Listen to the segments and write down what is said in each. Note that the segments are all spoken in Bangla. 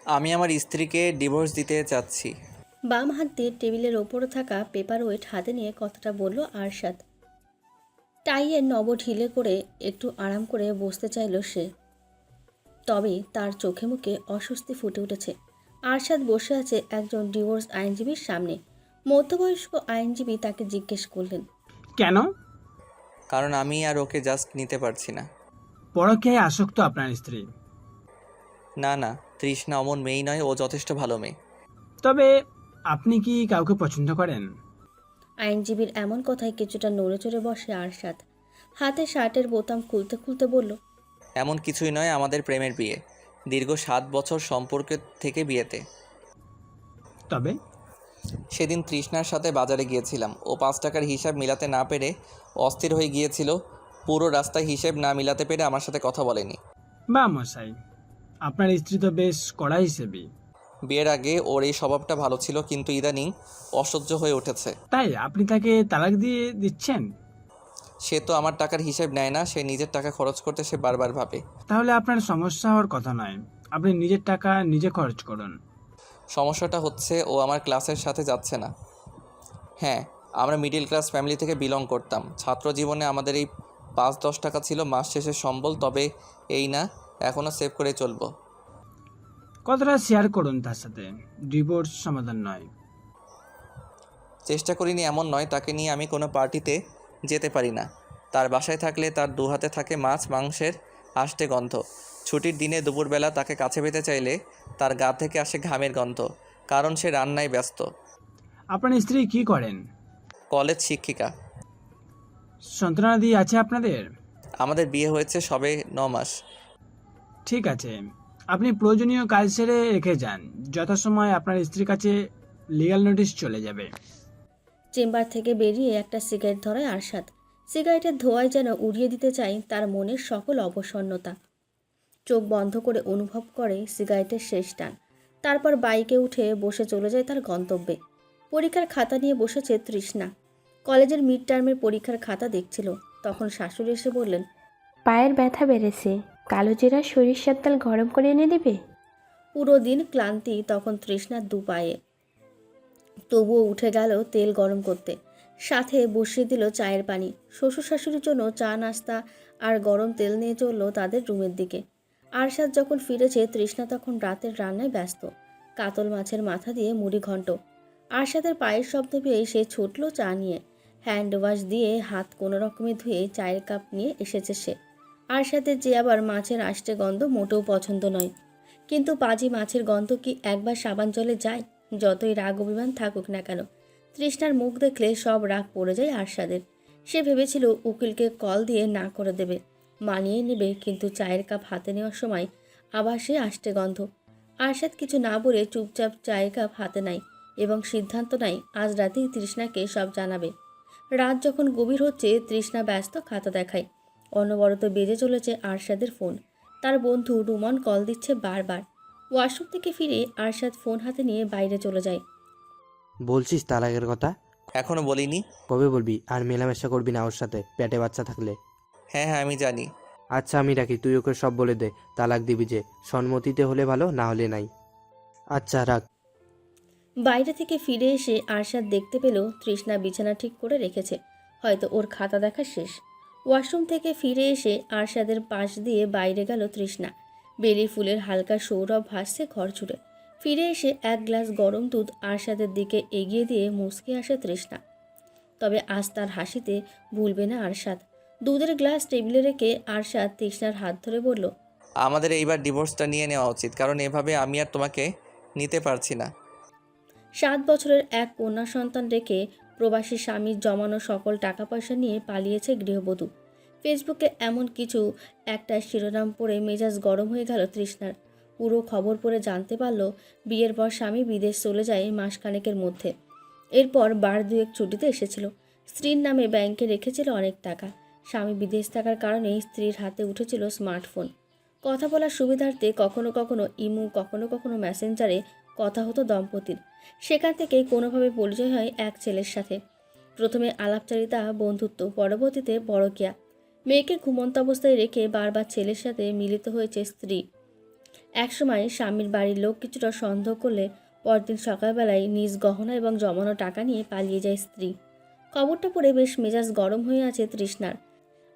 আমি আমার স্ত্রীকে ডিভোর্স দিতে চাচ্ছি। বাম হাত দিয়ে টেবিলের ওপরে থাকা পেপার ওয়েট হাতে নিয়ে কথাটা বলল আরশাদ। টাইয়ের নব ঢিলে করে একটু আরাম করে বসতে চাইল সে, তবে তার চোখে মুখে অস্বস্তি ফুটে উঠেছে। আরশাদ বসে আছে একজন ডিভোর্স আইনজীবীর সামনে। মধ্যবয়স্ক আইনজীবী তাকে জিজ্ঞেস করলেন, কেন? কারণ আমি আর ওকে জাস্ট নিতে পারছি না। পরকীয়ায় আসক্ত আপনার স্ত্রী? না না, তৃষ্ণা অমন মেয়েই নয়, ও যথেষ্ট ভালো মেয়ে। তবে আপনি কি কাউকে পছন্দ করেন? আইনজীবীর এমন কথায় কিছুটা নড়ে চড়ে বসে আরশাদ। হাতে শার্টের বোতাম খুলতে খুলতে বলল, এমন কিছুই নয়, আমাদের প্রেমের বিয়ে। দীর্ঘ 7 বছর সম্পর্ক থেকে বিয়েতে। তবে সেদিন তৃষ্ণার সাথে বাজারে গিয়েছিলাম। ও 5 টাকার হিসাব মিলাতে না পেরে অস্থির হয়ে গিয়েছিল। পুরো রাস্তায় হিসেব না মিলাতে পেরে আমার সাথে কথা বলেনি। বা মশাই, আপনার স্ত্রী তো বেশ কড়া হিসেবে। বিয়ের আগে ওর এই স্বভাবটা ভালো ছিল, কিন্তু ইদানিং অসহ্য হয়ে উঠেছে। তাই আপনি তাকে তালাক দিয়ে দিচ্ছেন? সে তো আমার টাকার হিসেব নেয় না, সে নিজের টাকা খরচ করতে সে বারবার ভাবে। তাহলে আপনার সমস্যা হওয়ার কথা নয়। আপনি নিজের টাকা নিজে খরচ করুন। সমস্যাটা হচ্ছে ও আমার ক্লাসের সাথে যাচ্ছে না। হ্যাঁ, আমরা মিডল ক্লাস ফ্যামিলি থেকে বিলং করতাম। ছাত্র জীবনে আমাদের এই 5-10 টাকা ছিল মাস শেষের সম্বল, তবে এই না, এখনও সেভ করে চলবো। কথাটা শেয়ার করুন তার সাথে। ডিভোর্স সমাধান নয়। চেষ্টা করিনি এমন নয়, তাকে নিয়ে আমি কোনো পার্টিতে যেতে পারি না। তার বাসায় থাকলে তার দু হাতে থাকে মাছ মাংসের আষ্টে গন্ধ। ছুটির দিনে দুপুরবেলা তাকে কাছে পেতে চাইলে তার গা থেকে আসে ঘামের গন্ধ, কারণ সে রান্নায় ব্যস্ত। আপনার স্ত্রী কি করেন? কলেজ শিক্ষিকা। সন্তানাদি আছে আপনাদের? আমাদের বিয়ে হয়েছে সবে 9 মাস। ঠিক আছে, আপনি প্রয়োজনীয় কাজ সেরে রেখে যান। যথাসময় আপনার স্ত্রীর কাছে লিগ্যাল নোটিশ চলে যাবে। চেম্বার থেকে বেরিয়ে একটা সিগারেট ধরায় আরশাদ। সিগারেটের ধোঁয়ায় যেন উড়িয়ে দিতে চায় তার মনের সকল অবসন্নতা। চোখ বন্ধ করে অনুভব করে সিগারেটের শেষ টান। তারপর বাইকে উঠে বসে চলে যায় তার গন্তব্যে। পরীক্ষার খাতা নিয়ে বসেছে তৃষ্ণা। কলেজের মিড টার্মের পরীক্ষার খাতা দেখছিল। তখন শাশুড়ি এসে বললেন, পায়ের ব্যথা বেড়েছে, কালো জিরা সরিষার তেল গরম করে এনে দেবে? পুরো দিন ক্লান্তি তখন তৃষ্ণার দু পায়ে। তবুও উঠে গেল তেল গরম করতে, সাথে বসিয়ে দিল চায়ের পানি। শ্বশুর শাশুড়ির জন্য চা নাস্তা আর গরম তেল নিয়ে চলল তাদের রুমের দিকে। আরশাদ যখন ফিরেছে, তৃষ্ণা তখন রাতের রান্নায় ব্যস্ত। কাতল মাছের মাথা দিয়ে মুড়ি ঘন্ট। আরশাদের পায়ের শব্দ পেয়ে সে ছুটল চা নিয়ে। হ্যান্ড ওয়াশ দিয়ে হাত কোনো রকমে ধুয়ে চায়ের কাপ নিয়ে এসেছে সে। আরশাদের যে আবার মাছের আষ্টে গন্ধ মোটেও পছন্দ নয়, কিন্তু পাজি মাছের গন্ধ কি একবার সাবান জলে যায়? যতই রাগ অভিমান থাকুক না কেন, তৃষ্ণার মুখ দেখলে সব রাগ পড়ে যায় আরশাদের। সে ভেবেছিল উকিলকে কল দিয়ে না করে দেবে, মানিয়ে নেবে, কিন্তু চায়ের কাপ হাতে নেওয়ার সময় আবার সে আষ্টে গন্ধ। আরশাদ কিছু না বলে চুপচাপ চায়ের কাপ হাতে নেয় এবং সিদ্ধান্ত নেয় আজ রাতেই তৃষ্ণাকে সব জানাবে। রাত যখন গভীর হচ্ছে, তৃষ্ণা ব্যস্ত খাতা দেখায়। অনবরত বেজে চলেছে আরশাদের ফোন। তার বন্ধু রুমন কল দিচ্ছে বারবার। ওয়াশরুম থেকে ফিরে আরশাদ ফোন হাতে নিয়ে বাইরে চলে যায়। বলছিস তালাকের কথা? এখনও বলিনি। কবে বলবি? আর মেলামেশা করবি না ওর সাথে, পেটে বাচ্চা থাকলে। হ্যাঁ হ্যাঁ, আমি জানি। আচ্ছা আমি রাখি, তুই ওকে সব বলে দে। তালাক দিবি যে, সম্মতিতে হলে ভালো, না হলে নাই। আচ্ছা রাখ। বাইরে থেকে ফিরে এসে আরশাদ দেখতে পেল তৃষ্ণা বিছানা ঠিক করে রেখেছে। হয়তো ওর খাতা দেখা শেষ। ওয়াশরুম থেকে ফিরে এসে আরশাদের পাশ দিয়ে বাইরে গেল তৃষ্ণা। বেলি ফুলের হালকা সৌরভ ভাসছে ঘর জুড়ে। ফিরে এসে এক গ্লাস গরম দুধ আরশাদের দিকে এগিয়ে দিয়ে মুচকে আসে তৃষ্ণা। তবে আজ তার হাসিতে ভুলবে না আরশাদ। দুধের গ্লাস টেবিলে রেখে আরশাদ তৃষ্ণার হাত ধরে বলল, আমাদের এইবার ডিভোর্সটা নিয়ে নেওয়া উচিত, কারণ এভাবে আমি আর তোমাকে নিতে পারছি না। 7 বছরের এক কন্যা সন্তান রেখে প্রবাসী স্বামীর জমানো সকল টাকা পয়সা নিয়ে পালিয়েছে গৃহবধূ। ফেসবুকে এমন কিছু একটা শিরোনাম পড়ে মেজাজ গরম হয়ে গেল তৃষ্ণার। পুরো খবর পড়ে জানতে পারল বিয়ের পর স্বামী বিদেশ চলে যায় মাসখানেকের মধ্যে। এরপর বার দুয়েক ছুটিতে এসেছিল। স্ত্রীর নামে ব্যাংকে রেখেছিল অনেক টাকা। স্বামী বিদেশ থাকার কারণে স্ত্রীর হাতে উঠেছিল স্মার্টফোন। কথা বলার সুবিধার্থে কখনো কখনো ইমো, কখনো কখনো মেসেঞ্জারে কথা হতো দম্পতির। সেখান থেকেই কোনোভাবে পরিচয় হয় এক ছেলের সাথে। প্রথমে আলাপচারিতা, বন্ধুত্ব, পরবর্তীতে পরকীয়া। মেয়েকে ঘুমন্ত অবস্থায় রেখে বারবার ছেলের সাথে মিলিত হয়েছে স্ত্রী। একসময় স্বামীর বাড়ির লোক কিছুটা সন্দেহ করলে পরদিন সকালবেলায় নিজ গহনা এবং জমানো টাকা নিয়ে পালিয়ে যায় স্ত্রী। খবরটা পড়ে বেশ মেজাজ গরম হয়ে আছে তৃষ্ণার।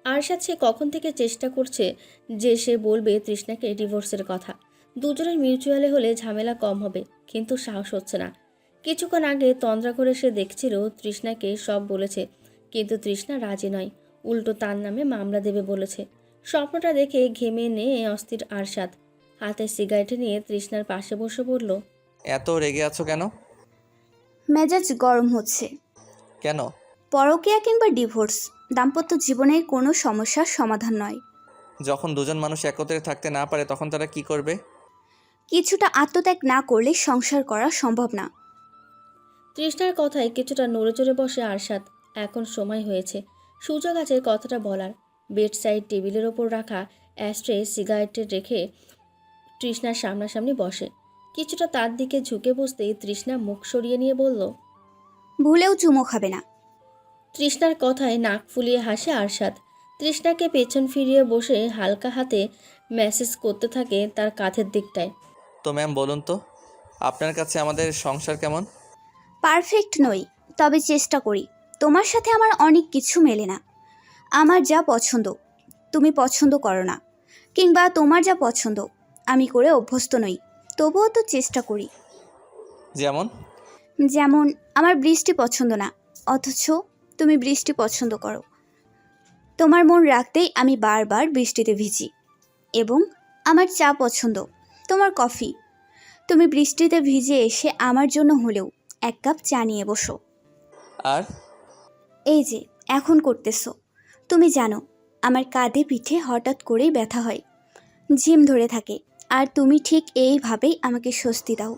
আরশাদ সে কখন থেকে চেষ্টা করছে যে সে বলবে তৃষ্ণাকে ডিভোর্সের কথা। দুজনের মিউচুয়ালে হলে ঝামেলা কম হবে, কিন্তু সাহস হচ্ছে না। কিছুক্ষণ আগে তন্দ্রা করে সে দেখছিল তৃষ্ণাকে সব বলেছে, কিন্তু তৃষ্ণা রাজি নয়, উল্টো তার নামে মামলা দেবে বলেছে। স্বপ্নটা দেখে ঘেমে নিয়ে অস্থির আরশাদ হাতে সিগারেট নিয়ে তৃষ্ণার পাশে বসে বলল, এত রেগে আছো কেন? মেজাজ গরম হচ্ছে। কেন? পরকীয়া কিংবা ডিভোর্স দাম্পত্য জীবনের কোনো সমস্যার সমাধান নয়। যখন দুজন মানুষ একত্রে থাকতে না পারে তখন তারা কি করবে? কিছুটা আত্মত্যাগ না করলে সংসার করা সম্ভব না। তৃষ্ণার কথায় কিছুটা নড়ে চড়ে বসে আরশাদ। এখন সময় হয়েছে সুযোগ আছে কথাটা বলার। বেড সাইড টেবিলের ওপর রাখা অ্যাস্ট্রে সিগারেট রেখে তৃষ্ণার সামনাসামনি বসে। কিছুটা তার দিকে ঝুঁকে বসতেই তৃষ্ণা মুখ সরিয়ে নিয়ে বলল, ভুলেও চুমো খাবে না। তৃষ্ণার কথায় নাক ফুলিয়ে হাসে আরশাদ। তৃষ্ণাকে পেছন ফিরিয়ে বসে হালকা হাতে মেসেজ করতে থাকে তার কাঁধের দিকটায়। তো ম্যাম বলুন তো, আপনার কাছে আমাদের সংসার কেমন? পারফেক্ট নই, তবে চেষ্টা করি। তোমার সাথে আমার অনেক কিছু মেলে না। আমার যা পছন্দ তুমি পছন্দ করো না, কিংবা তোমার যা পছন্দ আমি করে অভ্যস্ত নই, তবুও তো চেষ্টা করি। যেমন? যেমন আমার বৃষ্টি পছন্দ না, অথচ তুমি বৃষ্টি পছন্দ করো। তোমার মন রাখতেই আমি বারবার বৃষ্টিতে ভিজি। এবং আমার চা পছন্দ, তোমার কফি। তুমি বৃষ্টিতে ভিজে এসে আমার জন্য হলেও এক কাপ চা নিয়ে বসো। আর এই যে এখন করতেছো। তুমি জানো আমার কাঁধে পিঠে হঠাৎ করেই ব্যথা হয়, ঝিম ধরে থাকে, আর তুমি ঠিক এইভাবেই আমাকে স্বস্তি দাও।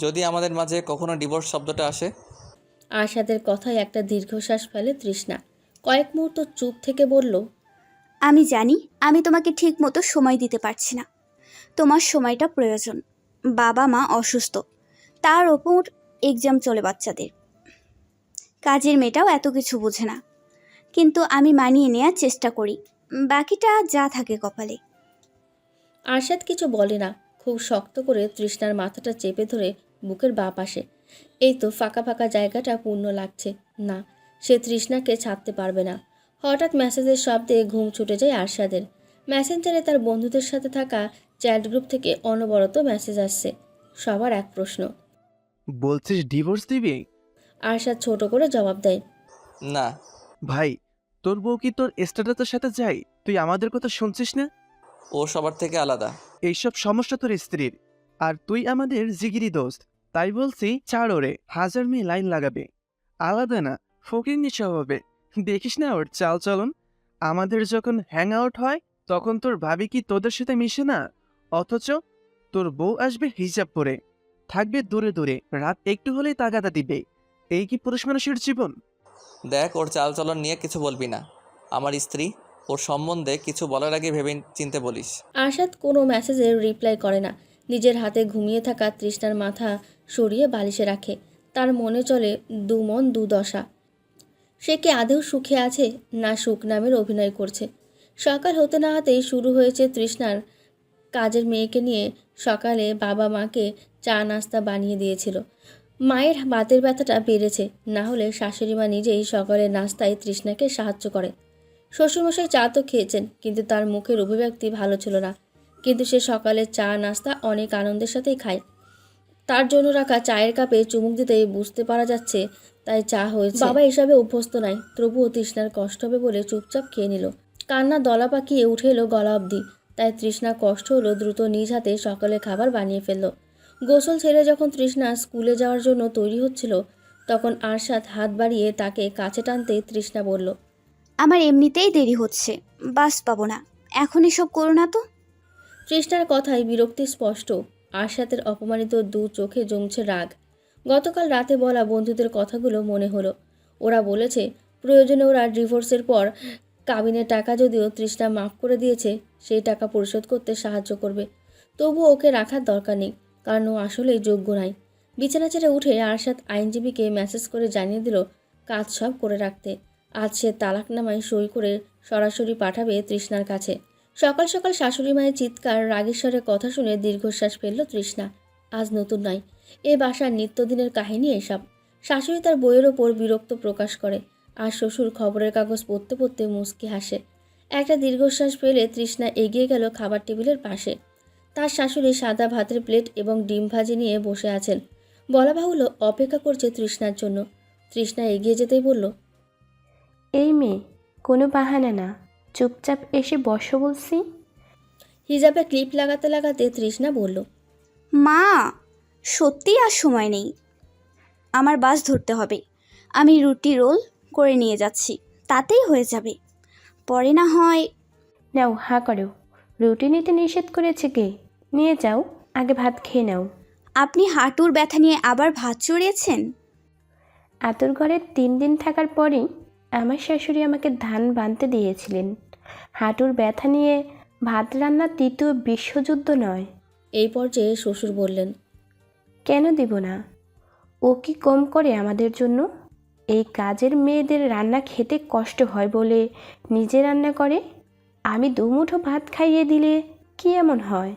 যদি আমাদের মাঝে কখনো ডিভোর্স শব্দটা আসে? আরশাদের কথায় একটা দীর্ঘশ্বাস ফেলে তৃষ্ণা। কয়েক মুহূর্ত চুপ থেকে বলল, আমি জানি আমি তোমাকে ঠিক মতো সময় দিতে পারছি না। তোমার সময়টা প্রয়োজন। বাবা মা অসুস্থ, তার ওপর এক্সাম চলে বাচ্চাদের। কাজের মেয়েটাও এত কিছু বোঝে না, কিন্তু আমি মানিয়ে নেওয়ার চেষ্টা করি। বাকিটা যা থাকে কপালে। আরশাদ কিছু বলে না, খুব শক্ত করে তৃষ্ণার মাথাটা চেপে ধরে বুকের বাঁ পাশে। এই তো ফাঁকা ফাঁকা জায়গাটা পূর্ণ লাগছে না, সে তৃষ্ণাকে ছাড়তে পারবে না। হঠাৎ মেসেজের শব্দে ঘুম ছুটে যায় আরশাদের। মেসেঞ্জারে তার বন্ধুদের সাথে থাকা চ্যাট গ্রুপ থেকে অনবরত মেসেজ আসছে। সবার এক প্রশ্ন। বলছিস ডিভোর্স দিবি? আরশাদ ছোট করে জবাব দেয়, না। ভাই, তোর বউ কি তোর স্ট্যাটাসের সাথে যায়? তুই আমাদের কথা শুনছিস না? ও সবার থেকে আলাদা। এইসব সমস্যা তোর স্ত্রীর, আর তুই আমাদের জিগিরি দোস্ত। তাই বলছি ছাড় ওরে, হাজার মেয়ে লাইন লাগাবে। আলাদা না, ফকিরনি স্বভাবে। দেখিস না ওর চাল চলন। আমাদের যখন হ্যাং আউট হয় তখন তোর ভাবি কি তোদের সাথে মিশে না? অথচ তোর বউ আসবে হিজাব পরে, থাকবে দূরে দূরে, রাত একটু হলেই তাগাদা দিবে। এই কি পুরুষ মানুষের জীবন? দেখ, ওর চালচলন নিয়ে কিছু বলবি না। আমার স্ত্রী, ওর সম্বন্ধে কিছু বলার আগে ভেবে চিনতে বলিস। আরশাদ কোনো মেসেজের রিপ্লাই করে না। নিজের হাতে ঘুমিয়ে থাকা তৃষ্ণার মাথা সরিয়ে বালিশে রাখে। তার মনে চলে দু মন দু দশা। সে কি আদৌ সুখে আছে, না সুখ নামের অভিনয় করছে? সকাল হতে না হতেই শুরু হয়েছে তৃষ্ণার কাজের মেয়েকে নিয়ে। সকালে বাবা মাকে চা নাস্তা বানিয়ে দিয়েছিল। মায়ের বাতের ব্যথাটা বেড়েছে, না হলে শাশুড়ি মা নিজেই সকালের নাস্তায় তৃষ্ণাকে সাহায্য করে। শ্বশুরমশাই চা তো খেয়েছেন, কিন্তু তার মুখের অভিব্যক্তি ভালো ছিল না। কিন্তু সে সকালে চা নাস্তা অনেক আনন্দের সাথেই খায়। তার জন্য রাখা চায়ের কাপে চুমুক দিতেই বুঝতে পারা যাচ্ছে তাই চা হয়েছে। বাবা এসবে অভ্যস্ত নয়, তবুও তৃষ্ণার কষ্ট হবে বলে চুপচাপ খেয়ে নিল। কান্না দলা পাকিয়ে উঠে এলো গলা অবধি, তাই তৃষ্ণা কষ্ট হলো দ্রুত নিজ হাতে সকালে খাবার বানিয়ে ফেলল। গোসল ছেড়ে যখন তৃষ্ণা স্কুলে যাওয়ার জন্য তৈরি হচ্ছিল, তখন আরশাদ হাত বাড়িয়ে তাকে কাছে টানতে তৃষ্ণা বলল, আমার এমনিতেই দেরি হচ্ছে, বাস পাবো না, এখন এসব করো না তো। তৃষ্ণার কথায় বিরক্তি স্পষ্ট। আরশাদের অপমানিত দু চোখে জমছে রাগ। গতকাল রাতে বলা বন্ধুদের কথাগুলো মনে হলো। ওরা বলেছে প্রয়োজনে ওরা ডিভোর্সের পর কাবিনের টাকা যদিও তৃষ্ণা মাফ করে দিয়েছে, সেই টাকা পরিশোধ করতে সাহায্য করবে। তবুও ওকে রাখার দরকার নেই, কারণ ও আসলেই যোগ্য নয়। বিছানা ছেড়ে উঠে আরশাদ আইনজীবীকে মেসেজ করে জানিয়ে দিল কাজ সব করে রাখতে। আজ সে তালাকনামায় সই করে সরাসরি পাঠাবে তৃষ্ণার কাছে। সকাল সকাল শাশুড়ি মায়ের চিৎকার রাগেশ্বরের কথা শুনে দীর্ঘশ্বাস ফেলল তৃষ্ণা। আজ নতুন নয়, এ বাসার নিত্যদিনের কাহিনী এসব। শাশুড়ি তার বইয়ের ওপর বিরক্ত প্রকাশ করে, আর শ্বশুর খবরের কাগজ পড়তে পড়তে মুচকি হাসে। একটা দীর্ঘশ্বাস ফেলে তৃষ্ণা এগিয়ে গেল খাবার টেবিলের পাশে। তার শাশুড়ি সাদা ভাতের প্লেট এবং ডিম ভাজি নিয়ে বসে আছেন। বলা বাহুল্য অপেক্ষা করছে তৃষ্ণার জন্য। তৃষ্ণা এগিয়ে যেতেই বলল, এই মেয়ে, কোনো বাহানা না, চুপচাপ এসে বসো বলছি। হিজাবে ক্লিপ লাগাতে লাগাতে তৃষ্ণা বলল, মা, সত্যিই আর সময় নেই, আমার বাস ধরতে হবে। আমি রুটি রোল করে নিয়ে যাচ্ছি, তাতেই হয়ে যাবে। পরে না হয়। নাও, হাঁ করো। রুটি নিতে নিষেধ করেছে কে? নিয়ে যাও, আগে ভাত খেয়ে নাও। আপনি হাঁটুর ব্যথা নিয়ে আবার ভাত চড়িয়েছেন? আতুর ঘরে 3 দিন থাকার পরেই আমার শাশুড়ি আমাকে ধান বানতে দিয়েছিলেন। হাঁটুর ব্যথা নিয়ে ভাত রান্না 3য় বিশ্বযুদ্ধ নয়। এই পর্যায়ে শ্বশুর বললেন, কেন দিব না? ও কি কম করে আমাদের জন্য? এই কাজের মেয়েদের রান্না খেতে কষ্ট হয় বলে নিজে রান্না করে। আমি দুমুঠো ভাত খাইয়ে দিলে কি এমন হয়?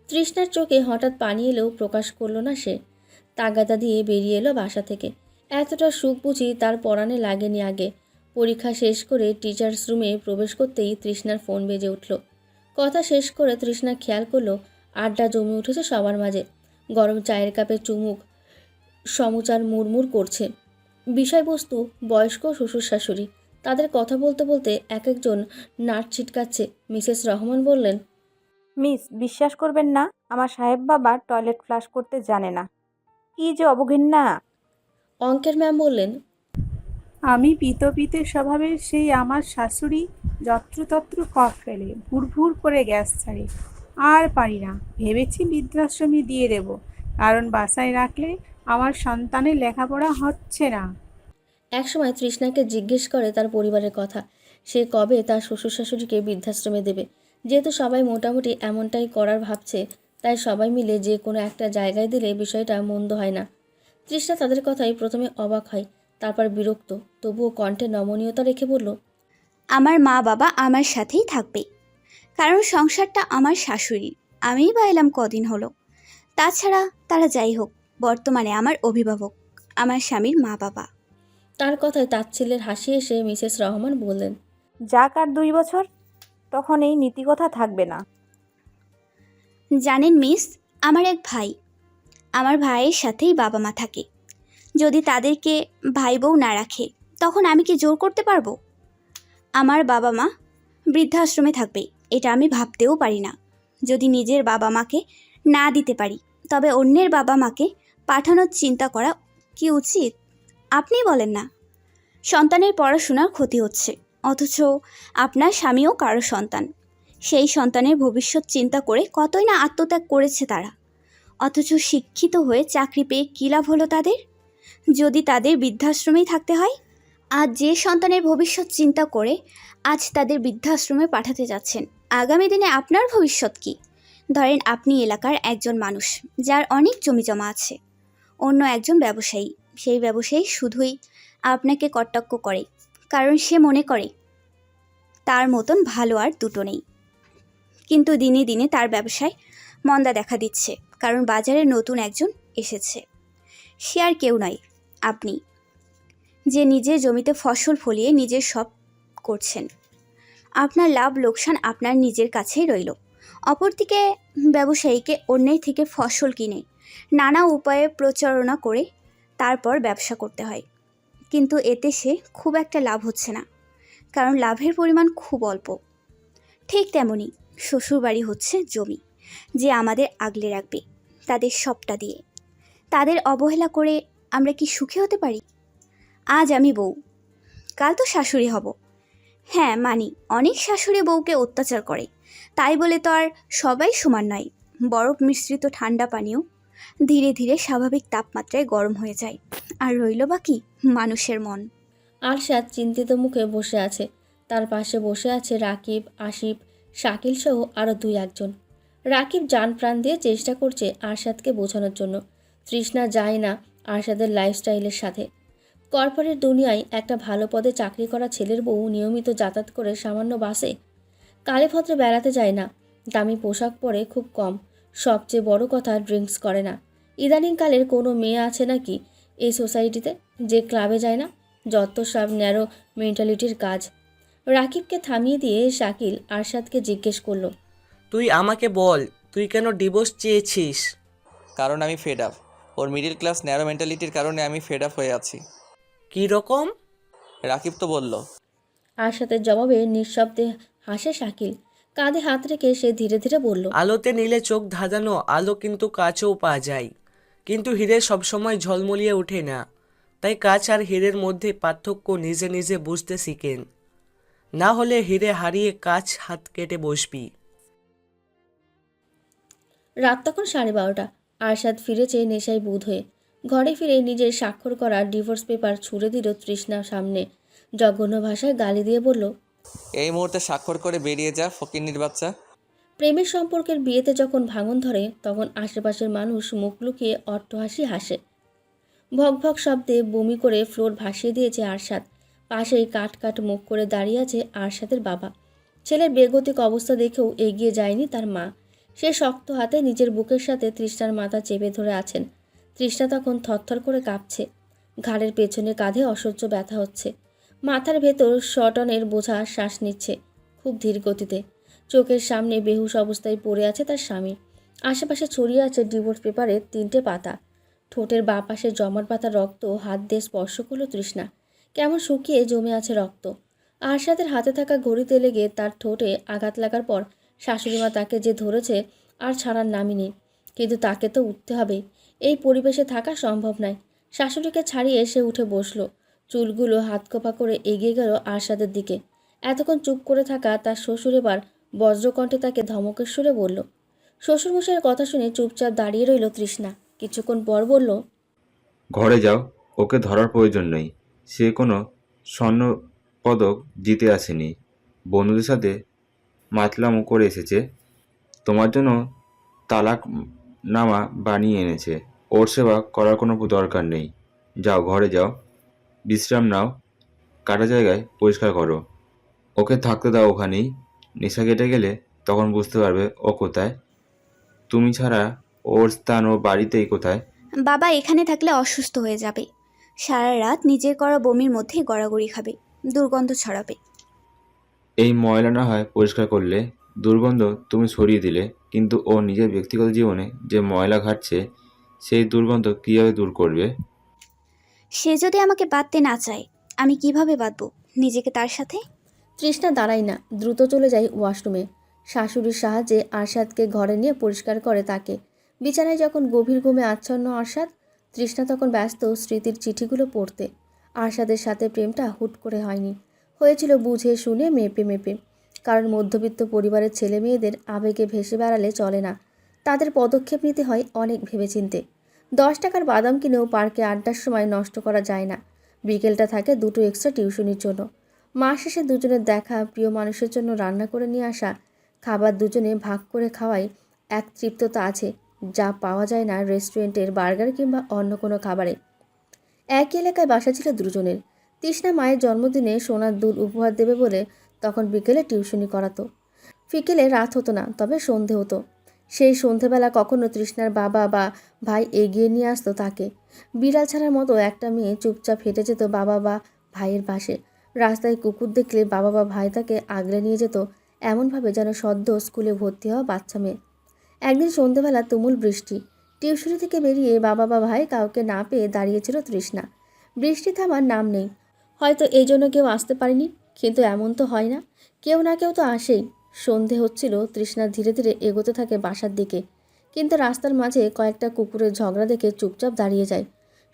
তৃষ্ণার চোখে হঠাৎ পানি এলেও প্রকাশ করল না সে। তাগাদা দিয়ে বেরিয়ে এলো বাসা থেকে। এতটা সুখ বুঝি তার পরাণে লাগেনি আগে। পরীক্ষা শেষ করে টিচার্স রুমে প্রবেশ করতেই তৃষ্ণার ফোন বেজে উঠল। কথা শেষ করে তৃষ্ণা খেয়াল করলো আড্ডা জমে উঠেছে সবার মাঝে। গরম চায়ের কাপে চুমুক সমুচার মুড়মুড় করছে। বিষয়বস্তু বয়স্ক শ্বশুর শাশুড়ি। তাদের কথা বলতে বলতে এক একজন নাট ছিটকাচ্ছে। মিসেস রহমান বললেন, মিস, বিশ্বাস করবেন না, আমার সাহেব বাবা টয়লেট ফ্লাশ করতে জানে না। কি যে অবঘেন্না! অঙ্কের ম্যাম বললেন, আমি পিতে স্বভাবের সেই আমার শাশুড়ি যত্রতত্র কফ ফেলে, ভুর ভুর করে গ্যাস ছাড়ে। আর পারি না, ভেবেছি বৃদ্ধাশ্রমে দিয়ে দেব, কারণ বাসায় রাখলে আমার সন্তানের লেখাপড়া হচ্ছে না। একসময় তৃষ্ণাকে জিজ্ঞেস করে তার পরিবারের কথা। সে কবে তার শ্বশুর শাশুড়িকে বৃদ্ধাশ্রমে দেবে। যেহেতু সবাই মোটামুটি এমনটাই করার ভাবছে, তাই সবাই মিলে যে কোনো একটা জায়গায় দিলে বিষয়টা মন্দ হয় না। তৃষ্ণা তাদের কথাই প্রথমে অবাক হয়, তারপর বিরক্ত, তবুও কণ্ঠে নমনীয়তা রেখে বলল, আমার মা বাবা আমার সাথেই থাকবে, কারণ সংসারটা আমার শাশুড়ির। আমিই বা এলাম কদিন হলো। তাছাড়া তারা যাই হোক, বর্তমানে আমার অভিভাবক, আমার স্বামীর মা বাবা। তার কথায় তাচ্ছিল্যের হাসি এসে মিসেস রহমান বললেন, যাক আর 2 বছর, তখন এই নীতিকথা থাকবে না। জানেন মিস, আমার এক ভাই, আমার ভাইয়ের সাথেই বাবা মা থাকে। যদি তাদেরকে ভাই বউ না রাখে, তখন আমি কি জোর করতে পারবো? আমার বাবা মা বৃদ্ধাশ্রমে থাকবে, এটা আমি ভাবতেও পারি না। যদি নিজের বাবা মাকে না দিতে পারি, তবে অন্যের বাবা মাকে পাঠানোর চিন্তা করা কি উচিত? আপনি বলেন না। সন্তানের পড়াশোনার ক্ষতি হচ্ছে, অথচ আপনার স্বামীও কারো সন্তান। সেই সন্তানের ভবিষ্যৎ চিন্তা করে কতই না আত্মত্যাগ করেছে তারা, অথচ শিক্ষিত হয়ে চাকরি পেয়ে কী লাভ হলো তাদের? যদি তাদের বৃদ্ধাশ্রমেই থাকতে হয়। আজ যে সন্তানের ভবিষ্যৎ চিন্তা করে আজ তাদের বৃদ্ধাশ্রমে পাঠাতে যাচ্ছেন, আগামী দিনে আপনার ভবিষ্যৎ কী? ধরেন আপনি এলাকার একজন মানুষ যার অনেক জমি জমা আছে, অন্য একজন ব্যবসায়ী, সেই ব্যবসায়ী শুধুই আপনাকে কটাক্ষ করে, কারণ সে মনে করে তার মতন ভালো আর দুটো নেই। কিন্তু দিনে দিনে তার ব্যবসায় মন্দা দেখা দিচ্ছে, কারণ বাজারে নতুন একজন এসেছে। সে আর কেউ নয়, আপনি, যে নিজের জমিতে ফসল ফলিয়ে নিজের সব করছেন। আপনার লাভ লোকসান আপনার নিজের কাছেই রইল। অপরদিকে ব্যবসায়ীকে অন্যের থেকে ফসল কিনে নানা উপায়ে প্রচারণা করে তারপর ব্যবসা করতে হয়, কিন্তু এতে সে খুব একটা লাভ হচ্ছে না, কারণ লাভের পরিমাণ খুব অল্প। ঠিক তেমনি শ্বশুরবাড়ি হচ্ছে জমি, যে আমাদের আগলে রাখবে তাদের সবটা দিয়ে। তাদের অবহেলা করে আমরা কি সুখী হতে পারি? আজ আমি বউ, কাল তো শাশুড়ি হব। হ্যাঁ মানি, অনেক শাশুড়ি বউকে অত্যাচার করে, তাই বলে তো আর সবাই সমান নয়। বরফ মিশ্রিত ঠান্ডা পানীয় ধীরে ধীরে স্বাভাবিক তাপমাত্রায় গরম হয়ে যায়, আর রইল বাকি মানুষের মন। আরশাদ চিন্তিত মুখে বসে আছে। তার পাশে বসে আছে রাকিব, আসিফ, শাকিল সহ আরও 2-1 জন। রাকিব জান প্রাণ দিয়ে চেষ্টা করছে আরশাদকে বোঝানোর জন্য। তৃষ্ণা যায় না আরশাদের লাইফস্টাইলের সাথে। কর্পোরেট দুনিয়ায় একটা ভালো পদে চাকরি করা ছেলের বউ নিয়মিত যাতায়াত করে সামান্য বাসে। কালে ভদ্রে বেড়াতে যায় না, দামি পোশাক পরে খুব কম, সবচেয়ে বড় কথা ড্রিঙ্কস করে না। ইদানিংকালের কোনো মেয়ে আছে নাকি এই সোসাইটিতে যে ক্লাবে যায় না? যত সব ন্যারো মেন্টালিটির কাজ। রাকিবকে থামিয়ে দিয়ে শাকিল আরশাদকে জিজ্ঞেস করলো, তুই আমাকে বল, তুই কেন ডিভোর্স চেয়েছিস? কারণ আমি ফেড আপ। ওর মিডিল ক্লাস ন্যারো মেন্টালিটির কারণে আমি ফেড আপ হয়ে আছি। কী রকম? রাকিব তো বলল। আরশাদের জবাবে নিঃশব্দে হাসে শাকিল। কাঁধে হাত রেখে সে ধীরে ধীরে বলল, আলোতে নিলে চোখ ধাঁধানো আলো কিন্তু কাছেও পাওয়া যায়, কিন্তু হিরে সবসময় ঝলমলিয়ে ওঠে না। তাই কাঁচ আর হীরের মধ্যে পার্থক্য নিজে নিজে বুঝতে শিখেন, না হলে হিরে হারিয়ে কাঁচ হাত কেটে বসবি। রাত তখন 12:30। আরশাদ ফিরেছে নেশায় বুঁদ হয়ে। ঘরে ফিরে নিজের স্বাক্ষর করা ডিভোর্স পেপার ছুঁড়ে দিল তৃষ্ণার সামনে। জঘন্য ভাষায় গালি দিয়ে বলল, এই মুহূর্তে স্বাক্ষর করে বেরিয়ে যা, ফকিন্নির বাচ্চা। প্রেমের সম্পর্কের বিয়েতে যখন ভাঙন ধরে তখন আশেপাশের মানুষ মুখ লুকিয়ে অট্টহাসি হাসে। ভকভক শব্দে বমি করে ফ্লোর ভাসিয়ে দিয়েছে আরশাদ। পাশেই কাট কাট মুখ করে দাঁড়িয়ে আছে আরশাদের বাবা। ছেলের বেগতিক অবস্থা দেখেও এগিয়ে যায়নি তার মা। সে শক্ত হাতে নিজের বুকের সাথে তৃষ্ণার মাথা চেপে ধরে আছেন। তৃষ্ণা তখন থরথর করে কাঁপছে। ঘাড়ের পেছনে কাঁধে অসহ্য ব্যথা হচ্ছে। মাথার ভেতর শটনের বোঝা শ্বাস নিচ্ছে খুব ধীর গতিতে। চোখের সামনে বেহুশ অবস্থায় পড়ে আছে তার স্বামী। আশেপাশে ছড়িয়ে আছে ডিভোর্স পেপারের 3টে পাতা। ঠোঁটের বাঁ পাশে জমাট পাতা রক্ত হাত দিয়ে স্পর্শ করলো তৃষ্ণা। কেমন শুকিয়ে জমে আছে রক্ত। আরশাদের হাতে থাকা ঘড়িতে লেগে তার ঠোঁটে আঘাত লাগার পর শাশুড়িমা তাকে যে ধরেছে আর ছাড়ার নামই নেই। কিন্তু তাকে তো উঠতে হবে, এই পরিবেশে থাকা সম্ভব নয়। শাশুড়িকে ছাড়িয়ে সে উঠে বসলো। চুলগুলো হাতকোপা করে এগিয়ে গেল আরশাদের দিকে। এতক্ষণ চুপ করে থাকা তার শ্বশুর এবার বজ্রকণ্ঠে তাকে ধমকের সুরে বলল। শ্বশুরমশাইয়ের কথা শুনে চুপচাপ দাঁড়িয়ে রইল তৃষ্ণা। কিছুক্ষণ পর বলল, ঘরে যাও, ওকে ধরার প্রয়োজন নেই। সে কোনো স্বর্ণ পদক জিতে আসেনি, বন্ধুদের সাথে মাতলামো করে এসেছে। তোমার জন্য তালাক নামা বানিয়ে এনেছে। ওর সেবা করার কোনো দরকার নেই। যাও, ঘরে যাও, বিশ্রাম নাও, কাটা জায়গায় পরিষ্কার করো। ওকে থাকতে দাও ওখানেই। নেশা কেটে গেলে তখন বুঝতে পারবে ও কোথায়। তুমি ছাড়া ওর স্থান ও বাড়িতেই কোথায়। বাবা এখানে থাকলে অসুস্থ হয়ে যাবে। সারা রাত নিজের করা বমির মধ্যে গড়াগড়ি খাবে, দুর্গন্ধ ছড়াবে। এই ময়লা না হয় পরিষ্কার করলে, দুর্গন্ধ তুমি সরিয়ে দিলে, কিন্তু ও নিজের ব্যক্তিগত জীবনে যে ময়লা ঘাটছে সেই দুর্গন্ধ কীভাবে দূর করবে? সে যদি আমাকে বাঁধতে না চায়, আমি কিভাবে বাঁধবো নিজেকে তার সাথে? তৃষ্ণা দাঁড়ায় না, দ্রুত চলে যায় ওয়াশরুমে। শাশুড়ির সাহায্যে আরশাদকে ঘরে নিয়ে পরিষ্কার করে তাকে। বিছানায় যখন গভীর ঘুমে আচ্ছন্ন আরশাদ, তৃষ্ণা তখন ব্যস্ত স্মৃতির চিঠিগুলো পড়তে। আরশাদের সাথে প্রেমটা হুট করে হয়নি, হয়েছিল বুঝে শুনে মেপে মেপে। কারণ মধ্যবিত্ত পরিবারের ছেলে মেয়েদের আবেগে ভেসে বেড়ালে চলে না, তাদের পদক্ষেপ নিতে হয় অনেক ভেবেচিন্তে। 10 টাকার বাদাম কিনেও পার্কে আড্ডার সময় নষ্ট করা যায় না। বিকেলটা থাকে দুটো এক্সট্রা টিউশনির জন্য। মাস শেষে দুজনের দেখা, প্রিয় মানুষের জন্য রান্না করে নিয়ে আসা খাবার দুজনে ভাগ করে খাওয়ায় এক তৃপ্ততা আছে যা পাওয়া যায় না রেস্টুরেন্টের বার্গার কিংবা অন্য কোনো খাবারে। একই এলাকায় বাসা ছিল দুজনের। তৃষ্ণা মায়ের জন্মদিনে সোনার দুল উপহার দেবে বলে তখন বিকেলে টিউশনি করাতো। বিকেলে রাত হতো না, তবে সন্ধে হতো। সেই সন্ধেবেলা কখনো তৃষ্ণার বাবা বা ভাই এগিয়ে নিয়ে আসতো তাকে। বিড়াল ছাড়ার মতো একটা মেয়ে চুপচাপ হেঁটে যেত বাবা বা ভাইয়ের পাশে। রাস্তায় কুকুর দেখলে বাবা বা ভাই তাকে আগলে নিয়ে যেত, এমনভাবে যেন সদ্য স্কুলে ভর্তি হওয়া বাচ্চা মেয়ে। একদিন সন্ধেবেলা তুমুল বৃষ্টি। টিউশনি থেকে বেরিয়ে বাবা বা ভাই কাউকে না পেয়ে দাঁড়িয়েছিল তৃষ্ণা। বৃষ্টি থামার নাম নেই। হয়তো এই জন্য কেউ আসতে পারেনি, কিন্তু এমন তো হয় না, কেউ না কেউ তো আসেই। সন্ধে হচ্ছিল, তৃষ্ণা ধীরে ধীরে এগোতে থাকে বাসার দিকে। কিন্তু রাস্তার মাঝে কয়েকটা কুকুরের ঝগড়া দেখে চুপচাপ দাঁড়িয়ে যায়।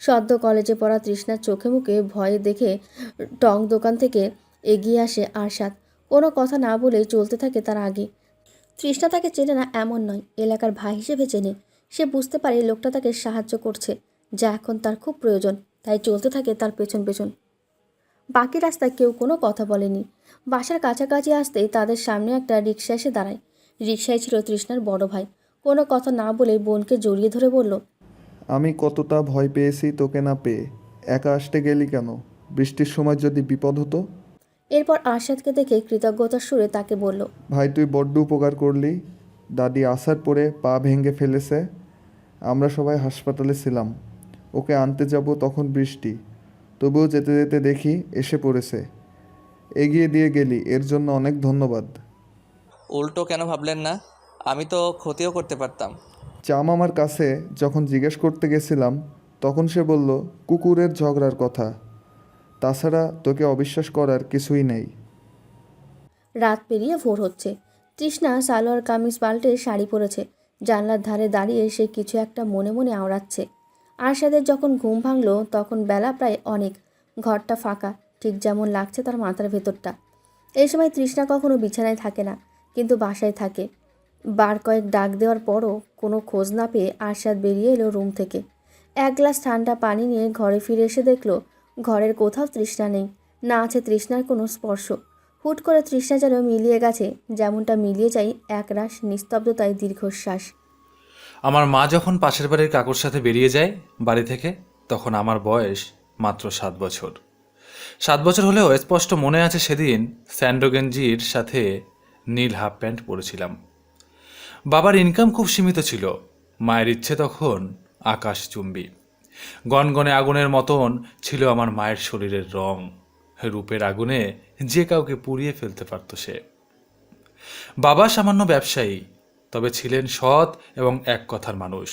সদ্য কলেজে পড়া তৃষ্ণার চোখে মুখে ভয়ে দেখে টং দোকান থেকে এগিয়ে আসে আরশাদ। কোনো কথা না বলেই চলতে থাকে তার আগে। তৃষ্ণা তাকে চেনে না এমন নয়, এলাকার ভাই হিসেবে চেনে। সে বুঝতে পারে লোকটা তাকে সাহায্য করছে, যা এখন তার খুব প্রয়োজন, তাই চলতে থাকে তার পেছন পেছন। বাকি রাস্তায় কেউ কোনো কথা বলেনি। বাসার কাছাকাছি আসতেই তাদের সামনে একটা রিকশা এসে দাঁড়ায়। রিকশায় ছিল তৃষ্ণার বড় ভাই। কোনো কথা না বলে বোনকে জড়িয়ে ধরে বলল, আমি কতটা ভয় পেয়েছি তোকে না পেয়ে। একা আসতে গেলি কেন? বৃষ্টির সময় যদি বিপদ হতো? এরপর আরশাদকে দেখে কৃতজ্ঞতার সুরে তাকে বলল, ভাই তুই বড্ড উপকার করলি। দাদি আসার পরে পা ভেঙে ফেলেছে, আমরা সবাই হাসপাতালে ছিলাম। ওকে আনতে যাব তখন বৃষ্টি, তবুও যেতে যেতে দেখি এসে পড়েছে। এগিয়ে দিয়ে গেলি, এর জন্য অনেক ধন্যবাদ। উল্টো কেন ভাবলেন না? আমি তো ক্ষতিও করতে পারতাম। চাম আমার কাছে যখন জিজ্ঞেস করতে গেছিলাম তখন সে বলল কুকুরের ঝগড়ার কথা। তাছাড়া তোকে অবিশ্বাস করার কিছুই নেই। রাত পেরিয়ে ভোর হচ্ছে। তৃষ্ণা সালোয়ার কামিজ পাল্টে শাড়ি পরেছে। জানলার ধারে দাঁড়িয়ে সে কিছু একটা মনে মনে আওড়াচ্ছে। আরশাদের যখন ঘুম ভাঙল তখন বেলা প্রায় অনেক। ঘরটা ফাঁকা, ঠিক যেমন লাগছে তার মাথার ভেতরটা। এই সময় তৃষ্ণা কখনো বিছানায় থাকে না, কিন্তু বাসায় থাকে। বার কয়েক ডাক দেওয়ার পরও কোনো খোঁজ না পেয়ে আরশাদ বেরিয়ে এলো রুম থেকে। এক গ্লাস ঠান্ডা পানি নিয়ে ঘরে ফিরে এসে দেখল ঘরের কোথাও তৃষ্ণা নেই, না আছে তৃষ্ণার কোনো স্পর্শ। হুট করে তৃষ্ণা যেন মিলিয়ে গেছে, যেমনটা মিলিয়ে যায় একরাশ নিস্তব্ধতায় দীর্ঘশ্বাস। আমার মা যখন পাশের বাড়ির কাকুর সাথে বেরিয়ে যায় বাড়ি থেকে, তখন আমার বয়স মাত্র 7 বছর। 7 বছর হলেও স্পষ্ট মনে আছে সেদিন স্যান্ডো গেঞ্জির সাথে নীল হাফ প্যান্ট পরেছিলাম। বাবার ইনকাম খুব সীমিত ছিল, মায়ের ইচ্ছে তখন আকাশচুম্বী। গনগনে আগুনের মতন ছিল আমার মায়ের শরীরের রং। রূপের আগুনে যে কাউকে পুড়িয়ে ফেলতে পারত সে। বাবা সামান্য ব্যবসায়ী, তবে ছিলেন সৎ এবং এক কথার মানুষ।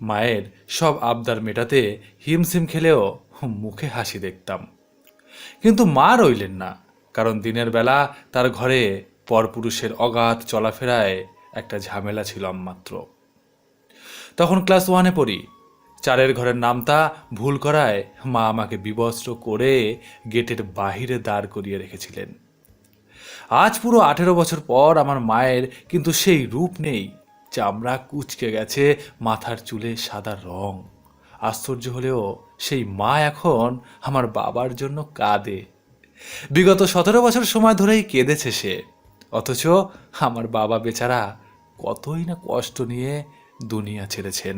মায়ের সব আবদার মেটাতে হিমশিম খেলেও মুখে হাসি দেখতাম। কিন্তু মা রইলেন না, কারণ দিনের বেলা তার ঘরে পরপুরুষের অগাধ চলাফেরায় একটা ঝামেলা ছিল মাত্র। তখন ক্লাস 1-এ পড়ি। 4-এর ঘরের নামতা ভুল করায় মা আমাকে বিবস্ত্র করে গেটের বাহিরে দাঁড় করিয়ে রেখেছিলেন। আজ পুরো 18 বছর পর আমার মায়ের কিন্তু সেই রূপ নেই। চামড়া কুঁচকে গেছে, মাথার চুলে সাদা রং। আশ্চর্য হলেও সেই মা এখন আমার বাবার জন্য কাঁদে। বিগত 17 বছর সময় ধরেই কেঁদেছে সে, অথচ আমার বাবা বেচারা কতই না কষ্ট নিয়ে দুনিয়া ছেড়েছেন।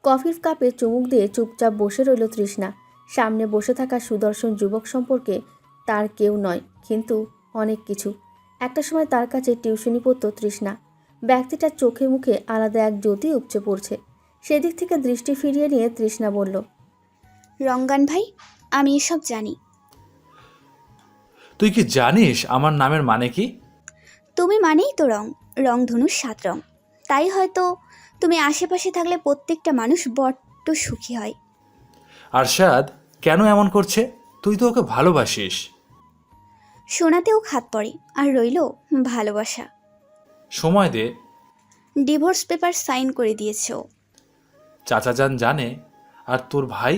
কফির কাপে চুমুক দিয়ে চুপচাপ বসে রইল তৃষ্ণা। সামনে বসে থাকা সুদর্শন যুবক সম্পর্কে তার কেউ নয়, কিন্তু অনেক কিছু। একটা সময় তার কাছে টিউশনি পড়তো তৃষ্ণা। ব্যক্তিটার চোখে মুখে আলাদা এক জ্যোতি উপচে পড়ছে। সেদিক থেকে দৃষ্টি ফিরিয়ে নিয়ে তৃষ্ণা বলল, রঙ্গান ভাই, আমি এসব জানি। তুই কি জানিস আমার নামের মানে কি? তুমি মানেই তো রং, রংধনুর 7 রং। তাই হয়তো তুমি আশেপাশে থাকলে প্রত্যেকটা মানুষ বড্ড সুখী হয়। আরশাদ কেন এমন করছে? তুই তো ওকে ভালোবাসিস। শোনাতেও খাত পড়ে, আর রইল ভালোবাসা। সময় দে। ডিভোর্স পেপার সাইন করে দিয়েছে ও। চাচা যান জানে? আর তোর ভাই?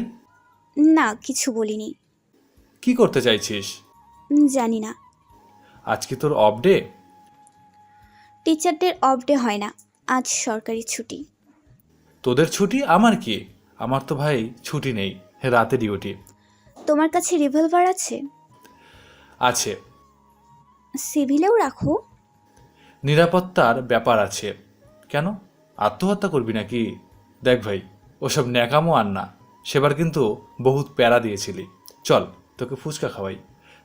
না, কিছু বলিনি। কি করতে চাইছিস? জানি না। আজ কি তোর অফ ডে? টিচারদের অফ ডে হয় না, আজ সরকারি ছুটি। তোদের ছুটি, আমার কি? আমার তো ভাই ছুটি নেই, রাতে ডিউটি। তোমার কাছে রিভলভার আছে? আছে। সিভিলেও রাখো? নিরাপত্তার ব্যাপার আছে। কেন, আত্মহত্যা করবি নাকি? দেখ ভাই, ওসব ন্যাকামো আর না। সেবার কিন্তু বহুত প্যারা দিয়েছিলি। চল তোকে ফুচকা খাওয়াই,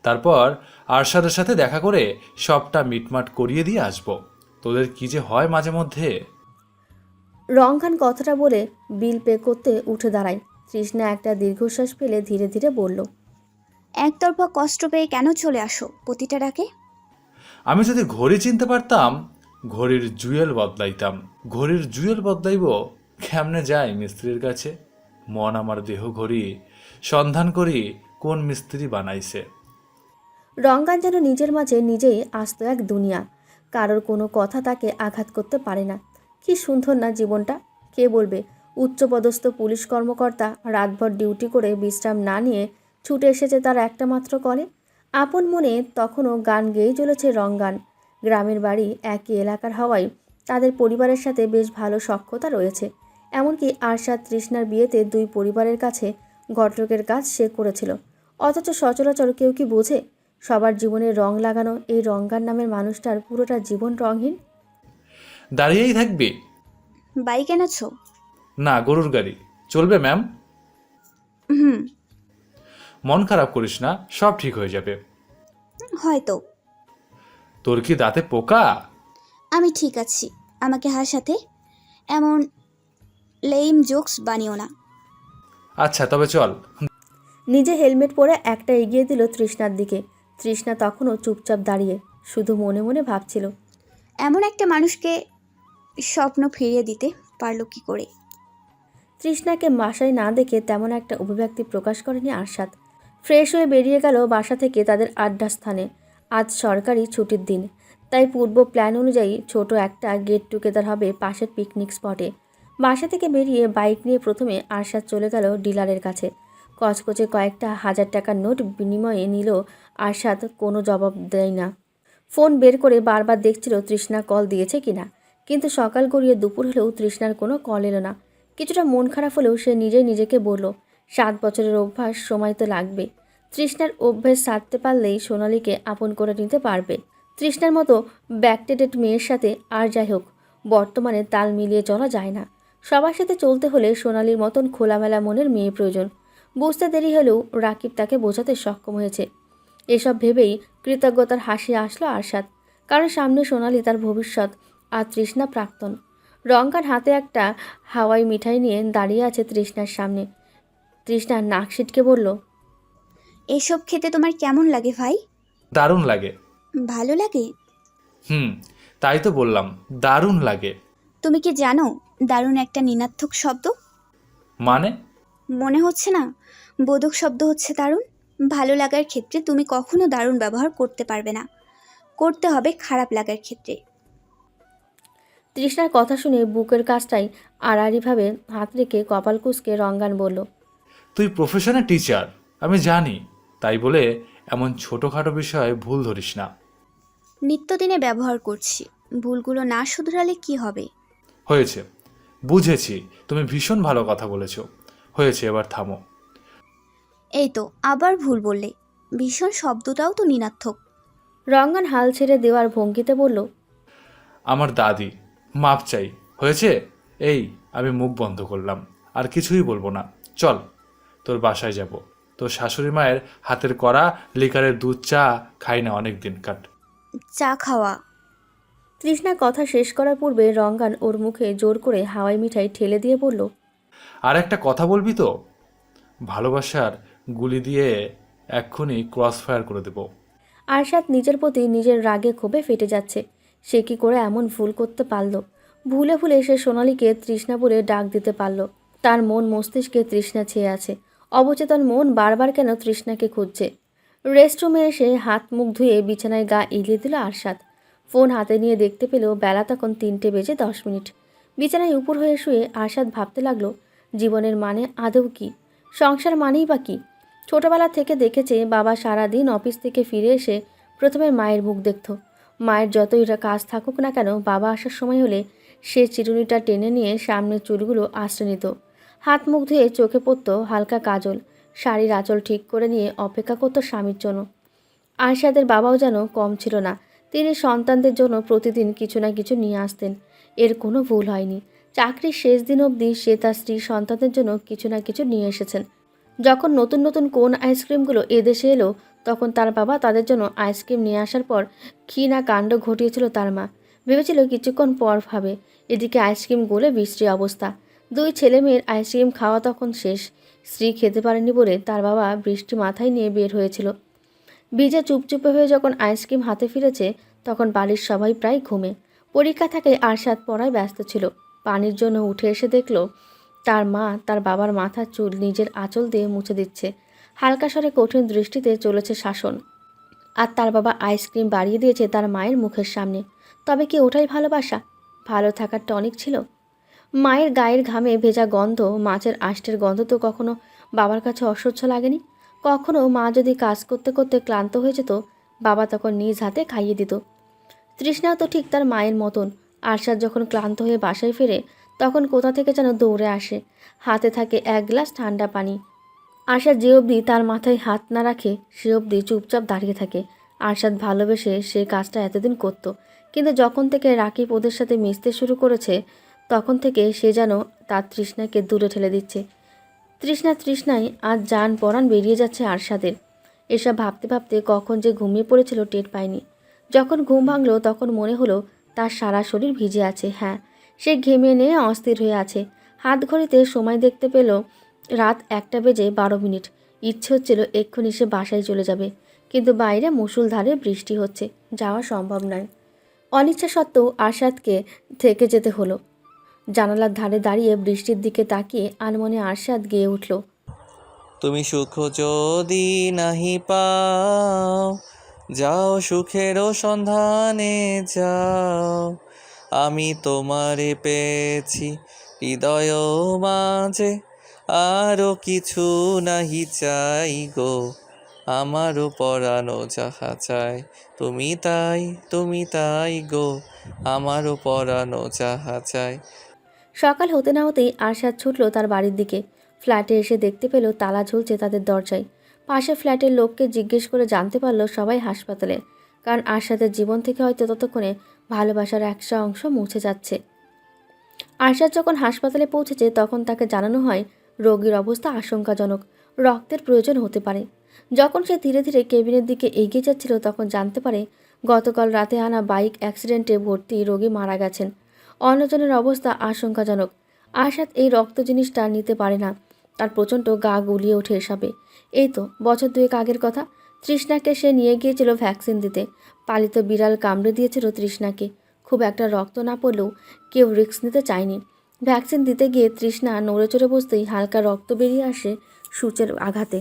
তারপর আরশাদের সাথে দেখা করে সবটা মিটমাট করিয়ে দিয়ে আসবো। তোদের কি যে হয় মাঝে মধ্যে। রংখান কথাটা বলে বিল পে করতে উঠে দাঁড়ায়। তৃষ্ণা একটা দীর্ঘশ্বাস ফেলে ধীরে ধীরে বলল, একতরফা কষ্ট পেয়ে কেন চলে আসো প্রতিটা ডাকে? আমি যদি ঘড়ি চিনতে পারতাম, ঘড়ির জুয়েল বদলাইতাম। ঘড়ির জুয়েল বদলাইব কেমনে যায় মিস্ত্রির কাছে? মন আমার দেহ ঘড়ি, সন্ধান করি কোন মিস্ত্রি বানাইছে। রংখান যেন নিজের মাঝে নিজেই আস্ত এক দুনিয়া। কারোর কোনো কথা তাকে আঘাত করতে পারে না। কি সুন্দর না জীবনটা! কে বলবে উচ্চপদস্থ পুলিশ কর্মকর্তা রাতভর ডিউটি করে বিশ্রাম না নিয়ে ছুটে এসেছে তার একটা মাত্র কলে। আপন মনে তখনও গান গেয়েই চলেছে রংগান। গ্রামের বাড়ি একই এলাকার হওয়ায় তাদের পরিবারের সাথে বেশ ভালো সখ্যতা রয়েছে। এমনকি আরশাদ তৃষ্ণার বিয়েতে 2 পরিবারের কাছে ঘটকের কাজ সে করেছিল। অথচ সচরাচর কেউ কি বোঝে সবার জীবনে রং লাগানো এই রংগান নামের মানুষটার পুরোটা জীবন রঙহীন। দাঁড়িয়েই থাকবি? বাইক এনেছো? না, গরুর গাড়ি। চলবে ম্যাম? হুম। মন খারাপ করিস না, সব ঠিক হয়ে যাবে। হয়তো। তোর কি দাঁতে পোকা? আমি ঠিক আছি, আমাকে হাসাতে এমন লেইম জোকস বানিও না। আচ্ছা তবে চল। নিজে হেলমেট পরে একটা এগিয়ে দিল তৃষ্ণার দিকে। তৃষ্ণা তখনও চুপচাপ দাঁড়িয়ে শুধু মনে মনে ভাবছিল, এমন একটা মানুষকে স্বপ্ন ফিরিয়ে দিতে পারলো কি করে। তৃষ্ণাকে বাসায় না দেখে তেমন একটা অভিব্যক্তি প্রকাশ করেনি আরশাদ। ফ্রেশ হয়ে বেরিয়ে গেল বাসা থেকে তাদের আড্ডা স্থানে। আজ সরকারি ছুটির দিন, তাই পূর্ব প্ল্যান অনুযায়ী ছোট একটা গেট টুগেদার হবে পাশের পিকনিক স্পটে। বাসা থেকে বেরিয়ে বাইক নিয়ে প্রথমে আরশাদ চলে গেল ডিলারের কাছে। কচকচে কয়েকটা 1000 টাকার নোট বিনিময়ে নিল আরশাদ, কোনো জবাব দেয় না। ফোন বের করে বারবার দেখছিল তৃষ্ণা কল দিয়েছে কিনা, কিন্তু সকাল গড়িয়ে দুপুর হলেও তৃষ্ণার কোনো কল এলো না। কিছুটা মন খারাপ হলেও সে নিজেই নিজেকে বলল, 7 বছরের অভ্যাস, সময় তো লাগবে। তৃষ্ণার অভ্যাস সারতে পারলেই সোনালীকে আপন করে নিতে পারবে। তৃষ্ণার মতো ব্যাকডেটেড মেয়ের সাথে আর যাই হোক বর্তমানে তাল মিলিয়ে চলা যায় না। সবার সাথে চলতে হলে সোনালীর মতন খোলামেলা মনের মেয়ে প্রয়োজন। বুঝতে দেরি হলেও রাকিব তাকে বোঝাতে সক্ষম হয়েছে। এসব ভেবেই কৃতজ্ঞতার হাসি আসলো আরশাদ, কারণ সামনে সোনালী তার ভবিষ্যৎ আর তৃষ্ণা প্রাক্তন। রঙ্কার হাতে একটা হাওয়াই মিঠাই নিয়ে দাঁড়িয়ে আছে তৃষ্ণার সামনে। তৃষ্ণা নাক সিটকে বলল, এসব খেতে তোমার কেমন লাগে ভাই? দারুণ লাগে। ভালো লাগে? তাই তো বললাম, দারুণ লাগে। তুমি কি জানো দারুণ একটা ঋণাত্মক শব্দ? মানে? মনে হচ্ছে না? বোধক শব্দ হচ্ছে দারুণ। ভালো লাগার ক্ষেত্রে তুমি কখনো দারুণ ব্যবহার করতে পারবে না, করতে হবে খারাপ লাগার ক্ষেত্রে। তৃষ্ণার কথা শুনে বুকের কাজটাই আড়াআড়িভাবে হাত রেখে কপাল কুঁচকে রঙ্গান বলল, তুই প্রফেশনে টিচার, আমি জানি, তাই বলে এমন ছোটোখাটো বিষয়ে ভুল ধরিস না। নিত্যদিনে ব্যবহার করছি, ভুলগুলো না শুধরালে কি হবে? হয়েছে, বুঝেছি, তুমি ভীষণ ভালো কথা বলেছো। হয়েছে, এবার থামো। এই তো আবার ভুল বললে। ভীষণ শব্দটাও তো ঋণাত্মক। রঙ্গান হাল ছেড়ে দেওয়ার ভঙ্গিতে বলল, আমার দাদি, মাপ চাই। হয়েছে, এই আমি মুখ বন্ধ করলাম, আর কিছুই বলবো না। চল, তোর বাসায় যাব। তোর শাশুড়ি মায়ের হাতের করা লিকারের দুধ চা খাই না অনেক দিন কাট। চা খাওয়া। তৃষ্ণা কথা শেষ করার পূর্বে রঙ্গান ওর মুখে জোর করে হাওয়াই মিঠাই ঠেলে দিয়ে বলল, আর একটা কথা বলবি তো? ভালোবাসার গুলি দিয়ে এক্ষুনি ক্রস ফায়ার করে দেব। আরশাদ নিজের প্রতি নিজের রাগে ক্ষোভে ফেটে যাচ্ছে। সে কি করে এমন ভুল করতে পারল? ভুলে ভুলে সে সোনালীকে তৃষ্ণা বলে ডাক দিতে পারল। তার মন মস্তিষ্কে তৃষ্ণা ছেয়ে আছে। অবচেতন মন বারবার কেন তৃষ্ণাকে খুঁজছে। রেস্টরুমে এসে হাত মুখ ধুয়ে বিছানায় গা এলিয়ে দিল আরশাদ। ফোন হাতে নিয়ে দেখতে পেল বেলা তখন 3:10। বিছানায় উপর হয়ে শুয়ে আরশাদ ভাবতে লাগলো, জীবনের মানে আদৌ কী? সংসার মানেই বা কী? ছোটবেলা থেকে দেখেছে বাবা সারাদিন অফিস থেকে ফিরে এসে প্রথমে মায়ের মুখ দেখত। মায়ের যতই কাজ থাকুক না কেন, বাবা আসার সময় হলে সে চিরুনিটা টেনে নিয়ে সামনের চুলগুলো আশ্রে নিত। হাত মুখ ধুয়ে চোখে পড়তো হালকা কাজল, শাড়ির আঁচল ঠিক করে নিয়ে অপেক্ষা করতো স্বামীর জন্য। আরশাদের বাবাও যেন কম ছিল না। তিনি সন্তানদের জন্য প্রতিদিন কিছু না কিছু নিয়ে আসতেন। এর কোনো ভুল হয়নি। চাকরির শেষ দিন অবধি সে তার স্ত্রী সন্তানদের জন্য কিছু না কিছু নিয়ে এসেছেন। যখন নতুন নতুন কোন আইসক্রিমগুলো এদেশে এলো, তখন তার বাবা তাদের জন্য আইসক্রিম নিয়ে আসার পর কী না কাণ্ড ঘটিয়েছিল তার মা। ভেবেছিল কিছুক্ষণ পর ভাবে, এদিকে আইসক্রিম গলে বিশ্রী অবস্থা। 2 ছেলে মেয়ের আইসক্রিম খাওয়া তখন শেষ। স্ত্রী খেতে পারেনি বলে তার বাবা বৃষ্টি মাথায় নিয়ে বের হয়েছিল। ভিজে চুপচুপে হয়ে যখন আইসক্রিম হাতে ফিরেছে, তখন বাড়ির সবাই প্রায় ঘুমে। পরীক্ষা থেকে আরশাদ পড়ায় ব্যস্ত ছিল। পানির জন্য উঠে এসে দেখল তার মা তার বাবার মাথার চুল নিজের আঁচল দিয়ে মুছে দিচ্ছে। হালকা স্বরে কঠিন দৃষ্টিতে চলেছে শাসন। আর তার বাবা আইসক্রিম বাড়িয়ে দিয়েছে তার মায়ের মুখের সামনে। তবে কি ওটাই ভালোবাসা? ভালো থাকার টনিক ছিল? মায়ের গায়ের ঘামে ভেজা গন্ধ, মাছের আষ্টের গন্ধ তো কখনো বাবার কাছে অসহ্য লাগেনি। কখনো মা যদি কাজ করতে করতে ক্লান্ত হয়ে যেত, বাবা তখন নিজ হাতে খাইয়ে দিত। তৃষ্ণাও তো ঠিক তার মায়ের মতন। আরশাদ যখন ক্লান্ত হয়ে বাসায় ফেরে, তখন কোথা থেকে যেন দৌড়ে আসে। হাতে থাকে 1 গ্লাস ঠান্ডা পানি। আরশাদ যে অবধি তার মাথায় হাত না রাখে, সে অবধি চুপচাপ দাঁড়িয়ে থাকে। আরশাদ ভালোবেসে সে কাজটা এতদিন করত, কিন্তু যখন থেকে রাকিব ওদের সাথে মিশতে শুরু করেছে, তখন থেকে সে যেন তার তৃষ্ণাকে দূরে ঠেলে দিচ্ছে। তৃষ্ণায় আজ জান পরাণ বেরিয়ে যাচ্ছে আরশাদের। এসব ভাবতে ভাবতে কখন যে ঘুমিয়ে পড়েছিল টের পায়নি। যখন ঘুম ভাঙল তখন মনে হলো তার সারা শরীর ভিজে আছে। হ্যাঁ, সে ঘেমে নিয়ে অস্থির হয়ে আছে। হাত ঘড়িতে সময় দেখতে পেল রাত 1:12। ইচ্ছে হচ্ছিল এক্ষুনি সে বাসায় চলে যাবে, কিন্তু বাইরে মুষলধারে বৃষ্টি হচ্ছে, যাওয়া সম্ভব নয়। অনিচ্ছা সত্ত্বেও আরশাদকে থেকে যেতে হলো। জানালার ধারে দাঁড়িয়ে বৃষ্টির দিকে তাকিয়ে আনমনে আরশাদ গেয়ে উঠল, তুমি সুখ যদি নাহি পাও, যাও সুখেরও সন্ধানে যাও। আমি তোমারে পেয়েছি হৃদয় মাঝে, আরও কিছু নাহি চাই গো, আমারও পরানো যাহা চাই। তুমি তাই গো, আমারও পরানো যাহা চাই। সকাল হতে না হতেই আরশাদ ছুটল তার বাড়ির দিকে। ফ্ল্যাটে এসে দেখতে পেল তালা ঝুলছে তাদের দরজায়। পাশে ফ্ল্যাটের লোককে জিজ্ঞেস করে জানতে পারল সবাই হাসপাতালে, কারণ আরশাদের জীবন থেকে হয়তো ততক্ষণে ভালোবাসার একটা অংশ মুছে যাচ্ছে। আরশাদ যখন হাসপাতালে পৌঁছেছে তখন তাকে জানানো হয় রোগীর অবস্থা আশঙ্কাজনক, রক্তের প্রয়োজন হতে পারে। যখন সে ধীরে ধীরে কেবিনের দিকে এগিয়ে যাচ্ছিল তখন জানতে পারে গতকাল রাতে আনা বাইক অ্যাক্সিডেন্টে ভর্তি রোগী মারা গেছেন। অন্যজনের অবস্থা আশঙ্কাজনক। আরশাদ এই রক্ত জিনিসটা নিতে পারে না, তার প্রচণ্ড গা গুলিয়ে ওঠে এসবে। এই তো বছর 2 আগের কথা। তৃষ্ণাকে সে নিয়ে গিয়েছিল ভ্যাকসিন দিতে। পালিত বিড়াল কামড়ে দিয়েছিল তৃষ্ণাকে। খুব একটা রক্ত না পড়লেও কেউ রিস্ক নিতে চায়নি। ভ্যাকসিন দিতে গিয়ে তৃষ্ণা নড়ে চড়ে বসতেই হালকা রক্ত বেরিয়ে আসে সূচের আঘাতে।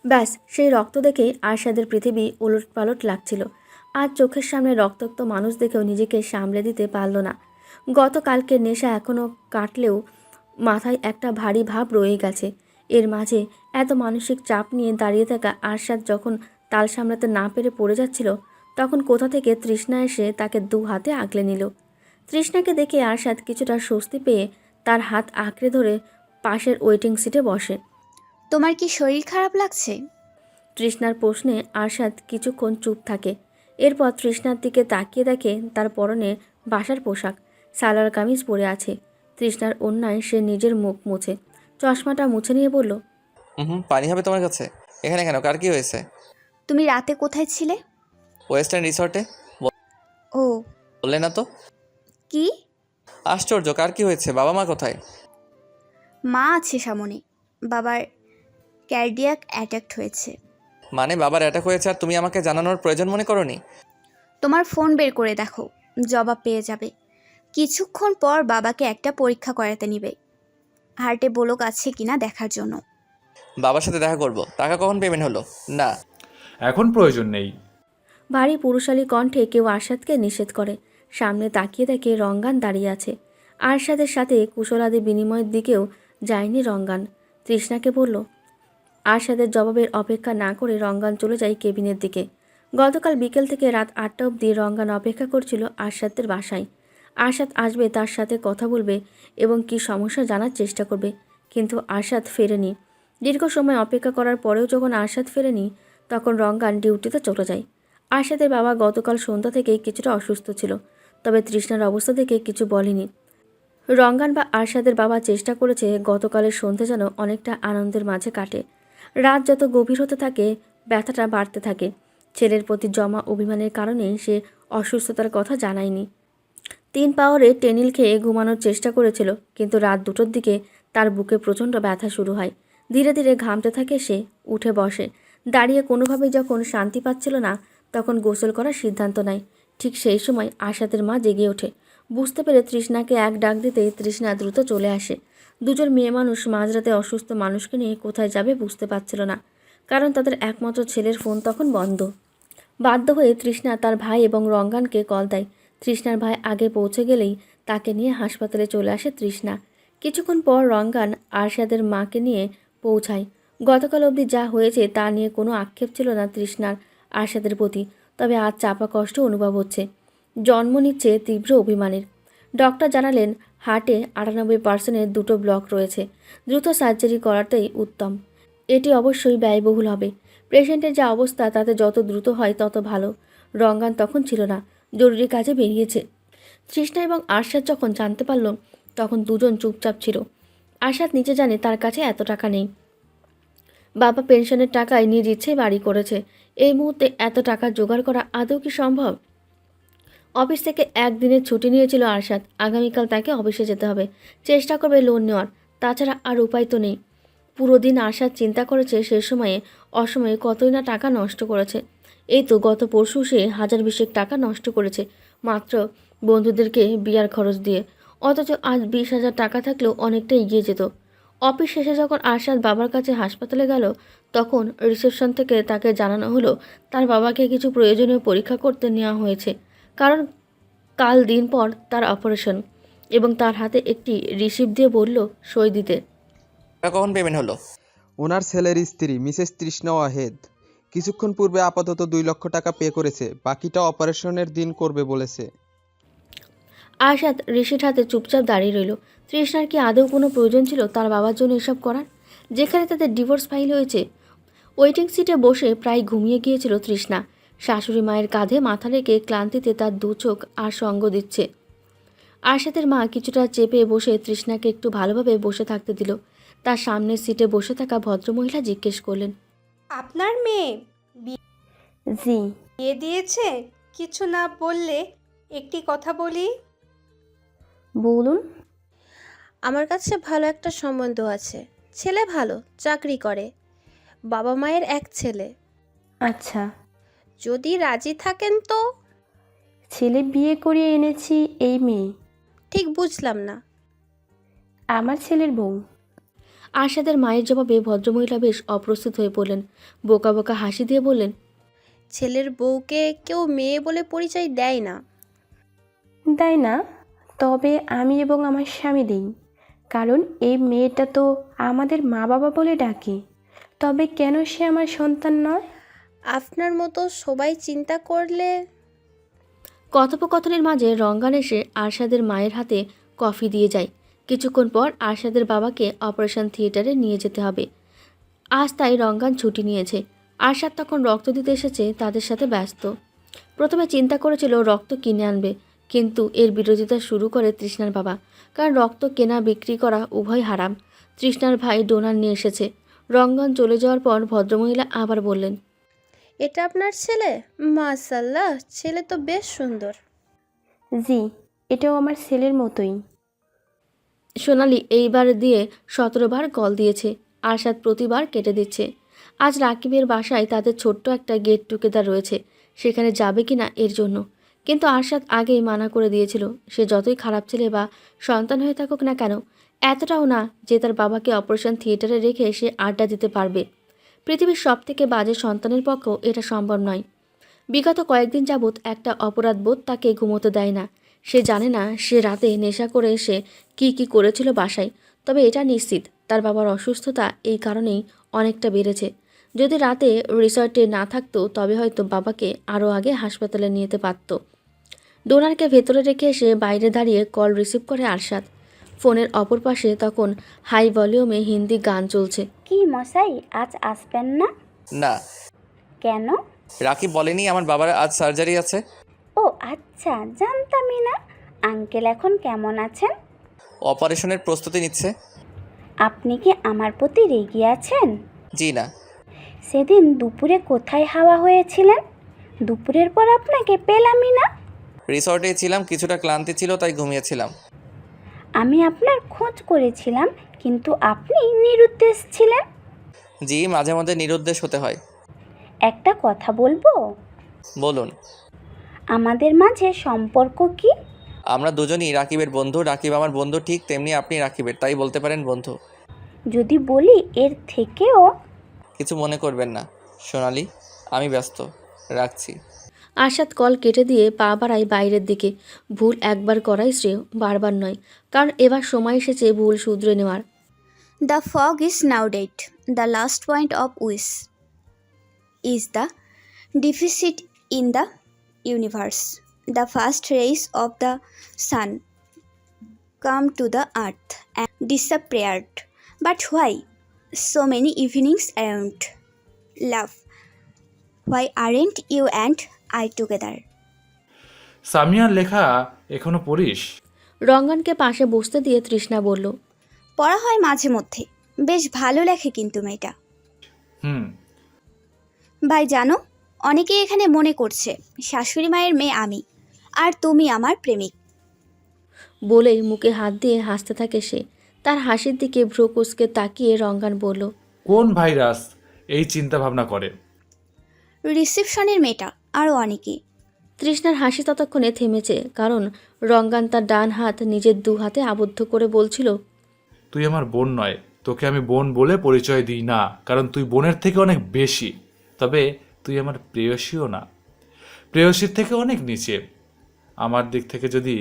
ব্যাস, সেই রক্ত দেখেই আরশাদের পৃথিবী ওলটপালট লাগছিল। আজ চোখের সামনে রক্তাক্ত মানুষ দেখেও নিজেকে সামলে দিতে পারল না। গতকালকের নেশা এখনও কাটলেও মাথায় একটা ভারী ভাব রয়ে গেছে। এর মাঝে এত মানসিক চাপ নিয়ে দাঁড়িয়ে থাকা আরশাদ যখন তাল সামলাতে না পেরে পড়ে যাচ্ছিল তখন কোথা থেকে তৃষ্ণা এসে তাকে 2 হাতে আগলে নিল। তৃষ্ণাকে দেখে আরশাদ কিছুটা স্বস্তি পেয়ে তার হাত আঁকড়ে ধরে পাশের ওয়েটিং সিটে বসে। তোমার কি শরীর খারাপ লাগছে? তৃষ্ণার প্রশ্নে আরশাদ কিছুক্ষণ চুপ থাকে। এরপর তৃষ্ণার দিকে তাকিয়ে দেখে তার পরনে বাসার পোশাক, সালোয়ার কামিজ পরে আছে। তৃষ্ণার অন্যায় সে নিজের মুখ মুছে চশমাটা মুছে নিয়ে বলল, পানি হবে তোমার কাছে? এখানে কেন, কার কি হয়েছে? তুমি রাতে কোথায় ছিলে? ওয়েস্টার্ন রিসর্টে। ও, বললে না তো? কি? আশ্চর্য, কার কি হয়েছে? বাবা মা কোথায়? মা আছে সামনে। বাবার ক্যার্ডিয়াক অ্যাটাক হয়েছে। মানে বাবার অ্যাটাক হয়েছে আর তুমি আমাকে জানানোর প্রয়োজন মনে করোনি? তোমার ফোন বের করে দেখো, জবাব পেয়ে যাবে। কিছুক্ষণ পর বাবাকে একটা পরীক্ষা করাতে নিবে, হার্টে ব্লক আছে কিনা দেখার জন্য। বাবার সাথে দেখা করব। টাকা কখন পেমেন্ট হলো? না, এখন প্রয়োজন নেই। ভারী পুরুষালী কণ্ঠে কেউ আরশাদকে নিষেধ করে। সামনে তাকিয়ে দেখে রঙ্গান দাঁড়িয়ে আছে। আরশাদের সাথে কুশলাদি বিনিময়ের দিকেও যায়নি রঙ্গান। তৃষ্ণাকে বলল। আরশাদের জবাবের অপেক্ষা না করে রঙ্গান চলে যায় কেবিনের দিকে। গতকাল বিকেল থেকে রাত 8টা অবধি রঙ্গান অপেক্ষা করছিল আরশাদের বাসায়। আরশাদ আসবে, তার সাথে কথা বলবে এবং কী সমস্যা জানার চেষ্টা করবে, কিন্তু আরশাদ ফেরেনি। দীর্ঘ সময় অপেক্ষা করার পরেও যখন আরশাদ ফেরেনি তখন রঙ্গান ডিউটিতে চলে যায়। আরশাদের বাবা গতকাল সন্ধ্যা থেকেই কিছুটা অসুস্থ ছিল, তবে তৃষ্ণার অবস্থা দেখে কিছু বলেনি। রঙ্গান বা আরশাদের বাবা চেষ্টা করেছে গতকালের সন্ধ্যা যেন অনেকটা আনন্দের মাঝে কাটে। রাত যত গভীর হতে থাকে ব্যথাটা বাড়তে থাকে। ছেলের প্রতি জমা অভিমানের কারণেই সে অসুস্থতার কথা জানায়নি। 3 পাওয়ারে টেনিল খেয়ে ঘুমানোর চেষ্টা করেছিল, কিন্তু রাত 2টোর দিকে তার বুকে প্রচণ্ড ব্যথা শুরু হয়। ধীরে ধীরে ঘামতে থাকে সে, উঠে বসে। দাঁড়িয়ে কোনোভাবেই যখন শান্তি পাচ্ছিল না তখন গোসল করার সিদ্ধান্ত নেয়। ঠিক সেই সময় আশাদের মা জেগে ওঠে। বুঝতে পেরে তৃষ্ণাকে এক ডাক দিতেই তৃষ্ণা দ্রুত চলে আসে। দুজন মেয়ে মানুষ মাঝরাতে অসুস্থ মানুষকে নিয়ে কোথায় যাবে বুঝতে পারছিল না, কারণ তাদের একমাত্র ছেলের ফোন তখন বন্ধ। বাধ্য হয়ে তৃষ্ণা তার ভাই এবং রঙ্গানকে কল দেয়। তৃষ্ণার ভাই আগে পৌঁছে গেলেই তাকে নিয়ে হাসপাতালে চলে আসে তৃষ্ণা। কিছুক্ষণ পর রঙ্গান আরশাদের মাকে নিয়ে পৌঁছায়। গতকাল অবধি যা হয়েছে তা নিয়ে কোনো আক্ষেপ ছিল না তৃষ্ণার আরশাদের প্রতি, তবে আজ চাপা কষ্ট অনুভব হচ্ছে। জন্ম নিচ্ছে তীব্র অভিমানের। ডক্টর জানালেন হার্টে 98% 2টো ব্লক রয়েছে, দ্রুত সার্জারি করাটাই উত্তম। এটি অবশ্যই ব্যয়বহুল হবে। পেশেন্টের যা অবস্থা তাতে যত দ্রুত হয় তত ভালো। রঙ্গান তখন ছিল না, জরুরি কাজে বেরিয়েছে। তৃষ্ণা এবং আরশাদ যখন জানতে পারল তখন দুজন চুপচাপ ছিল। আশাদ নিচে জানে তার কাছে এত টাকা নেই। বাবা পেনশনের টাকায় নিজ ইচ্ছে বাড়ি করেছে। এই মুহূর্তে এত টাকা জোগাড় করা আদৌ কি সম্ভব? অফিস থেকে একদিনের ছুটি নিয়েছিল আরশাদ। আগামীকাল তাকে অফিসে যেতে হবে। চেষ্টা করবে লোন নেওয়ার, তাছাড়া আর উপায় তো নেই। পুরো দিন আরশাদ চিন্তা করেছে সে সময়ে অসময়ে কতই না টাকা নষ্ট করেছে। এই তো গত পরশু সে 1020 টাকা নষ্ট করেছে মাত্র বন্ধুদেরকে বিয়ার খরচ দিয়ে। অথচ আজ 20,000 টাকা থাকলেও অনেকটা এগিয়ে যেত। অফিস শেষে যখন আরশাদ বাবার কাছে হাসপাতালে গেল, তখন রিসেপশন থেকে তাকে জানানো হলো তার বাবাকে কিছু প্রয়োজনীয় পরীক্ষা করতে নেওয়া হয়েছে, কারণ কাল দিন পর তার অপারেশন, এবং তার হাতে একটি রিসিপ্ট দিয়ে বলল সই দিতে। টাকা কখন পেমেন্ট হলো? ওনার ছেলের স্ত্রী মিসেস তৃষ্ণা ওয়াহেদ কিছুক্ষণ পূর্বে আপাতত 2 লক্ষ টাকা পে করেছে, বাকিটা অপারেশনের দিন করবে বলেছে। আরশাদ রিসিট হাতে চুপচাপ দাঁড়িয়ে রইল। তৃষ্ণার কি আদৌ কোনো প্রয়োজন ছিল তার বাবার জন্য এসব করার, যেখানে তাদের ডিভোর্স ফাইল হয়েছে? ওয়েটিং সিটে বসে প্রায় ঘুমিয়ে গিয়েছিল তৃষ্ণা। শাশুড়ি মায়ের কাঁধে মাথা রেখে ক্লান্তিতে তার দু চোখ আর সঙ্গ দিচ্ছে। আরশাদের মা কিছুটা চেপে বসে তৃষ্ণাকে একটু ভালোভাবে বসে থাকতে দিল। তার সামনের সিটে বসে থাকা ভদ্রমহিলা জিজ্ঞেস করলেন, আপনার মেয়ে জি। বিয়ে দিয়েছে? কিছু না বললে একটি কথা বলি। বলুন। আমার কাছে ভালো একটা সম্বন্ধ আছে। ছেলে ভালো, চাকরি করে, বাবা মায়ের এক ছেলে। আচ্ছা। যদি রাজি থাকেন তো। ছেলে বিয়ে করিয়ে এনেছি, এই মেয়ে। ঠিক বুঝলাম না। আমার ছেলের বউ। আরশাদের মায়ের জবাবে ভদ্রমহিলা বেশ অপ্রস্তুত হয়ে পড়লেন। বোকা বোকা হাসি দিয়ে বললেন, ছেলের বউকে কেউ মেয়ে বলে পরিচয় দেয় না। দেয় না? তবে আমি এবং আমার স্বামী দিই, কারণ এই মেয়েটা তো আমাদের মা বাবা বলে ডাকে। তবে কেন সে আমার সন্তান নয়? আপনার মতো সবাই চিন্তা করলে। কথোপকথনের মাঝে রঙ্গান এসে আরশাদের মায়ের হাতে কফি দিয়ে যায়। কিছুক্ষণ পর আরশাদের বাবাকে অপারেশন থিয়েটারে নিয়ে যেতে হবে। আজ তাই রঙ্গান ছুটি নিয়েছে। আরশাদ তখন রক্ত দিতে এসেছে তাদের সাথে ব্যস্ত। প্রথমে চিন্তা করেছিল রক্ত কিনে আনবে, কিন্তু এর বিরোধিতা শুরু করে তৃষ্ণার বাবা, কারণ রক্ত কেনা বিক্রি করা উভয় হারাম। তৃষ্ণার ভাই ডোনার নিয়ে এসেছে। রঙ্গান চলে যাওয়ার পর ভদ্রমহিলা আবার বললেন, এটা আপনার ছেলে? মাশাআল্লাহ, ছেলে তো বেশ সুন্দর। জি, এটাও আমার ছেলের মতোই। সোনালি এইবার দিয়ে 17 বার কল দিয়েছে। আরশাদ প্রতিবার কেটে দিচ্ছে। আজ রাকিবের বাসায় তাদের ছোট্ট একটা গেট টুগেদার রয়েছে, সেখানে যাবে কিনা এর জন্য। কিন্তু আরশাদ আগেই মানা করে দিয়েছিল, সে যতই খারাপ ছেলে বা সন্তান হয়ে থাকুক না কেন, এতটাও না যে তার বাবাকে অপারেশন থিয়েটারে রেখে সে আড্ডা দিতে পারবে। পৃথিবীর সবথেকে বাজে সন্তানের পক্ষেও এটা সম্ভব নয়। বিগত কয়েকদিন যাবৎ একটা অপরাধবোধ তাকে ঘুমোতে দেয় না। সে জানে না সে রাতে নেশা করে এসে কি করেছিল বাসায়, তবে এটা নিশ্চিত তার বাবার অসুস্থতা এই কারণেই অনেকটা বেড়েছে। যদি রাতে রিসর্টে না থাকতো তবে হয়তো বাবাকে আরও আগে হাসপাতালে নিয়ে যেতে পারত। ডোনারকে ভেতরে রেখে এসে বাইরে দাঁড়িয়ে কল রিসিভ করে আরশাদ। ফোনের অপর পাশে তখন হাই ভলিউমে হিন্দি গান চলছে। কি মশাই, আজ আসবেন না? না। কেন? রাকিব বলেনি আমার বাবার আজ সার্জারি আছে? ও আচ্ছা, জানতামই না। আঙ্কেল এখন কেমন আছেন? অপারেশনের প্রস্তুতি নিচ্ছে। আপনি কি আমার প্রতি রেগে আছেন? জি না। সেদিন দুপুরে কোথায় হাওয়া হয়েছিলেন? দুপুরের পর আপনাকে পেলামই না। রিসর্টে ছিলাম, কিছুটা ক্লান্তি ছিল তাই ঘুমিয়েছিলাম। আমি আপনার খোঁজ করেছিলাম, কিন্তু আপনি নিরুদ্দেশ ছিলেন। জি, মাঝে মাঝে নিরুদ্দেশ হতে হয়। একটা কথা বলবো? বলুন। আমাদের মাঝে সম্পর্ক কি? আমরা দুজনই রাকিবের বন্ধু। রাকিব আমার বন্ধু, ঠিক তেমনি আপনি রাকিবের, তাই বলতে পারেন বন্ধু। যদি বলি এর থেকেও? কিছু মনে করবেন না সোনালি, আমি ব্যস্ত, রাখছি। আরশাদ কল কেটে দিয়ে পা বাড়ায় বাইরের দিকে। ভুল একবার করাই শ্রেয়, বারবার নয়, কারণ এবার সময় এসেছে ভুল শুধরে নেওয়ার। The fog is now dead. The last point of which is the deficit in the universe. The first rays of the sun come to the earth and disappeared. But why so many evenings around? Love, why aren't you and I together? সামিয়ার লেখা এখনো পড়িস? রঙ্গনকে পাশে বসতে দিয়ে তৃষ্ণা বলল, পড়া হয় মাঝে মধ্যে, বেশ ভালো লেখে কিন্তু মেয়েটা। হুম। ভাই জানো, অনেকেই এখানে মনে করছে শাশুড়ি মায়ের মেয়ে আমি, আর তুমি আমার প্রেমিক। বলেই মুখে হাত দিয়ে হাসতে থাকে সে। তার হাসির দিকে ভ্রু কুঁচকে তাকিয়ে রঙ্গান বলল, কোন ভাইরাস এই চিন্তা ভাবনা করে? রিসেপশনের মেয়েটা, আরও অনেকেই। তৃষ্ণার হাসি ততক্ষণে থেমেছে, কারণ রঙ্গান তার ডান হাত নিজের দু হাতে আবদ্ধ করে বলছিল, তুই আমার বোন নয়, তোকে আমি বোন বলে পরিচয় দিই না, কারণ তুই বোনের থেকে অনেক বেশি। তবে তুই আমার প্রেয়সীও না, প্রেয়সীর থেকে অনেক নিচে। আমার দিক থেকে যদি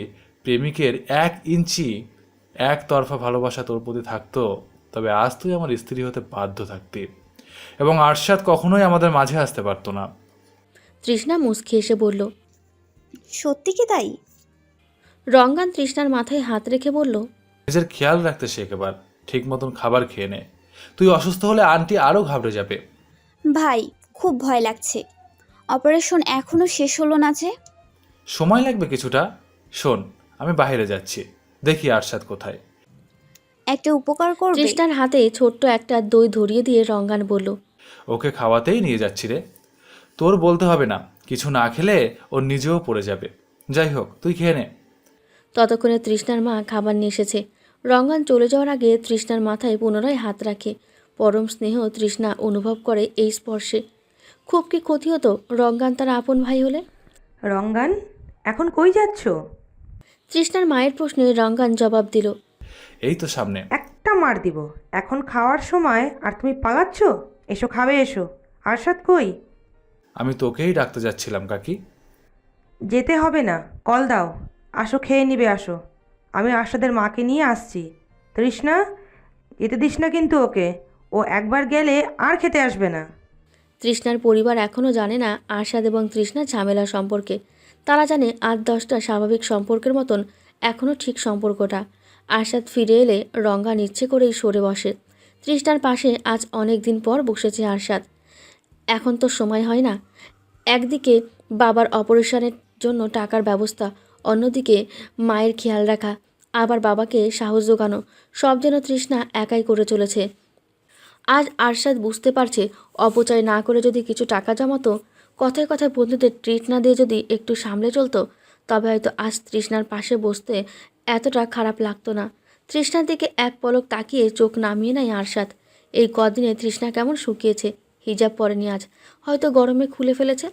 প্রেমিকের 1 ইঞ্চি একতরফা ভালোবাসা তোর প্রতি থাকতো, তবে আজ তুই আমার স্ত্রী হতে বাধ্য থাকতি, এবং আরশাদ কখনোই আমাদের মাঝে আসতে পারতো না। তৃষ্ণা মুচকি এসে বলল, সত্যি কি তাই? রঙ্গান তৃষ্ণার মাথায় হাত রেখে বলল, নিজের খেয়াল রাখতে শেখ, এবার ঠিক মতন খাবার খেয়ে নে। তুই অসুস্থ হলে আন্টি আরও ঘাবড়ে যাবে। ভাই খুব ভয় লাগছে, অপারেশন এখনো শেষ হলো না যে। সময় লাগবে কিছুটা। শোন, আমি বাইরে যাচ্ছি, দেখি আরশাদ কোথায়। একটা উপকার করবে? তৃষ্ণার হাতে ছোট্ট একটা দই ধরিয়ে দিয়ে রঙ্গান বলল, ওকে খাওয়াতেই নিয়ে যাচ্ছি রে, তোর বলতে হবে না। কিছু না খেলে ও নিজেও পড়ে যাবে। যাই হোক, তুই খেয়ে নে। ততক্ষণে তৃষ্ণার মা খাবার নিয়ে এসেছে। রঙ্গান চলে যাওয়ার আগে তৃষ্ণার মাথায় পুনরায় হাত রাখে। পরম স্নেহ তৃষ্ণা অনুভব করে এই স্পর্শে। খুব কি ক্ষতি হতো রঙ্গান তার আপন ভাই হলে? রঙ্গান, এখন কই যাচ্ছ? তৃষ্ণার মায়ের প্রশ্নে রঙ্গান জবাব দিল, এই তো সামনে। একটা মার দিব। এখন খাওয়ার সময় আর তুমি পালাচ্ছ? এসো, খাবে এসো। আরশাদ কই? আমি তোকেই ডাকতে যাচ্ছিলাম কাকি। যেতে হবে না, কল দাও। আসো, খেয়ে নিবে, আসো। আমি আরশাদের মাকে নিয়ে আসছি। তৃষ্ণা, যেতে দিস না কিন্তু ওকে। ও একবার গেলে আর খেতে আসবে না। তৃষ্ণার পরিবার এখনও জানে না আরশাদ এবং তৃষ্ণা ঝামেলা সম্পর্কে। তারা জানে 8-10টা স্বাভাবিক সম্পর্কের মতন এখনও ঠিক সম্পর্কটা। আরশাদ ফিরে এলে রঙ্গান ইচ্ছে করেই সরে বসে। তৃষ্ণার পাশে আজ অনেক দিন পর বসেছে আরশাদ। এখন তো সময় হয় না। একদিকে বাবার অপারেশনের জন্য টাকার ব্যবস্থা, অন্যদিকে মায়ের খেয়াল রাখা, আবার বাবাকে সাহস জোগানো, সব যেন তৃষ্ণা একাই করে চলেছে। আজ আরশাদ বুঝতে পারছে, অপচয় না করে যদি কিছু টাকা জমাতো, কথায় কথায় বন্ধুদের ট্রিট না দিয়ে যদি একটু সামলে চলতো, তবে হয়তো আজ তৃষ্ণার পাশে বসতে এতটা খারাপ লাগতো না। তৃষ্ণার দিকে এক পলক তাকিয়ে চোখ নামিয়ে নেয় আরশাদ। এই কদিনে তৃষ্ণা কেমন শুকিয়েছে। হিজাব পরেনি আজ, হয়তো গরমে খুলে ফেলেছে।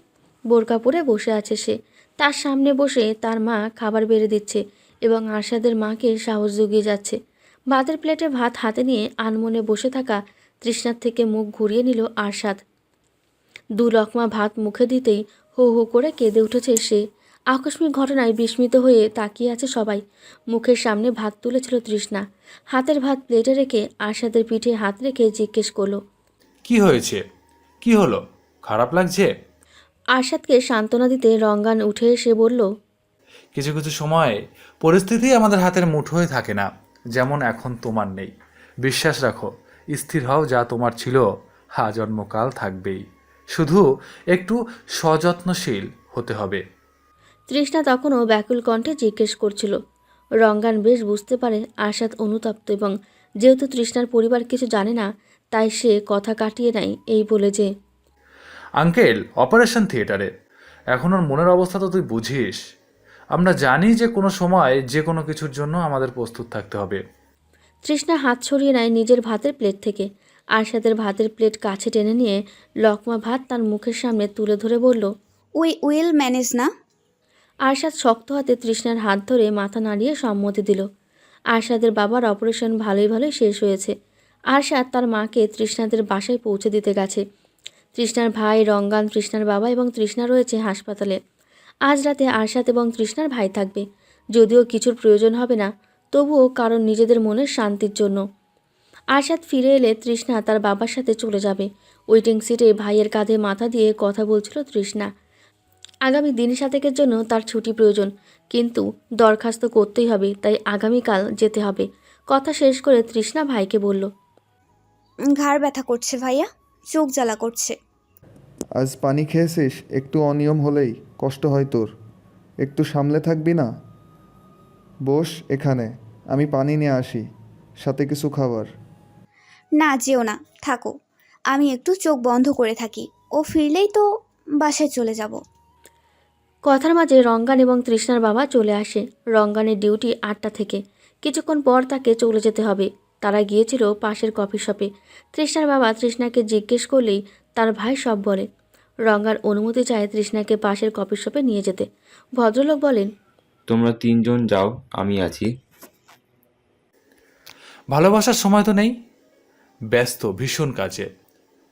বোরকা পরে বসে আছে সে। তার সামনে বসে তার মা খাবার বেড়ে দিচ্ছে এবং আরশাদের মাকে সাহস জুগিয়ে যাচ্ছে। ভাতের প্লেটে ভাত হাতে নিয়ে আনমনে বসে থাকা তৃষ্ণার থেকে মুখ ঘুরিয়ে নিল আরশাদ। 2 লকমা ভাত মুখে দিতেই হো হো করে কেঁদে উঠেছে সে। আকস্মিক ঘটনায় বিস্মিত হয়ে তাকিয়ে আছে সবাই। মুখের সামনে ভাত তুলেছিল তৃষ্ণা। হাতের ভাত প্লেটে রেখে আরশাদের পিঠে হাত রেখে জিজ্ঞেস করলো, কি হয়েছে? কি হলো? খারাপ লাগছে? আরশাদকে সান্ত্বনা দিতে রঙ্গান উঠে এসে বলল, কিছু কিছু সময় পরিস্থিতি আমাদের হাতের মুঠোয় থাকে না, যেমন এখন তোমার নেই। বিশ্বাস রাখো, স্থির হও, যা তোমার ছিল আজন্মকাল থাকবেই। শুধু একটু সযত্নশীল হতে হবে। তৃষ্ণা তখনও ব্যাকুল কণ্ঠে জিজ্ঞেস করছিল। রঙ্গান বেশ বুঝতে পারে আরশাদ অনুতপ্ত, এবং যেহেতু তৃষ্ণার পরিবার কিছু জানে না, তাই সে কথা কাটিয়ে নেয় এই বলে যে, আঙ্কেল অপারেশন থিয়েটারে, এখন ওর মনের অবস্থা তো তুই বুঝিস। আমরা জানি যে কোনো সময় যে কোনো কিছুর জন্য আমাদের প্রস্তুত থাকতে হবে। তৃষ্ণা হাত ছড়িয়ে নেয় নিজের ভাতের প্লেট থেকে। আরশাদের ভাতের প্লেট কাছে টেনে নিয়ে লকমা ভাত তার মুখের সামনে তুলে ধরে বলল, উই উইল ম্যানেজ না। আরশাদ শক্ত হাতে তৃষ্ণার হাত ধরে মাথা নাড়িয়ে সম্মতি দিল। আরশাদের বাবার অপারেশন ভালোই ভালোই শেষ হয়েছে। আরশাদ তার মাকে তৃষ্ণাদের বাসায় পৌঁছে দিতে গেছে। তৃষ্ণার ভাই রঙ্গান, তৃষ্ণার বাবা এবং তৃষ্ণা রয়েছে হাসপাতালে। আজ রাতে আরশাদ এবং তৃষ্ণার ভাই থাকবে। যদিও কিছুর প্রয়োজন হবে না, তবুও কারণ নিজেদের মনের শান্তির জন্য। আরশাদ ফিরে এলে তৃষ্ণা তার বাবার সাথে চলে যাবে। ওয়েটিং সিটে ভাইয়ের কাঁধে মাথা দিয়ে কথা বলছিল তৃষ্ণা। আগামী দিন 7 জন্য তার ছুটি প্রয়োজন, কিন্তু দরখাস্ত করতেই হবে, তাই আগামীকাল যেতে হবে। কথা শেষ করে তৃষ্ণা ভাইকে বলল, ঘাড় ব্যথা করছে ভাইয়া, চোখ জ্বালা করছে। আজ পানি খেয়েছিস? একটু অনিয়ম হলেই কষ্ট হয় তোর, একটু সামলে থাকবি না? বস এখানে, আমি পানি নিয়ে আসি। সাথে কিছু খাবার। না, যেও না, থাকো। আমি একটু চোখ বন্ধ করে থাকি, ও ফিরলেই তো বাসায় চলে যাব। কথার মাঝে রঙ্গান এবং তৃষ্ণার বাবা চলে আসে। রঙ্গানের ডিউটি 8টা থেকে। কিছুক্ষণ পর তাকে চলে যেতে হবে। তারা গিয়েছিল পাশের কফি শপে। তৃষ্ণার বাবা তৃষ্ণাকে জিজ্ঞেস করলেই তার ভাই সব বলে। রঙ্গান অনুমতি চায় তৃষ্ণাকে পাশের কফি শপে নিয়ে যেতে। ভদ্রলোক বলেন, তোমরা 3 জন যাও, আমি আছি। ভালোবাসার সময় তো নেই, ব্যস্ত ভীষণ কাজে।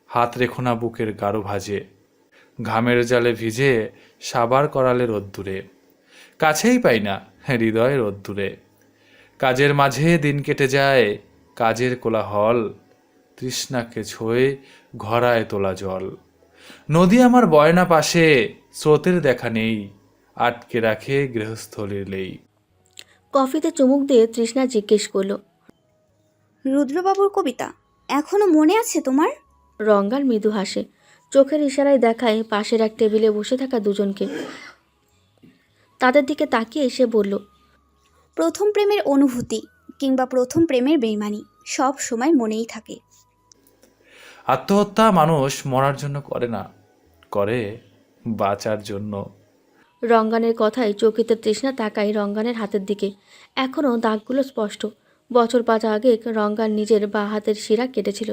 হাত রেখো না বুকের গাঢ় ভাজে, ঘামের জালে ভিজে সাবার করালে রোদ্দুরে। কাছেই পাই না হৃদয় রোদ্দুরে, কাজের মাঝে দিন কেটে যায় কাজের কোলাহল। তৃষ্ণাকে ছোঁয়ে ঘরায় তোলা জল, নদী আমার বয়না পাশে, স্রোতের দেখা নেই, আটকে রাখে গৃহস্থলীর লেই। কফিতে চুমুক দিয়ে তৃষ্ণা জিজ্ঞেস করলো, রুদ্রবাবুর কবিতা এখনো মনে আছে তোমার? রঙ্গান মৃদু হাসে। চোখের ইশারায় দেখায় পাশের এক টেবিলে বসে থাকা দুজনকে। তাদের দিকে তাকিয়ে এসে বলল, প্রথম প্রেমের অনুভূতি কিংবা প্রথম প্রেমের বেইমানি সব সময় মনেই থাকে। আত্মহত্যা মানুষ মরার জন্য করে না, করে বাঁচার জন্য। রঙ্গানের কথায় চকিত তৃষ্ণা তাকায় রঙ্গানের হাতের দিকে। এখনও দাগগুলো স্পষ্ট। বছর 5 আগে রঙ্গান নিজের বাঁ হাতের শিরা কেটেছিল,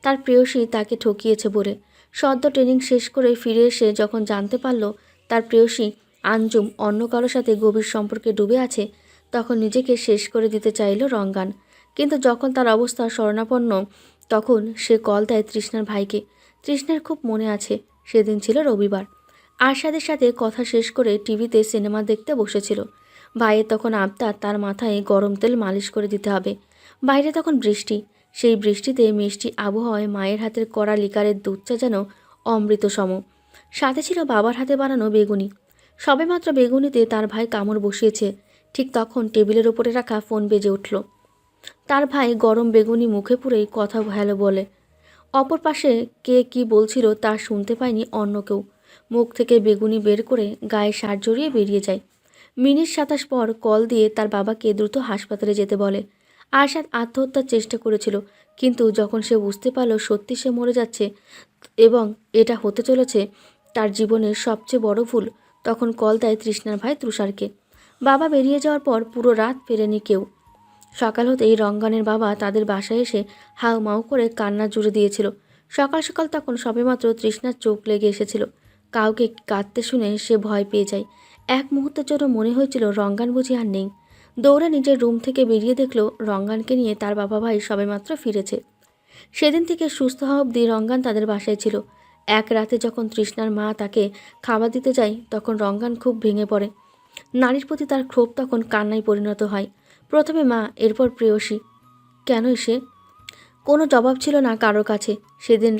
তার প্রেয়সী তাকে ঠকিয়েছে বলে। সদ্য ট্রেনিং শেষ করে ফিরে এসে যখন জানতে পারল তার প্রেয়সী আঞ্জুম অন্য কারো সাথে গভীর সম্পর্কে ডুবে আছে, তখন নিজেকে শেষ করে দিতে চাইল রঙ্গান। কিন্তু যখন তার অবস্থা শরণাপন্ন, তখন সে কল দেয় তৃষ্ণার ভাইকে। তৃষ্ণার খুব মনে আছে, সেদিন ছিল রবিবার। আরশাদের সাথে কথা শেষ করে টিভিতে সিনেমা দেখতে বসেছিল। ভাইয়ের তখন আবদার তার মাথায় গরম তেল মালিশ করে দিতে হবে। বাইরে তখন বৃষ্টি। সেই বৃষ্টিতে মিষ্টি আবহাওয়ায় মায়ের হাতের কড়া লিকারের দুধটা যেন অমৃত সম। সাথে ছিল বাবার হাতে বানানো বেগুনি। সবেমাত্র বেগুনিতে তার ভাই কামড় বসিয়েছে, ঠিক তখন টেবিলের ওপরে রাখা ফোন বেজে উঠল। তার ভাই গরম বেগুনি মুখে পুরেই কথা হ্যালো বলে। অপর পাশে কে কি বলছিল তা শুনতে পায়নি অন্য কেউ। মুখ থেকে বেগুনি বের করে গায়ে শার্ট জড়িয়ে বেরিয়ে যায়। মিনিট 27 পর কল দিয়ে তার বাবাকে দ্রুত হাসপাতালে যেতে বলে। আরশাদ আত্মহত্যার চেষ্টা করেছিল, কিন্তু যখন সে বুঝতে পারল সত্যি সে মরে যাচ্ছে এবং এটা হতে চলেছে তার জীবনের সবচেয়ে বড় ভুল, তখন কল দেয় তৃষ্ণার ভাই তুষারকে। বাবা বেরিয়ে যাওয়ার পর পুরো রাত ফেরেনি কেউ। সকাল হতেই রঙ্গানের বাবা তাদের বাসায় এসে হাউ মাউ করে কান্না জুড়ে দিয়েছিল। সকাল সকাল তখন সবেমাত্র তৃষ্ণার চোখ লেগে এসেছিল। কাউকে কাঁদতে শুনে সে ভয় পেয়ে যায়। এক মুহূর্তের জন্য মনে হয়েছিল রঙ্গান বুঝি আর নেই। দৌড়ে নিজের রুম থেকে বেরিয়ে দেখল রঙ্গানকে নিয়ে তার বাবা ভাই সবেমাত্র ফিরেছে। সেদিন থেকে সুস্থ হওয়া অবধি রঙ্গান তাদের বাসায় ছিল। এক রাতে যখন তৃষ্ণার মা তাকে খাবার দিতে যায়, তখন রঙ্গান খুব ভেঙে পড়ে। নারীর প্রতি তার ক্ষোভ তখন কান্নায় পরিণত হয়। প্রথমে মা, এরপর প্রেয়সী। কেন সে? কোনো জবাব ছিল না কারোর কাছে। সেদিন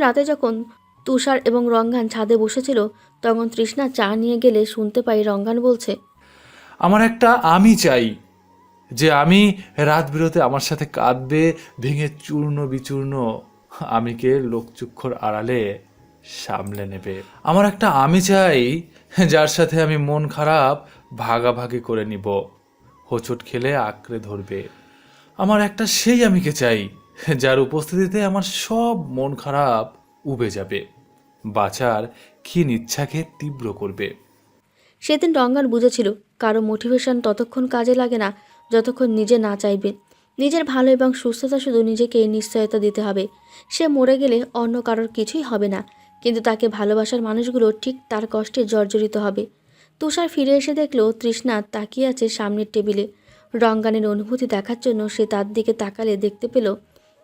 রাতে যখন তুষার এবং রঙ্গান ছাদে বসেছিল, তখন তৃষ্ণা চা নিয়ে গেলে শুনতে পাই রঙ্গান বলছে, আমার একটা আমি চাই, যে আমি রাত বিরতে আমার সাথে কাঁদবে, ভেঙে চূর্ণ বিচূর্ণ আমিকে লোকচক্ষুর আড়ালে সামলে নেবে। আমার একটা আমি চাই, যার সাথে আমি মন খারাপ ভাগাভাগি করে নিব, হোঁচট খেলে আঁকড়ে ধরবে। আমার একটা সেই আমিকে চাই, যার উপস্থিতিতে আমার সব মন খারাপ উবে যাবে, বাঁচার ক্ষীণ ইচ্ছাকে তীব্র করবে। সেদিন রঙ্গান বুঝেছিল কারো মোটিভেশন ততক্ষণ কাজে লাগে না যতক্ষণ নিজে না চাইবে। নিজের ভালো এবং সুস্থতা শুধু নিজেকে নিশ্চয়তা দিতে হবে। সে মরে গেলে অন্য কারোর কিছুই হবে না, কিন্তু তাকে ভালোবাসার মানুষগুলো ঠিক তার কষ্টে জর্জরিত হবে। তুষার ফিরে এসে দেখল তৃষ্ণা তাকিয়ে আছে সামনের টেবিলে। রঙ্গানের অনুভূতি দেখার জন্য সে তার দিকে তাকালে দেখতে পেল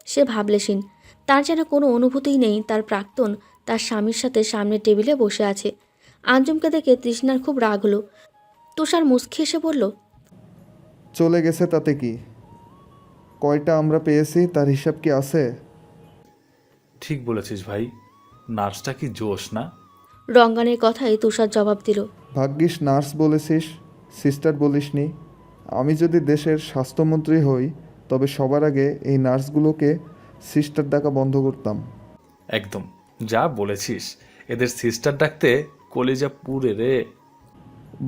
সে ভাবলেশীন। তার যেন কোনো অনুভূতিই নেই। তার প্রাক্তন তার স্বামীর সাথে সামনের টেবিলে বসে আছে। আঞ্জুমকে দেখে তৃষ্ণার খুব রাগ হলো। তুষার মুচকি এসে বলল, চলে গেছে তাতে কি? কয়টা আমরা পেয়েছি তার হিসাব কি আছে? ঠিক বলেছিস ভাই, নার্সটা কি জোশ না? রঙ্গানের কথায় তুষার জবাব দিল, ভাগ্যিস নার্স বলেছিস, সিস্টার বলিসনি। আমি যদি দেশের স্বাস্থ্যমন্ত্রী হই, তবে সবার আগে এই নার্সগুলোকে সিস্টার ডাকা বন্ধ করতাম। একদম যা বলেছিস, এদের সিস্টার ডাকতে কলিজা পুরে রে।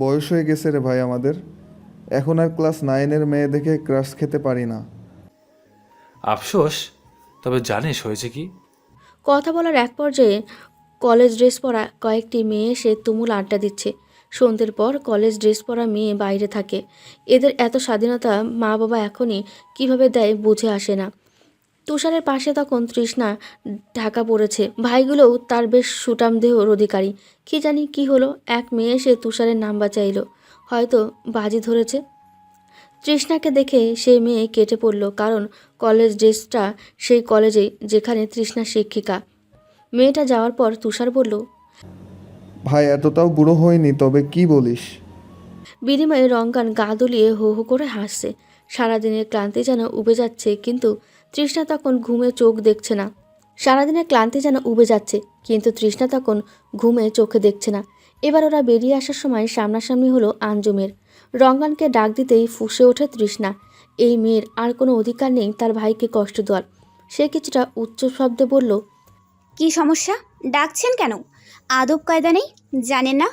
বয়স হয়ে গেছে রে ভাই আমাদের, এখন আর ক্লাস 9-এর মেয়ে দেখে ক্রাশ খেতে পারি না। আফসোস, তবে জানিস হয়েছে কি? কথা বলার এক পর্যায়ে কলেজ ড্রেস পরা কয়েকটি মেয়ে এসে তুমুল আড্ডা দিচ্ছে। সন্ধ্যের পর কলেজ ড্রেস পরা মেয়ে বাইরে থাকে। এদের এত স্বাধীনতা মা বাবা এখনই কিভাবে দেয় বুঝে আসে না। তুষারের পাশে তখন তৃষ্ণা ঢাকা পড়েছে। ভাইগুলোও তার বেশ সুঠাম দেহর অধিকারী। কি জানি কি হলো, এক মেয়ে এসে তুষারের নাম্বার চাইলো। হয়তো বাজি ধরেছে। তৃষ্ণাকে দেখে সেই মেয়ে কেটে পড়ল, কারণ কলেজ ড্রেসটা সেই কলেজে যেখানে তৃষ্ণা শিক্ষিকা। মেয়েটা যাওয়ার পর তুষার বলল, ভাই এতটাও বুড়ো হয়নি, তবে কি বলিস? বিনিময়ে রঙ্গান গা দুলিয়ে হো হো করে হাসছে। সারাদিনের ক্লান্তি যেন উবে যাচ্ছে, কিন্তু তৃষ্ণা তখন ঘুমে চোখ দেখছে না। সারাদিনের ক্লান্তি যেন উবে যাচ্ছে, কিন্তু তৃষ্ণা তখন ঘুমে চোখে দেখছে না। এবার ওরা বেরিয়ে আসার সময় সামনাসামনি হলো আঞ্জুমের। রঙ্গানকে ডাক দিতেই ফুঁসে ওঠে তৃষ্ণা। এই মেয়ের আর কোনো অধিকার নেই তার ভাইকে কষ্ট দেওয়ার। সে কিছুটা উচ্চ শব্দে বলল, কি সমস্যা? ডাকছেন কেন? আদব কায়দা নেই? জানেন না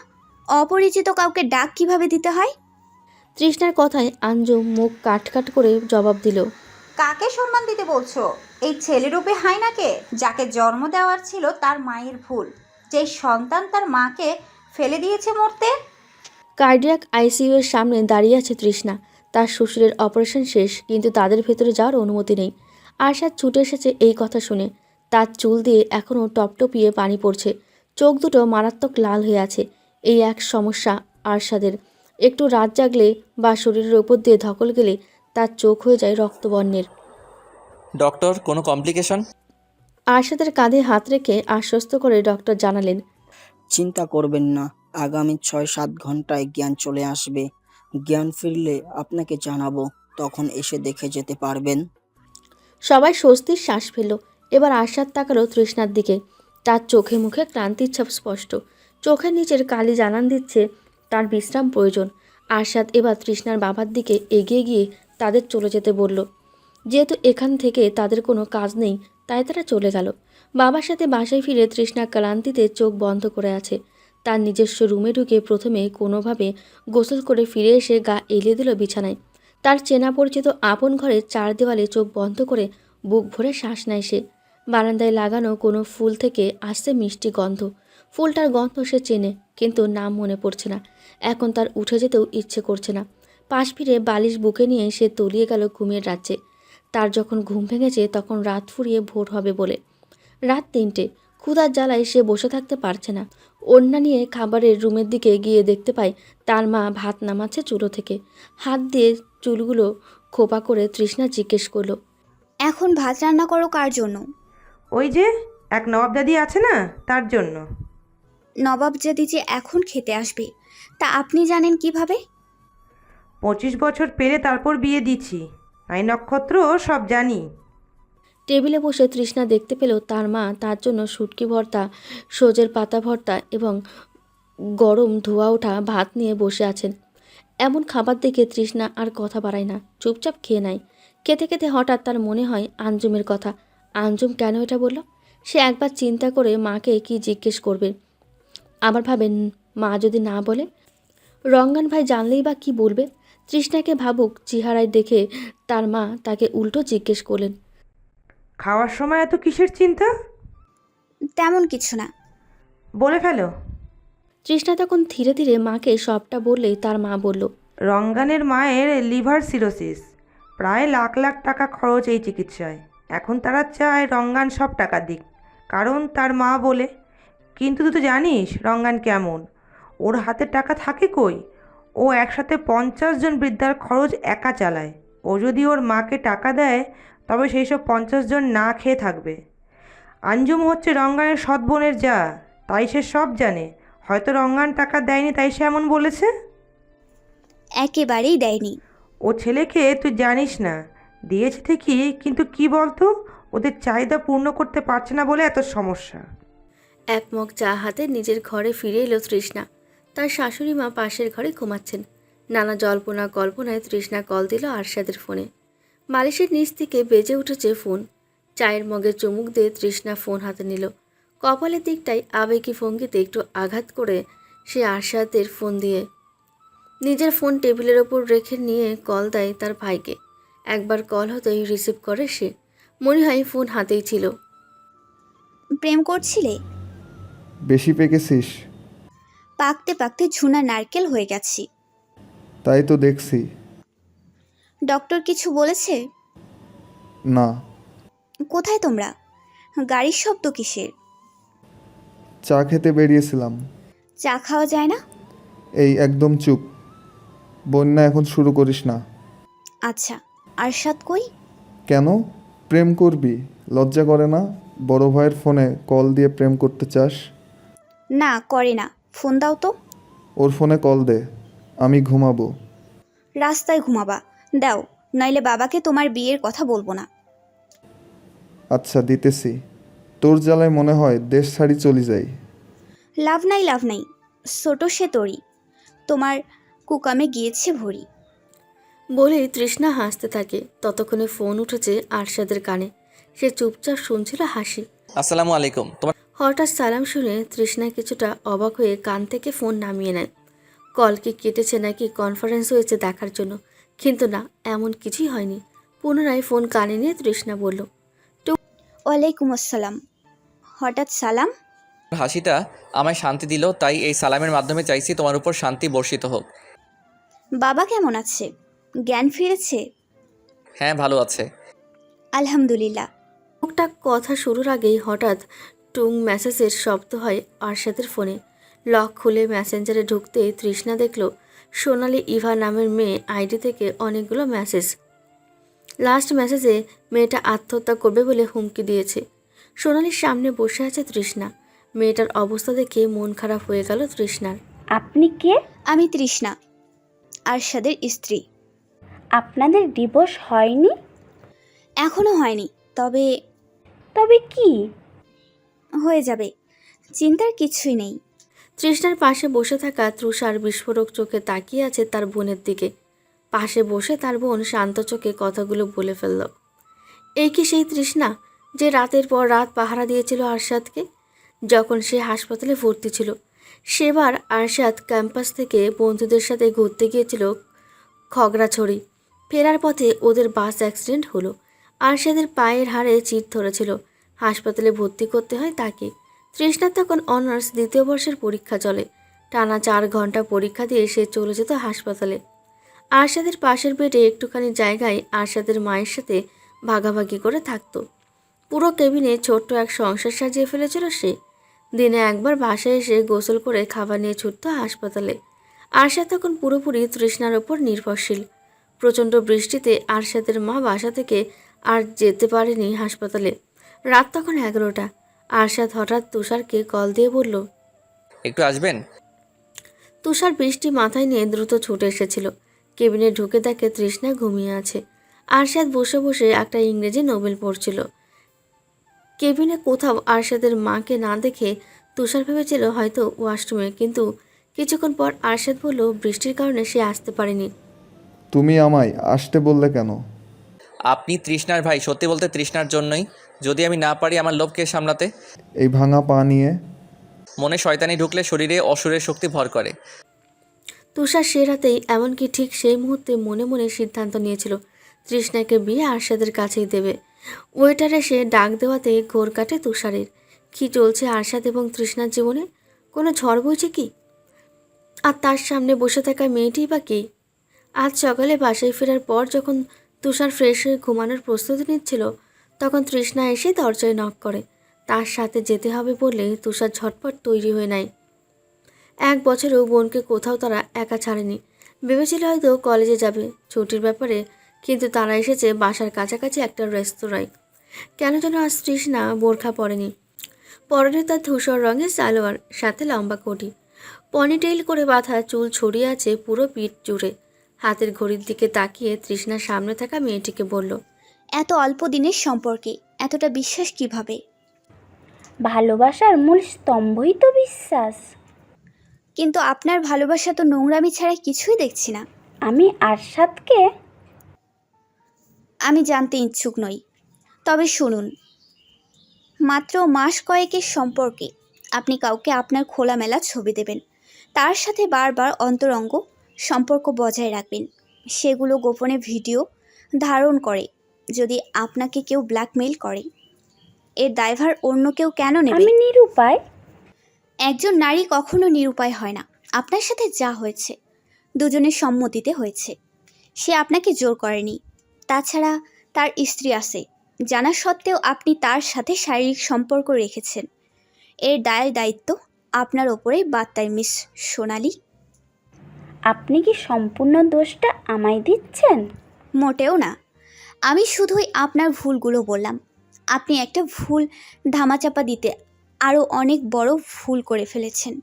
অপরিচিত কাউকে ডাক কিভাবে দিতে হয়? তৃষ্ণার কথায় আঞ্জুম মুখ কাট করে জবাব দিল, কাকে সম্মান দিতে বলছো? এই ছেলেরূপে হাইনাকে, যাকে জন্ম দেওয়ার ছিল তার মায়ের ভুল, যে সন্তান তার মাকে ফেলে দিয়েছে মরতে। কার্ডিয়াক আইসিইউ এর সামনে দাঁড়িয়ে আছে তৃষ্ণা। তার শ্বশুরের অপারেশন শেষ, কিন্তু তাদের ভেতরে যাওয়ার অনুমতি নেই। আরশাদ ছুটে এসেছে এই কথা শুনে। তার চুল দিয়ে এখনও টপটপিয়ে পানি পড়ছে। চোখ দুটো মারাত্মক লাল হয়ে আছে। এই এক সমস্যা আরশাদের। একটু রাত জাগলে বা শরীরের ওপর দিয়ে ধকল গেলে তার চোখ হয়ে যায় রক্তবর্ণের। ডক্টর, কোনো কমপ্লিকেশন? আরশাদের কাঁধে হাত রেখে আশ্বস্ত করে ডক্টর জানালেন, চিন্তা করবেন না, আগামী 6-7 ঘন্টায় জ্ঞান চলে আসবে। জ্ঞান ফিরলে আপনাকে জানাবো, তখন এসে দেখে যেতে পারবেন। সবাই স্বস্তির শ্বাস ফেলল। এবার আরশাদ তাকালো তৃষ্ণার দিকে। তার চোখে মুখে ক্লান্তির ছাপ স্পষ্ট। চোখের নিচের কালি জানান দিচ্ছে তার বিশ্রাম প্রয়োজন। আরশাদ এবার তৃষ্ণার বাবার দিকে এগিয়ে গিয়ে তাদের চলে যেতে বলল। যেহেতু এখান থেকে তাদের কোনো কাজ নেই, তাই তারা চলে গেল। বাবার সাথে বাসায় ফিরে তৃষ্ণা ক্লান্তিতে চোখ বন্ধ করে আছে। তার নিজস্ব রুমে ঢুকে প্রথমে কোনোভাবে গোসল করে ফিরে এসে গা এলিয়ে দিল বিছানায়। তার চেনা পরিচিত আপন ঘরের 4 দেওয়ালে চোখ বন্ধ করে বুক ভরে শ্বাস নেয় সে। বারান্দায় লাগানো কোনো ফুল থেকে আসছে মিষ্টি গন্ধ। ফুলটার গন্ধ সে চেনে, কিন্তু নাম মনে পড়ছে না। এখন তার উঠে যেতেও ইচ্ছে করছে না। পাশ ফিরে বালিশ বুকে নিয়ে সে তলিয়ে গেল ঘুমের রাজ্যে। তার যখন ঘুম ভেঙেছে তখন রাত ফুরিয়ে ভোর হবে বলে। রাত 3টে। ক্ষুধার জ্বালায় সে বসে থাকতে পারছে না। ওড়না নিয়ে খাবারের রুমের দিকে গিয়ে দেখতে পায় তার মা ভাত নামাচ্ছে চুলো থেকে। হাত দিয়ে চুলগুলো খোপা করে তৃষ্ণা জিজ্ঞেস করলো, এখন ভাত রান্না করো কার জন্য? ওই যে এক নবাব দাদি আছে না, তার জন্য। নবাবজাদি যে এখন খেতে আসবে, তা আপনি জানেন কিভাবে? 25 বছর পেরে তারপর বিয়ে দিচ্ছি, আই নক্ষত্র সব জানি। টেবিলে বসে তৃষ্ণা দেখতে পেল তার মা তার জন্য শুটকি ভর্তা, সজের পাতা ভর্তা এবং গরম ধোয়া ওঠা ভাত নিয়ে বসে আছেন। এমন খাবার দেখে তৃষ্ণা আর কথা বাড়ায় না, চুপচাপ খেয়ে নেয়। খেতে খেতে হঠাৎ তার মনে হয় আঞ্জুমের কথা। আঞ্জুম কেন এটা বলল? সে একবার চিন্তা করে মাকে কি জিজ্ঞেস করবে। আবার ভাবেন, মা যদি না বলে? রঙ্গান ভাই জানলেই বা কি বলবে? তৃষ্ণাকে ভাবুক চেহারায় দেখে তার মা তাকে উল্টো জিজ্ঞেস করলেন, খাওয়ার সময় এত কিসের চিন্তা? তেমন কিছু না। বলে ফেলো। তৃষ্ণা তখন ধীরে ধীরে মাকে সবটা বললেই তার মা বলল, রঙ্গানের মায়ের লিভার সিরোসিস, প্রায় লাখ লাখ টাকা খরচ এই চিকিৎসায়। এখন তারা চায় রঙ্গান সব টাকা দিক, কারণ তার মা বলে। কিন্তু তুই তো জানিস রঙ্গান কেমন, ওর হাতে টাকা থাকে কই? ও একসাথে 50 জন বৃদ্ধার খরচ একা চালায়। ও যদি ওর মাকে টাকা দেয়, তবে সেই সব 50 জন না খেয়ে থাকবে। আঞ্জুম হচ্ছে রঙ্গানের সৎ বোনের যা, তাই সে সব জানে। হয়তো রঙ্গান টাকা দেয়নি, তাই সে এমন বলেছে। একেবারেই দেয়নি। ও ছেলেকে তুই জানিস না, দিয়েছে ঠিকই, কিন্তু কি বলতো, ওদের চাহিদা পূর্ণ করতে পারছে না বলে এত সমস্যা। এক মগ চা হাতে নিজের ঘরে ফিরে এলো তৃষ্ণা। তার শাশুড়ি মা পাশের ঘরে ঘুমাচ্ছেন। নানা জল্পনা কল্পনায় তৃষ্ণা কল দিল আরশাদের ফোনে। বালিশের নিচ থেকে বেজে উঠেছে ফোন। চায়ের মগে চুমুক দিয়ে তৃষ্ণা ফোন হাতে নিল। কপালের দিকটায় আবেগী ভঙ্গিতে একটু আঘাত করে সে আরশাদের ফোন দিয়ে নিজের ফোন টেবিলের ওপর রেখে নিয়ে কল দেয় তার ভাইকে। একবার কল হতেই রিসিভ করে সে। মনে হয় ফোন হাতেই ছিল। প্রেম করছিলে? বেশি পেকেছিস? পাকতে পাকতে ঝুনা নারকেল হয়ে গেছি। তাই তো দেখছি। ডক্টর কিছু বলেছে? না। কোথায় তোমরা? গাড়ির শব্দ কিসের? চা খেতে বেরিয়েছিলাম। চা খাওয়া যায় না? এই একদম চুপ। বন্যা এখন শুরু করিস না। আচ্ছা, আরশাদ কই? কেন? প্রেম করবি? লজ্জা করে না? বড় ভাইয়ের ফোনে কল দিয়ে প্রেম করতে চাস? না, করে না। ফোন দাও তো। ওর ফোনে কল দে, আমি ঘুমাবো। রাস্তায় ঘুমাবা? দাও, নইলে বাবাকে তোমার বিয়ের কথা বলবো না। আচ্ছা দিতেছি। তোর জ্বালায় মনে হয় দেশ ছাড়ি চলে যাই। লাভ নাই, লাভ নাই। ছোট সে তরি, তোমার কুকামে গিয়েছে ভরি। বলে তৃষ্ণা হাসতে থাকে। ততক্ষণে ফোন উঠেছে আরশাদের কানে। সে চুপচাপ শুনছিল হাসি। আসসালামু আলাইকুম। তোমার হঠাৎ সালাম শুনে তৃষ্ণা কিছুটা অবাক হয়ে কান থেকে ফোন নামিয়ে নেয়। কল কি কেটেছে নাকি কনফারেন্স হয়েছে দেখার জন্য, কিন্তু না, এমন কিছুই হয়নি। পুনরায় ফোন কানে নিয়ে তৃষ্ণা বলল, ওয়ালাইকুম আসসালাম। হঠাৎ সালাম? হাসিটা আমায় শান্তি দিল, তাই এই সালামের মাধ্যমে চাইছি তোমার উপর শান্তি বর্ষিত হোক। বাবা কেমন আছে? জ্ঞান ফিরেছে? হ্যাঁ, ভালো আছে। আলহামদুলিল্লাহ। টুকটাক কথা শুরুর আগেই হঠাৎ টুং মেসেজের শব্দ হয় আরশাদের ফোনে। লক খুলে মেসেঞ্জারে ঢুকতে তৃষ্ণা দেখল সোনালি ইভা নামের মেয়ে আইডি থেকে অনেকগুলো মেসেজ। লাস্ট মেসেজে মেয়েটা আত্মহত্যা করবে বলে হুমকি দিয়েছে। সোনালির সামনে বসে আছে তৃষ্ণা। মেয়েটার অবস্থা দেখে মন খারাপ হয়ে গেল তৃষ্ণার। আপনি কে? আমি তৃষ্ণা, আরশাদের স্ত্রী। আপনাদের ডিভোর্স হয়নি? এখনো হয়নি, তবে তবে কি হয়ে যাবে, চিন্তার কিছুই নেই। তৃষ্ণার পাশে বসে থাকা তৃষার বিস্ফোরক চোখে তাকিয়ে আছে তার বোনের দিকে। পাশে বসে তার বোন শান্ত চোখে কথাগুলো বলে ফেলল। এই কি সেই তৃষ্ণা যে রাতের পর রাত পাহারা দিয়েছিল আরশাদকে যখন সে হাসপাতালে ভর্তি ছিল? সেবার আরশাদ ক্যাম্পাস থেকে বন্ধুদের সাথে ঘুরতে গিয়েছিল খগড়াছড়ি। ফেরার পথে ওদের বাস অ্যাক্সিডেন্ট হলো। আরশাদের পায়ের হাড়ে চির ধরেছিল। হাসপাতালে ভর্তি করতে হয় তাকে। তৃষ্ণার তখন অনার্স দ্বিতীয় বর্ষের পরীক্ষা চলে। টানা 4 ঘন্টা পরীক্ষা দিয়ে সে চলে যেত হাসপাতালে। আরশাদের পাশের বেডে একটুখানি জায়গায় আরশাদের মায়ের সাথে ভাগাভাগি করে থাকতো। পুরো কেবিনে ছোট্ট এক সংসার সাজিয়ে ফেলেছিল সে। দিনে একবার বাসায় এসে গোসল করে খাবার নিয়ে ছুটত হাসপাতালে। আরশাদ তখন পুরোপুরি তৃষ্ণার ওপর নির্ভরশীল। প্রচণ্ড বৃষ্টিতে আরশাদের মা বাসা থেকে আর যেতে পারেনি হাসপাতালে। রাত তখন 11টা। আরশাদ হঠাৎ তুষারকে কল দিয়ে বলল, একটু আসবেন? তুষার বৃষ্টি মাথায় নিয়ে দ্রুত ছুটে এসেছিল। কেবিনে ঢুকে দেখে তৃষ্ণা ঘুমিয়ে আছে। আরশাদ বসে বসে একটা ইংরেজি নোবেল পড়ছিল। কেবিনে কোথাও আরশাদের মাকে না দেখে তুষার ভেবেছিল হয়তো ওয়াশরুমে, কিন্তু কিছুক্ষণ পর আরশাদ বলল বৃষ্টির কারণে সে আসতে পারেনি। তুমি আমায় আসতে বললে কেন? আপনি তৃষ্ণার ভাই, সত্যি বলতে তৃষ্ণার জন্যই। যদি আমি না পারি আমার লোভকে সামলাতে। এই ভাঙা পা নিয়ে? মনে শয়তানি ঢুকলে শরীরে অসুরের শক্তি ভর করে। তুষার সে রাতেই, এমনকি ঠিক সেই মুহূর্তে মনে মনে সিদ্ধান্ত নিয়েছিল তৃষ্ণাকে বিয়ে আরশাদের কাছেই দেবে। ওয়েটার এসে ডাক দেওয়াতে ঘোর কাটে তুষারের। কী চলছে আরশাদ এবং তৃষ্ণার জীবনে? কোনো ঝড় বইছে কি? আর তার সামনে বসে থাকা মেয়েটিই বা কে? আজ সকালে বাসায় ফেরার পর যখন তুষার ফ্রেশ হয়ে ঘুমানোর প্রস্তুতি নিচ্ছিল, তখন তৃষ্ণা এসে দরজায় নক করে। তার সাথে যেতে হবে বললে তুষার ঝটপট তৈরি হয়ে নেয়। 1 বছরেও বোনকে কোথাও তারা একা ছাড়েনি। ভেবেছিল হয়তো কলেজে যাবে ছুটির ব্যাপারে, কিন্তু তারা এসেছে বাসার কাছাকাছি একটা রেস্তোরাঁয়। কেন যেন আজ তৃষ্ণা বোরখা পরেনি। পরনে তার ধূসর রঙের সালোয়ার, সাথে লম্বা কোটি। পনিটেইল করে বাঁধা চুল ছড়িয়ে আছে পুরো পিঠ জুড়ে। হাতের ঘড়ির দিকে তাকিয়ে তৃষ্ণার সামনে থাকা মেয়েটিকে বলল, এত অল্প দিনের সম্পর্কে এতটা বিশ্বাস কিভাবে? ভালোবাসার মূল স্তম্ভই তো বিশ্বাস। কিন্তু আপনার ভালোবাসা তো নোংরামি ছাড়া কিছুই দেখছি না। আমি আরশাদকে আমি জানতে ইচ্ছুক নই। তবে শুনুন, মাত্র মাস কয়েকের সম্পর্কে আপনি কাউকে আপনার খোলামেলা ছবি দেবেন, তার সাথে বারবার অন্তরঙ্গ সম্পর্ক বজায় রাখবেন। সেগুলো গোপনে ভিডিও ধারণ করে যদি আপনাকে কেউ ব্ল্যাকমেইল করে, এর দায়ভার অন্য কেউ কেন নেবে? আমি নিরুপায়। একজন নারী কখনো নিরুপায় হয় না। আপনার সাথে যা হয়েছে দুজনের সম্মতিতে হয়েছে, সে আপনাকে জোর করেনি। তাছাড়া তার স্ত্রী আছে, জানা সত্ত্বেও আপনি তার সাথে শারীরিক সম্পর্ক রেখেছেন। এর দায়িত্ব আপনার ওপরেই বার্তায় মিস সোনালি। আপনি কি সম্পূর্ণ দোষটা আমায় দিচ্ছেন? মোটেও না, আমি শুধুই আপনার ভুলগুলো বললাম। আপনি একটা ভুল ধামাচাপা দিতে আরও অনেক বড় ভুল করে ফেলেছেন।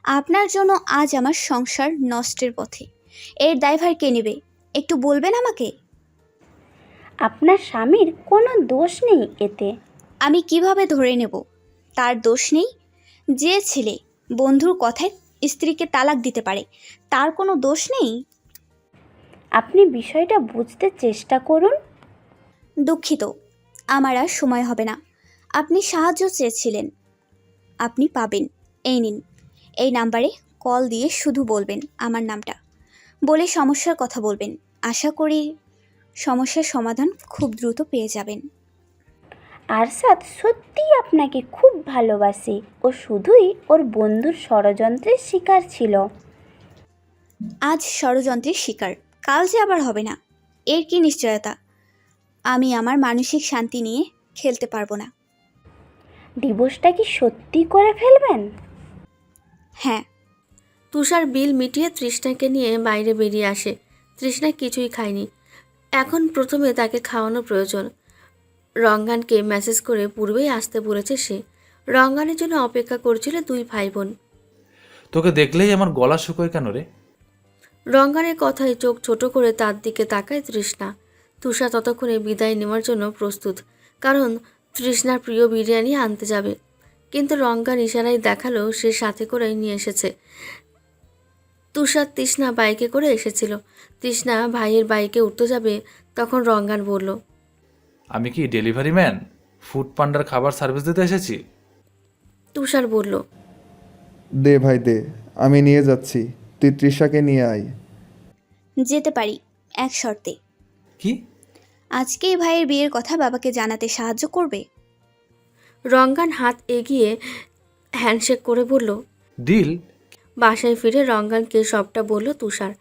আপনার জন্য আজ আমার সংসার নষ্টের পথে। এর দায়ভার কে নেবে একটু বলবেন আমাকে? আপনার স্বামীর কোনো দোষ নেই এতে। আমি কিভাবে ধরে নেব তার দোষ নেই? যে ছেলে বন্ধুর কথায় স্ত্রীকে তালাক দিতে পারে, তার কোনো দোষ নেই? আপনি বিষয়টা বুঝতে চেষ্টা করুন। দুঃখিত, আমার আর সময় হবে না। আপনি সাহায্য চেয়েছিলেন, আপনি পাবেন। এই নিন, এই নাম্বারে কল দিয়ে শুধু বলবেন আমার নামটা, বলে সমস্যার কথা বলবেন। আশা করি সমস্যার সমাধান খুব দ্রুত পেয়ে যাবেন। আরশাদ সত্যিই আপনাকে খুব ভালোবাসে। ও শুধুই ওর বন্ধুর ষড়যন্ত্রের শিকার ছিল। আজ ষড়যন্ত্রের শিকার, কাল যে আবার হবে না, এর কি নিশ্চয়তা? আমি আমার মানসিক শান্তি নিয়ে খেলতে পারবো না। ডিভোর্সটা কি সত্যি করে ফেলবেন? হ্যাঁ। তুষার বিল মিটিয়ে তৃষ্ণাকে নিয়ে বাইরে বেরিয়ে আসে। তৃষ্ণা কিছুই খায়নি, এখন প্রথমে তাকে খাওয়ানো প্রয়োজন। রঙ্গানকে মেসেজ করে পূর্বেই আসতে বলেছে সে। রঙ্গানের জন্য অপেক্ষা করছিল দুই ভাই বোন। তোকে দেখলেই আমার গলা শুকোয় কেন রে? রঙ্গানের কথায় চোখ ছোট করে তার দিকে তাকায় তৃষ্ণা। তুষার ততক্ষণে বিদায় নেওয়ার জন্য প্রস্তুত, কারণ তৃষ্ণার প্রিয় বিরিয়ানি আনতে যাবে। কিন্তু রঙ্গান ইশারায় দেখালো সে সাথে করে নিয়ে এসেছে। তুষার তৃষ্ণা বাইকে করে এসেছিল। তৃষ্ণা ভাইয়ের বাইকে উঠতে যাবে, তখন রঙ্গান বলল, আমি কি ডেলিভারি ম্যান? ফুড পান্ডার খাবার সার্ভিস দিতে এসেছি? তুষার বলল, দে ভাই দে, আমি নিয়ে যাচ্ছি, তুই তৃষাকে নিয়ে আয়। যেতে পারি, এক শর্তে। কি? আজকেই ভাইয়ের বিয়ের কথা বাবাকে জানাতে সাহায্য করবে? রঙ্গান হাত এগিয়ে হ্যান্ডশেক করে বলল, ডিল। বাসায় ফিরে রঙ্গানকে সবটা বলল তুষার।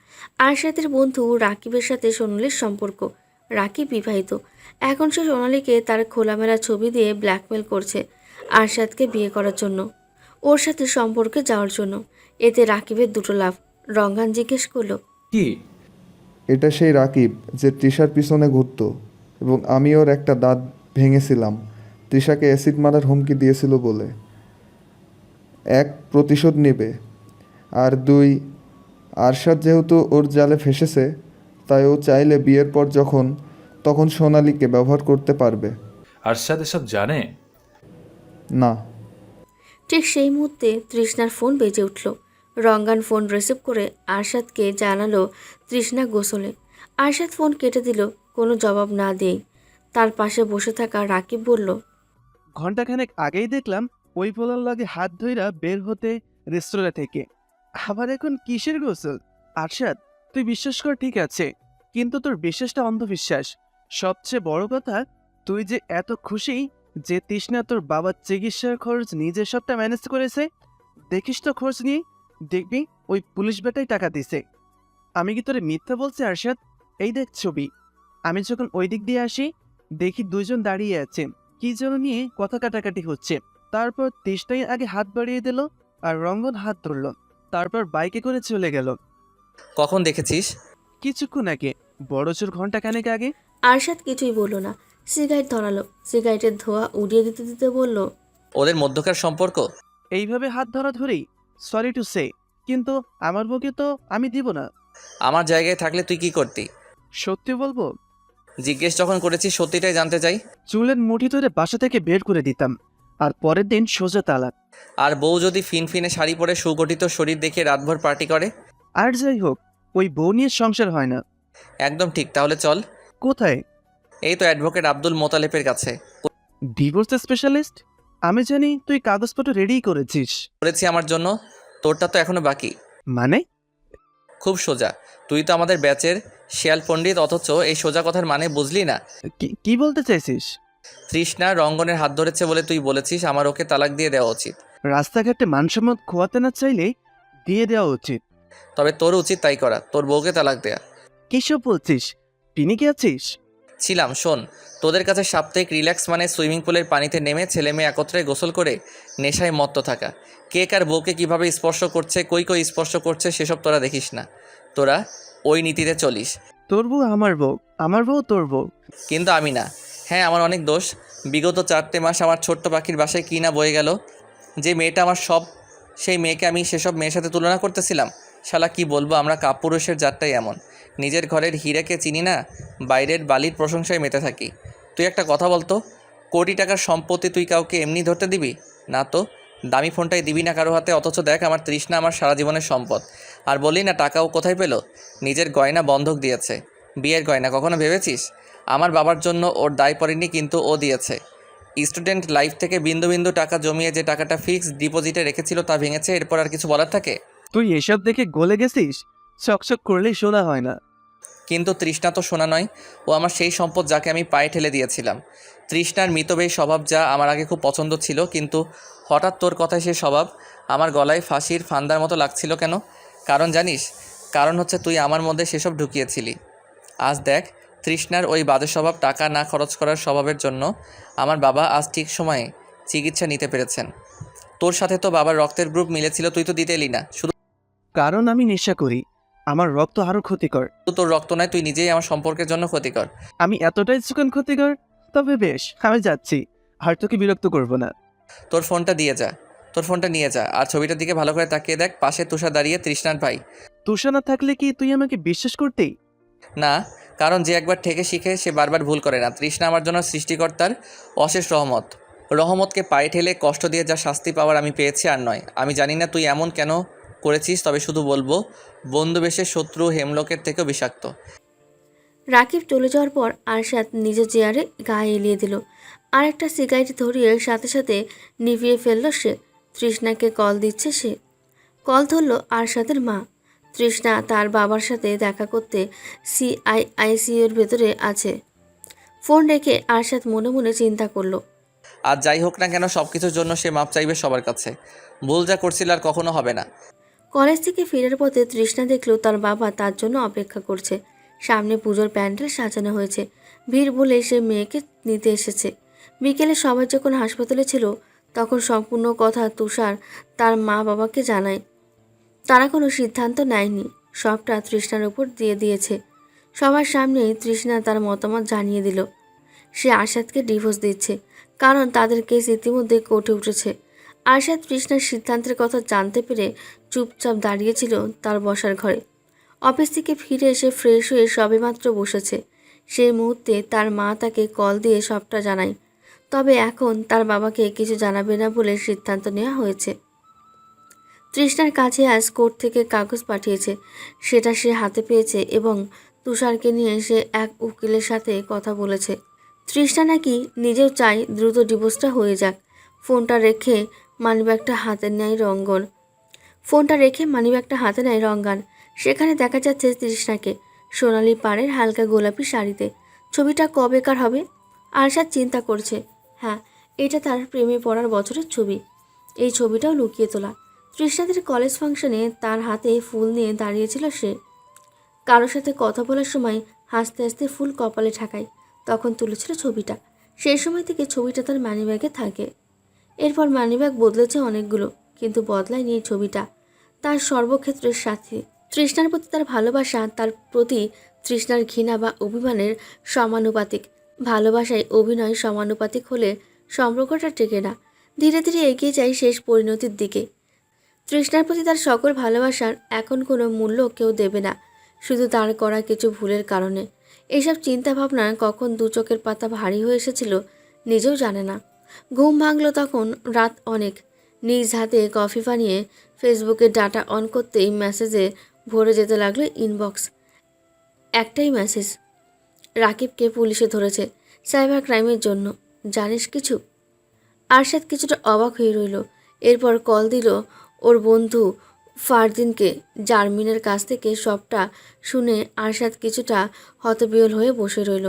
আরশাদের বন্ধু রাকিবের সাথে সোনালির সম্পর্ক। রাকিব বিবাহিত, এখন সে সোনালিকে তার খোলামেলা ছবি দিয়ে ব্ল্যাকমেল করছে আরশাদকে বিয়ে করার জন্য, ওর সাথে সম্পর্কে যাওয়ার জন্য। এতে রাকিবের দুটো লাভ। রঙ্গান জিজ্ঞেস করলো, কি? এটা সেই রাকিব যে তৃষার পিছনে ঘুরতো, এবং আমি ওর একটা দাঁত ভেঙেছিলাম তৃষাকে অ্যাসিড মারার হুমকি দিয়েছিল বলে। এক, প্রতিশোধ নেবে, আর দুই, আরশাদ যেহেতু ওর জালে ফেসেছে, তাই ও চাইলে বিয়ের পর তখন সোনালীকে ব্যবহার করতে পারবে। আরশাদ এসব জানে না। ঠিক সেই মুহূর্তে তৃষ্ণার ফোন বেজে উঠল। রঙ্গান ফোন রিসিভ করে আরশাদকে জানালো তৃষ্ণা গোসলে। আরশাদ ফোন কেটে দিল কোনো জবাব না দিয়েই। তার পাশে বসে থাকা রাকিব বলল, ঘন্টাখানেক আগেই দেখলাম ওই পোলার লাগে হাত ধইরা বের হতে রেস্তোরাঁ থেকে। আবার এখন কিসের গোসল? আরশাদ, তুই বিশ্বাস কর ঠিক আছে, কিন্তু তোর বিশ্বাসটা অন্ধবিশ্বাস। সবচেয়ে বড় কথা, তুই যে এত খুশি যে তৃষ্ণা তোর বাবার চিকিৎসার খরচ নিজের সবটা ম্যানেজ করেছে। দেখিস তো খরচ নিয়ে, দেখবি ওই পুলিশ বেটাই টাকা দিছে। আমি কি তোরে মিথ্যা বলছি আরশাদ? এই দেখ ছবি। আমি যখন ওই দিক দিয়ে আসি, দেখি দুজন দাঁড়িয়ে আছে, কি যেন নিয়ে কথা কাটাকাটি হচ্ছে। তারপর তৃষ্ণাই আগে হাত বাড়িয়ে দিল আর রঙ্গন হাত ধরল, তারপর বাইকে করে চলে গেল। কখন দেখেছিস? কিছুক্ষণ আগে, বড় জোর ঘন্টাখানেক আগে। আরশাদ কিছুই বলল না, সিগারেট ধরালো। সিগারেটের ধোঁয়া উড়িয়ে দিতে দিতে বলল, ওদের মধ্যকার সম্পর্ক? এইভাবে হাত ধরা ধরেই? সরি টু সে, কিন্তু আমার বউকে তো আমি দিব না। আমার জায়গায় থাকলে তুই কি করতি? সত্যি বলবো? জিজ্ঞেস যখন করেছি সত্যিটাই জানতে চাই। চুলের মুঠি ধরে বাসা থেকে বের করে দিতাম, আর পরের দিন সোজা তালাক। আর বউ যদি ফিনফিনে শাড়ি পরে সুগঠিত শরীর দেখে রাতভর পার্টি করে? আর যাই হোক, ওই বউ নিয়ে সংসার হয় না। একদম ঠিক, তাহলে চল। কোথায়? এই তো অ্যাডভোকেট আব্দুল মোতালেবের কাছে। Divorce specialist? আমি জানি তুই কাগজপত্র রেডি করেছিস। করেছি আমার জন্য, তোরটা তো এখনো বাকি। মানে? খুব সোজা। তুই তো আমাদের ব্যাচের শিয়াল পণ্ডিত, অথচ এই সোজা কথার মানে বুঝলি না। কি বলতে চাইছিস? তৃষ্ণা রঙ্গনের হাত ধরেছে বলে তুই বলেছিস আমার ওকে তালাক দিয়ে দেওয়া উচিত। রাস্তাঘাটে মানসম্মত খোয়াতে না চাইলে দিয়ে দেওয়া উচিত। তবে তোর উচিত তাই করা, তোর বউকে তালাক দেয়া। কিসব বলছিস? পিনিকে আছিস? ছিলাম। শোন, তোদের কাছে সাপ্তাহিক রিল্যাক্স মানে সুইমিং পুলের পানিতে নেমে ছেলে মেয়ে একত্রে গোসল করে নেশায় মত্ত থাকা। কে কার বউকে কীভাবে স্পর্শ করছে, কই স্পর্শ করছে, সেসব তোরা দেখিস না। তোরা ওই নীতিতে চলিস। তোর বউ আমার বউ, আমার বউ তোর বউ। কিন্তু আমি না। হ্যাঁ, আমার অনেক দোষ। বিগত 4টে মাস আমার ছোট্ট পাখির বাসায় কী না বয়ে গেল। যে মেয়েটা আমার সব, সেই মেয়েকে আমি সেসব মেয়ের সাথে তুলনা করতেছিলাম। শালা কি বলবো, আমরা কাপুরুষের জাতটাই এমন। নিজের ঘরের হীরাকে চিনি না, বাইরের বালির প্রশংসায় মেতে থাকি। তুই একটা কথা বলতো, কোটি টাকার সম্পত্তি তুই কাউকে এমনি ধরতে দিবি না? তো দামি ফোনটাই দিবি না কারো হাতে, অথচ দেখ আমার তৃষ্ণা আমার সারা জীবনের সম্পদ। আর বলি না টাকাও কোথায় পেল? নিজের গয়না বন্ধক দিয়েছে, বিয়ের গয়না। কখনো ভেবেছিস আমার বাবার জন্য ওর দায় পড়েনি, কিন্তু ও দিয়েছে। স্টুডেন্ট লাইফ থেকে বিন্দু বিন্দু টাকা জমিয়ে যে টাকাটা ফিক্সড ডিপোজিটে রেখেছিল তা ভেঙেছে। এরপর আর কিছু বলার থাকে? তুই এসব দেখে গলে গেছিস? চকচক করলেই শোনা হয় না। কিন্তু তৃষ্ণা তো শোনা নয়, ও আমার সেই সম্পদ যাকে আমি পায়ে ঠেলে দিয়েছিলাম। তৃষ্ণার মিতব্যয়ী স্বভাব যা আমার আগে খুব পছন্দ ছিল, কিন্তু হঠাৎ তোর কথায় সেই স্বভাব আমার গলায় ফাঁসির ফান্দার মতো লাগছিল কেন? কারণ জানিস? কারণ হচ্ছে তুই আমার মধ্যে সেসব ঢুকিয়েছিলি। আজ দেখ, তৃষ্ণার ওই বাজে স্বভাব, টাকা না খরচ করার স্বভাবের জন্য আমার বাবা আজ ঠিক সময়ে চিকিৎসা নিতে পেরেছেন। তোর সাথে তো বাবার রক্তের গ্রুপ মিলেছিল, তুই তো দিতে এলি না। শুধু কারণ আমি নেশা করি, আমার রক্ত আরো ক্ষতিকর। তোর রক্ত নয়, তুই নিজেই আমার সম্পর্কের জন্য ক্ষতিকর। আমি এতটাই চিকন ক্ষতিকর? তবে বেশ, আমি যাচ্ছি, আর তোকে বিরক্ত করব না। তোর ফোনটা দিয়ে যা, তোর ফোনটা নিয়ে যা, আর ছবিটার দিকে ভালো করে তাকিয়ে দেখ। পাশে তুষার দাঁড়িয়ে, তৃষ্ণার ভাই। তুষা না থাকলে কি তুই আমাকে বিশ্বাস করতেই? না, কারণ যে একবার ঠেকে শিখে সে বারবার ভুল করে না। তৃষ্ণা আমার জন্য সৃষ্টিকর্তার অশেষ রহমত। রহমতকে পায়ে ঠেলে কষ্ট দিয়ে যা শাস্তি পাওয়ার আমি পেয়েছি আর নয়। আমি জানি না তুই এমন কেন করেছিস, তবে শুধু বলবো, বন্ধুবেশের শত্রু হেমলোকের থেকেও বিষাক্ত। রাকিব চলে যাওয়ার পর আরশাদ নিজের চেয়ারে গায়ে এলিয়ে দিল। আর একটা সিগারেট ধরিয়ে সাথে সাথে নিভিয়ে ফেলল সে। তৃষ্ণাকে কল দিচ্ছে সে। কল ধরল আরশাদের মা। তৃষ্ণা তার বাবার সাথে দেখা করতে আইসিইউর ভেতরে আছে। ফোন রেখে আরশাদ মনে মনে চিন্তা করলো, আর যাই হোক না কেন, সব কিছুর জন্য সে মাপ চাইবে সবার কাছে। ভুল যা করছিল আর কখনো হবে না। কলেজ থেকে ফেরার পথে তৃষ্ণা দেখলো তার বাবা তার জন্য অপেক্ষা করছে। সামনে পুজোর প্যান্ডেল সাজানো হয়েছে। ভিড় বলে সে মেয়েকে নিতে এসেছে। বিকেলে সবাই যখন হাসপাতালে ছিল, তখন সম্পূর্ণ কথা তুষার তার মা বাবাকে জানায়। তারা কোনো সিদ্ধান্ত নেয়নি, সবটা তৃষ্ণার উপর দিয়ে দিয়েছে। সবার সামনেই তৃষ্ণা তার মতামত জানিয়ে দিল। সে আরশাদকে ডিভোর্স দিচ্ছে, কারণ তাদের কেস ইতিমধ্যে কোর্টে উঠেছে। আরশাদ তৃষ্ণার সিদ্ধান্তের কথা জানতে পেরে চুপচাপ দাঁড়িয়েছিল তার বসার ঘরে। অফিস থেকে ফিরে এসে ফ্রেশ হয়ে সবেমাত্র বসেছে। সেই মুহূর্তে তার মা তাকে কল দিয়ে সবটা জানায়। তবে এখন তার বাবাকে কিছু জানাবে না বলে সিদ্ধান্ত নেওয়া হয়েছে। তৃষ্ণার কাছে আজ কোর্ট থেকে কাগজ পাঠিয়েছে, সেটা সে হাতে পেয়েছে এবং তুষারকে নিয়ে সে এক উকিলের সাথে কথা বলেছে। তৃষ্ণা নাকি নিজেও চায় দ্রুত ডিভোর্সটা হয়ে যাক। ফোনটা রেখে মানিব্যাগটা হাতে নেয় রঙ্গন। সেখানে দেখা যাচ্ছে তৃষ্ণাকে সোনালি পাড়ের হালকা গোলাপি শাড়িতে। ছবিটা কবেকার হবে? আরশাদ চিন্তা করছে। হ্যাঁ, এটা তার প্রেমে পড়ার বছরের ছবি। এই ছবিটাও লুকিয়ে তোলা। তৃষ্ণাদের কলেজ ফাংশনে তার হাতে ফুল নিয়ে দাঁড়িয়েছিল সে। কারোর সাথে কথা বলার সময় হাসতে হাসতে ফুল কপালে ঠাকায়, তখন তুলেছিল ছবিটা। সেই সময় থেকে ছবিটা তার মানিব্যাগে থাকে। এরপর মানিব্যাগ বদলেছে অনেকগুলো, কিন্তু বদলায়নি এই ছবিটা। তার সর্বক্ষেত্রের সাথী। তৃষ্ণার প্রতি তার ভালোবাসা তার প্রতি তৃষ্ণার ঘৃণা বা অভিমানের সমানুপাতিক। ভালোবাসায় অভিনয় সমানুপাতিক হলে সম্পর্কটা টেকে না, ধীরে ধীরে এগিয়ে যায় শেষ পরিণতির দিকে। তৃষ্ণার প্রতি তার সকল ভালোবাসার এখন কোনো মূল্য কেউ দেবে না, শুধু তার করা কিছু ভুলের কারণে। এইসব চিন্তাভাবনা কখন দু চোখের পাতা ভারী হয়ে এসেছিল নিজেও জানে না। ঘুম ভাঙল তখন রাত অনেক। নিজ হাতে কফি বানিয়ে ফেসবুকে ডাটা অন করতেই মেসেজে ভরে যেতে লাগলো ইনবক্স। একটাই মেসেজ, রাকিবকে পুলিশে ধরেছে সাইবার ক্রাইমের জন্য, জানিস কিছু? আরশাদ কিছুটা অবাক হয়ে রইল। এরপর কল দিল ওর বন্ধু ফারদিনকে জার্মিনের কাছ থেকে সবটা শুনে আরশাদ কিছুটা হতবিহ্বল হয়ে বসে রইল।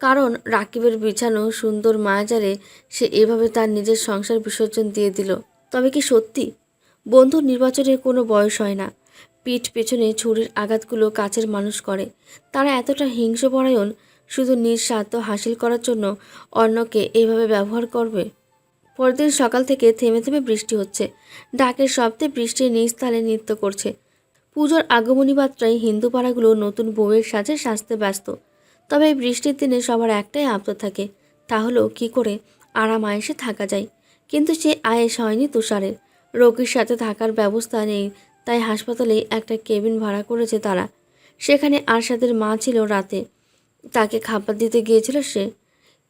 কারণ রাকিবের বিছানো সুন্দর মায়াজালে সে এভাবে তার নিজের সংসার বিসর্জন দিয়ে দিল। তবে কি সত্যি? বন্ধুর নির্বাচনের কোনো বয়স হয় না। পিঠ পেছনে ছুরির আঘাতগুলো কাছের মানুষ করে। তারা এতটা হিংস্রপরায়ণ শুধু নিজ স্বার্থ হাসিল করার জন্য অন্যকে এইভাবে ব্যবহার করবে? পরদিন সকাল থেকে থেমে থেমে বৃষ্টি হচ্ছে। ডাকের শব্দে বৃষ্টির নিজ তালে নৃত্য করছে। পুজোর আগমনী বার্তায় হিন্দু পাড়াগুলো নতুন বউয়ের সাজে সাজতে ব্যস্ত। তবে এই বৃষ্টির দিনে সবার একটাই আবদার থাকে, তা হলো কী করে আরাম আয়েসে থাকা যায়। কিন্তু সে আয়েস হয়নি তুষারের। রোগীর সাথে থাকার ব্যবস্থা নেই, তাই হাসপাতালে একটা কেবিন ভাড়া করেছে তারা। সেখানে আরশাদের মা ছিল রাতে। তাকে খাবার দিতে গিয়েছিল সে।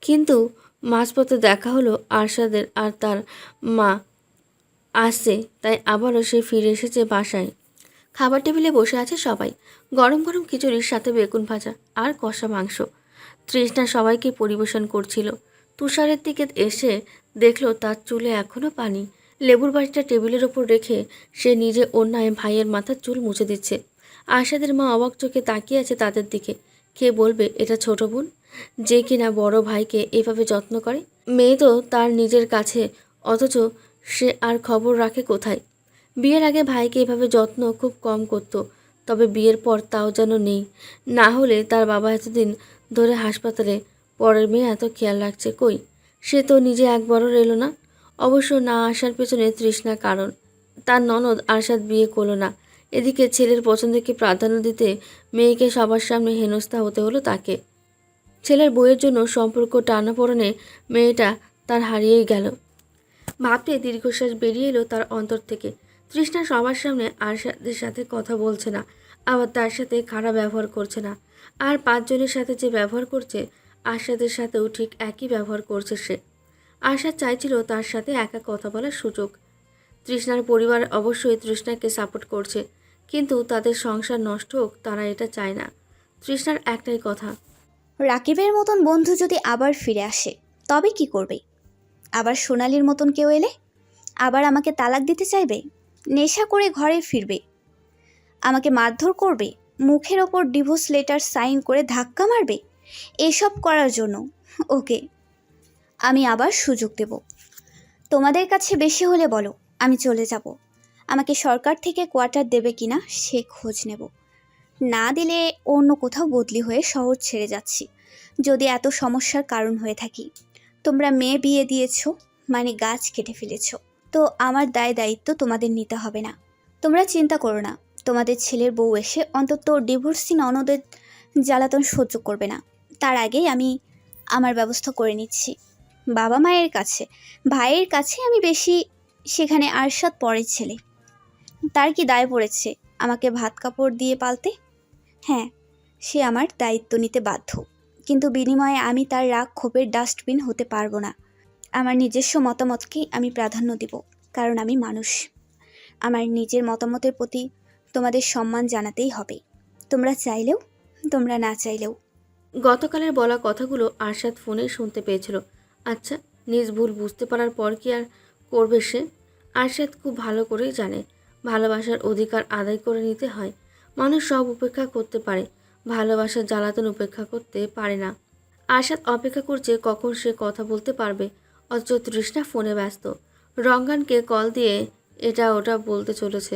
কিন্তু মাঝপথে দেখা হলো আরশাদের আর তার মা আসছে, তাই আবারও সে ফিরে এসেছে বাসায়। খাবার টেবিলে বসে আছে সবাই। গরম গরম খিচুড়ির সাথে বেগুন ভাজা আর কষা মাংস। তৃষ্ণা সবাইকে পরিবেশন করছিল। তুষারের দিকে এসে দেখল তার চুলে এখনও পানি। লেবুর বাটিটা টেবিলের ওপর রেখে সে নিজে অন্যায় ভাইয়ের মাথার চুল মুছে দিচ্ছে। আরশাদের মা অবাক চোখে তাকিয়ে আছে তাদের দিকে। কে বলবে এটা ছোট বোন, যে কিনা বড় ভাইকে এভাবে যত্ন করে? মেয়ে তো তার নিজের কাছে, অথচ সে আর খবর রাখে কোথায়? বিয়ের আগে ভাইকে এভাবে যত্ন খুব কম করত, তবে বিয়ের পর তাও যেন নেই। না হলে তার বাবা এতদিন ধরে হাসপাতালে, পরের মেয়ে এত খেয়াল রাখছে কই? সে তো নিজে একবারও এলো না। অবশ্য না আসার পেছনে তৃষ্ণা কারণ। তার ননদ আরশাদ বিয়ে করলো না। এদিকে ছেলের পছন্দকে প্রাধান্য দিতে মেয়েকে সবার সামনে হেনস্থা হতে হলো তাকে। ছেলের বইয়ের জন্য সম্পর্ক টানাপোড়েনে মেয়েটা তার হারিয়েই গেল। ভাবতে দীর্ঘশ্বাস বেরিয়ে এলো তার অন্তর থেকে। তৃষ্ণা সবার সামনে আরশাদের সাথে কথা বলছে না, আবার তার সাথে খারাপ ব্যবহার করছে না। আর পাঁচজনের সাথে যে ব্যবহার করছে, আরশাদের সাথেও ঠিক একই ব্যবহার করছে সে। আরশাদ চাইছিল তার সাথে একা কথা বলার সুযোগ। তৃষ্ণার পরিবার অবশ্যই তৃষ্ণাকে সাপোর্ট করছে, কিন্তু তাদের সংসার নষ্ট হোক তারা এটা চায় না। তৃষ্ণার একটাই কথা, রাকিবের মতন বন্ধু যদি আবার ফিরে আসে তবে কি করবে? আবার সোনালির মতন কেউ এলে আবার আমাকে তালাক দিতে চাইবে, নেশা করে ঘরে ফিরবে, আমাকে মারধর করবে, মুখের ওপর ডিভোর্স লেটার সাইন করে ধাক্কা মারবে। এসব করার জন্য ওকে আমি আবার সুযোগ দেব। তোমাদের কাছে বেশি হলে বলো, আমি চলে যাব। আমাকে সরকার থেকে কোয়ার্টার দেবে কিনা সে খোঁজ নেব। না দিলে অন্য কোথাও বদলি হয়ে শহর ছেড়ে যাচ্ছি, যদি এত সমস্যার কারণ হয়ে থাকি। তোমরা মেয়ে বিয়ে দিয়েছ মানে গাছ কেটে ফেলেছ, তো আমার দায়িত্ব তোমাদের নিতে হবে না। তোমরা চিন্তা করো না, তোমাদের ছেলের বউ এসে অন্তত ডিভোর্সি ননদের জ্বালাতন সহ্য করবে না। তার আগেই আমি আমার ব্যবস্থা করে নিচ্ছি। বাবা মায়ের কাছে, ভাইয়ের কাছে আমি বেশি, সেখানে আরশাদ পরের ছেলে। তার কি দায় পড়েছে আমাকে ভাত কাপড় দিয়ে পালতে? হ্যাঁ, সে আমার দায়িত্ব নিতে বাধ্য, কিন্তু বিনিময়ে আমি তার রাগ ক্ষোভের ডাস্টবিন হতে পারবো না। আমার নিজস্ব মতামতকেই আমি প্রাধান্য দিব, কারণ আমি মানুষ। আমার নিজের মতামতের প্রতি তোমাদের সম্মান জানাতেই হবে, তোমরা চাইলেও তোমরা না চাইলেও। গতকালের বলা কথাগুলো আরশাদ ফোনে শুনতে পেয়েছিল। আচ্ছা, নিজ ভুল বুঝতে পারার পর কি আর করবে সে? আরশাদ খুব ভালো করেই জানে ভালোবাসার অধিকার আদায় করে নিতে হয়। মানুষ সব উপেক্ষা করতে পারে, ভালোবাসার জ্বালাতন উপেক্ষা করতে পারে না। আরশাদ অপেক্ষা করছে কখন সে কথা বলতে পারবে, অথচ তৃষ্ণা ফোনে ব্যস্ত। রঙ্গানকে কল দিয়ে এটা ওটা বলতে চলেছে,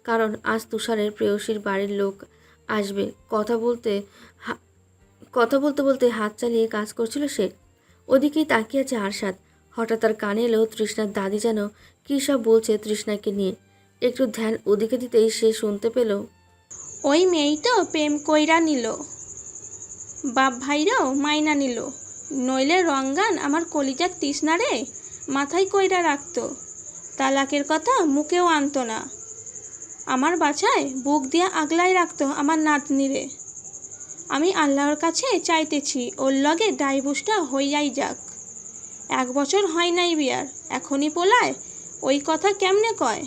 কারণ আজ তুষারের প্রেয়সীর বাড়ির লোক আসবে। কথা বলতে বলতে হাত চালিয়ে কাজ করছিল সে। ওদিকেই তাকিয়ে আছে আরশাদ। হঠাৎ তার কানে এলো তৃষ্ণার দাদি যেন কী সব বলছে তৃষ্ণাকে নিয়ে। একটু ধ্যান ওদিকে দিতেই সে শুনতে পেল, ওই মেয়েই তো প্রেম কইরা নিল, বাপ ভাইরাও মাইনা নিল, নইলে রঙ্গান আমার কলিজার তৃষ্ণারে মাথায় কইরা রাখতো, তালাকের কথা মুখেও আনতো না, আমার বাছায় বুক দিয়া আগলায় রাখতো আমার নাতনিরে। আমি আল্লাহর কাছে চাইতেছি ওর লগে ডাইভোর্সটা হইয়াই যাক। 1 বছর হয় নাই বিয়ার, এখনই পোলায়, ওই কথা কেমনে কয়?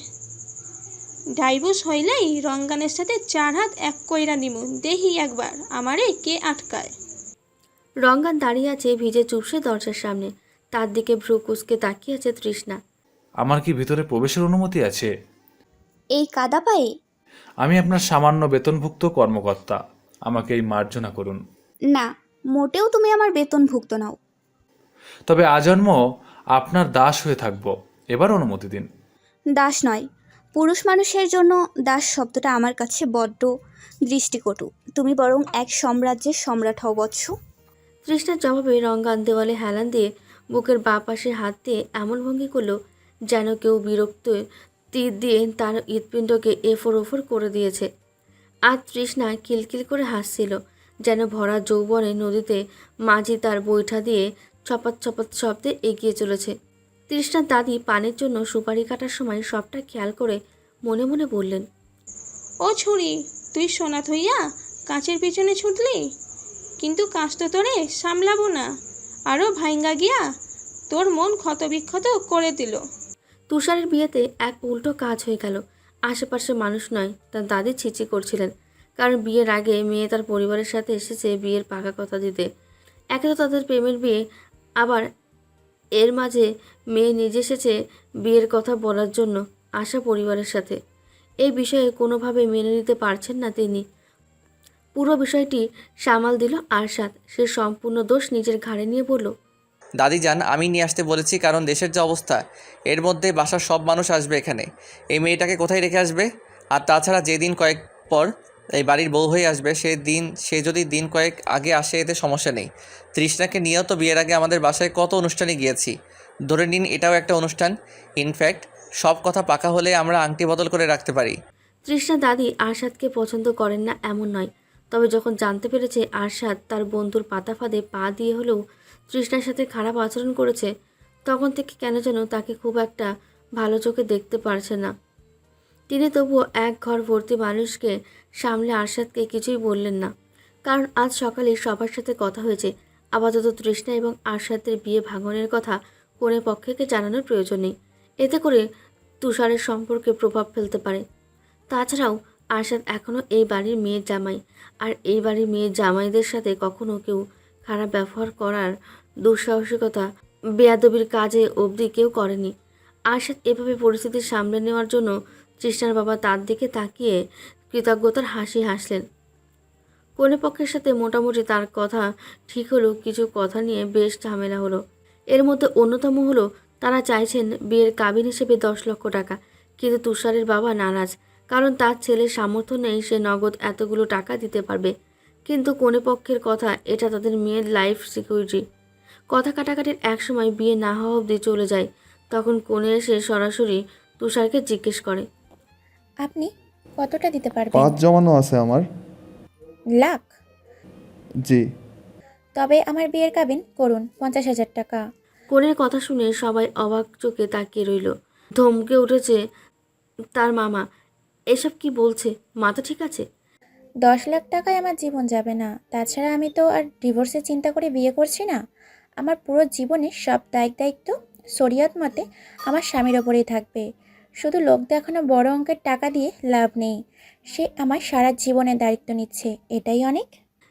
ডাইভোর্স হইলেই রঙ্গানের সাথে 4 হাত এক কইরা দিমু, দেহি একবার আমারে কে আটকায়। রঙ্গান দাঁড়িয়ে আছে ভিজে চুপসে দরজার সামনে। তার দিকে ভ্রু কুঁচকে তাকিয়ে আছে তৃষ্ণা। আমার কি ভিতরে প্রবেশের অনুমতি আছে? এই কাদা পায়ে? আমি আপনার সামান্য বেতনভুক্ত কর্মকর্তা, আমাকে এই মার্জনা করুন। না, মোটেও তুমি আমার বেতনভুক্ত নাও। তবে আজন্ম আপনার দাস হয়ে থাকব, এবার অনুমতি দিন। দাস নয়, পুরুষ মানুষের জন্য দাস শব্দটা আমার কাছে বড্ড দৃষ্টিকটু। তুমি বরং এক সাম্রাজ্যের সম্রাট হও বৎস। তৃষ্ণার জবাবে রঙ্গান দেওয়ালে হেলান দিয়ে বুকের বাঁ পাশে হাত দিয়ে এমন ভঙ্গি করলো যেন কেউ বিরক্ত তীর দিয়ে তার হৃৎপিণ্ডকে এফোর ওফর করে দিয়েছে। আজ তৃষ্ণা কিলকিল করে হাসছিল, যেন ভরা যৌবনে নদীতে মাঝি তার বৈঠা দিয়ে ছপাত ছপাত শব্দে এগিয়ে চলেছে। তৃষ্ণার দাদি পানির জন্য সুপারি কাটার সময় সবটা খেয়াল করে মনে মনে বললেন, ও ছুরি, তুই সোনা থইয়া কাঁচের পিছনে ছুটলি, কিন্তু কাঁচ তো তোরে সামলাবো না, আরও ভাইঙ্গা গিয়া তোর মন ক্ষতবিক্ষত করে দিল। তুষারের বিয়েতে এক উল্টো কাজ হয়ে গেল। আশেপাশে মানুষ নয়, তার দাদি ছিচি করছিলেন, কারণ বিয়ের আগে মেয়ে তার পরিবারের সাথে এসেছে বিয়ের পাকা কথা দিতে। একে তো তাদের প্রেমের বিয়ে, আবার এর মাঝে মেয়ে নিজে এসেছে বিয়ের কথা বলার জন্য আশা পরিবারের সাথে। এই বিষয়ে কোনোভাবে মেনে নিতে পারছেন না তিনি। পুরো বিষয়টি সামাল দিল আরশাদ। সে সম্পূর্ণ দোষ নিজের ঘাড়ে নিয়ে বলল, দাদি যান, আমি নিয়ে আসতে বলেছি কারণ দেশের যে অবস্থা, এর মধ্যে বাসার সব মানুষ আসবে এখানে, এই মেয়েটাকে কোথায় রেখে আসবে? আর তাছাড়া যেদিন কয়েক পর এই বাড়ির বউ হয়ে আসবে সে যদি দিন কয়েক আগে আসে এতে সমস্যা নেই। তৃষ্ণাকে নিয়েও তো বিয়ের আগে আমাদের বাসায় কত অনুষ্ঠানে গিয়েছি, ধরে নিন এটাও একটা অনুষ্ঠান। ইনফ্যাক্ট সব কথা পাকা হলে আমরা আংটি বদল করে রাখতে পারি। তৃষ্ণা দাদি আরশাদকে পছন্দ করেন না এমন নয়, তবে যখন জানতে পেরেছে আরশাদ তার বন্ধুর পাতা ফাঁদে পা দিয়ে হলেও তৃষ্ণার সাথে খারাপ আচরণ করেছে, তখন থেকে কেন যেন তাকে খুব একটা ভালো চোখে দেখতে পারছে না। তিনি তবুও এক ঘর ভর্তি মানুষকে সামলে আরশাদকে কিছুই বললেন না, কারণ আজ সকালে সবার সাথে কথা হয়েছে। আপাতত তৃষ্ণা এবং আরশাদের বিয়ে ভাঙনের কথা কনে পক্ষকে জানানোর প্রয়োজন নেই, এতে করে তুষারের সম্পর্কে প্রভাব ফেলতে পারে। তাছাড়াও আরশাদ এখনও এই বাড়ির মেয়ের জামাই, আর এই বাড়ির মেয়ের জামাইদের সাথে কখনো কেউ খারাপ ব্যবহার করার দুঃসাহসিকতা বেয়াদবির কাজে অবধি কেউ করেনি। আরশাদ এভাবে পরিস্থিতি সামলে নেওয়ার জন্য তৃষ্ণার বাবা তার দিকে তাকিয়ে কৃতজ্ঞতার হাসি হাসলেন। কনে পক্ষের সাথে মোটামুটি তার কথা ঠিক হলো, কিছু কথা নিয়ে বেশ ঝামেলা হলো। এর মধ্যে অন্যতম হলো তারা চাইছেন বিয়ের কাবিন হিসেবে 10 লক্ষ টাকা, কিন্তু তুষারের বাবা নারাজ, কারণ তার ছেলের সামর্থ্য নেই সে নগদ এতগুলো টাকা দিতে পারবে। কিন্তু কনে পক্ষের কথা এটা তাদের মেয়ের লাইফ সিকিউরিটি। কথা কাটাকাটির এক সময় বিয়ে না হওয়া অবধি চলে যায়। তখন কনে এসে সরাসরি তুষারকে জিজ্ঞেস করে, আপনি কতটা দিতে পারবেন? 5 জমানো আছে আমার। লাখ? জি। তবে আমার বিয়ের কাবিন করুন 50,000 টাকা। কনের কথা শুনে সবাই অবাক চোখে তাকিয়ে রইল। ধমকে উঠেছে তার মামা, এসব কি বলছে? মাথা ঠিক আছে? 10 লাখ টাকায় আমার জীবন যাবে না। তাছাড়া আমি তো আর ডিভোর্সের চিন্তা করে বিয়ে করছি না। আমার পুরো জীবনের সব দায়িত্ব শরিয়ত মতে আমার স্বামীর ওপরেই থাকবে। শুধু লোক দেখানো বড় অঙ্কের টাকা দিয়ে লাভ নেই। সে আমার সারা জীবনের দায়িত্ব নিচ্ছে, এটাই অনেক।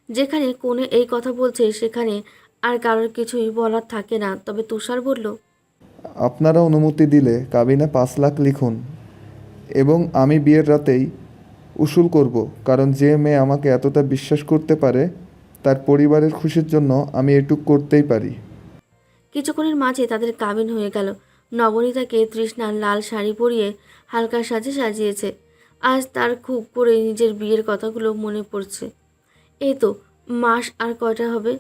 যেখানে কোনে এই কথা বলছে সেখানে আর কারোর কিছুই বলার থাকে না। তবে তুষার বলল, আপনারা অনুমতি দিলে কাবিনে 5 লাখ লিখুন, এবং আমি বিয়ের রাতেই উসুল করব, কারণ যে মেয়ে আমাকে এতটা বিশ্বাস করতে পারে তার পরিবারের খুশির জন্য আমি এটুক করতেই পারি। কিছুক্ষণের মাঝে তাদের কাবিন হয়ে গেল। নবনীতাকে তৃষ্ণার লাল শাড়ি পরিয়ে হালকা সাজে সাজিয়েছে। আজ তার খুব করে নিজের বিয়ের কথাগুলো মনে পড়ছে। এই তো মাস আর কয়টা হবে,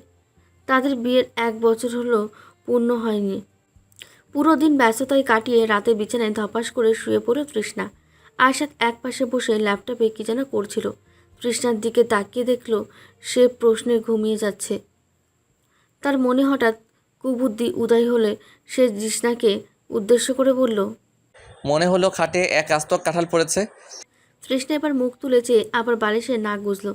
তাদের বিয়ের 1 বছর হলো পূর্ণ হয়নি। পুরো দিন ব্যস্ততায় কাটিয়ে রাতে বিছানায় ধপাস করে শুয়ে পড়ল তৃষ্ণা। আরশাদ এক পাশে বসে ল্যাপটপে কী যেন করছিল। তৃষ্ণার দিকে তাকিয়ে দেখল সে প্রশ্নে ঘুমিয়ে যাচ্ছে। তার মনে হঠাৎ কুবুদ্ধি উদয় হলে সে তৃষ্ণাকে উদ্দেশ্য করে বলল, মনে হলো খাটে এক আস্ত কাঁঠাল পড়েছে। তৃষ্ণা এবার মুখ তুলে চেয়ে আবার বালিশে নাক গুজল।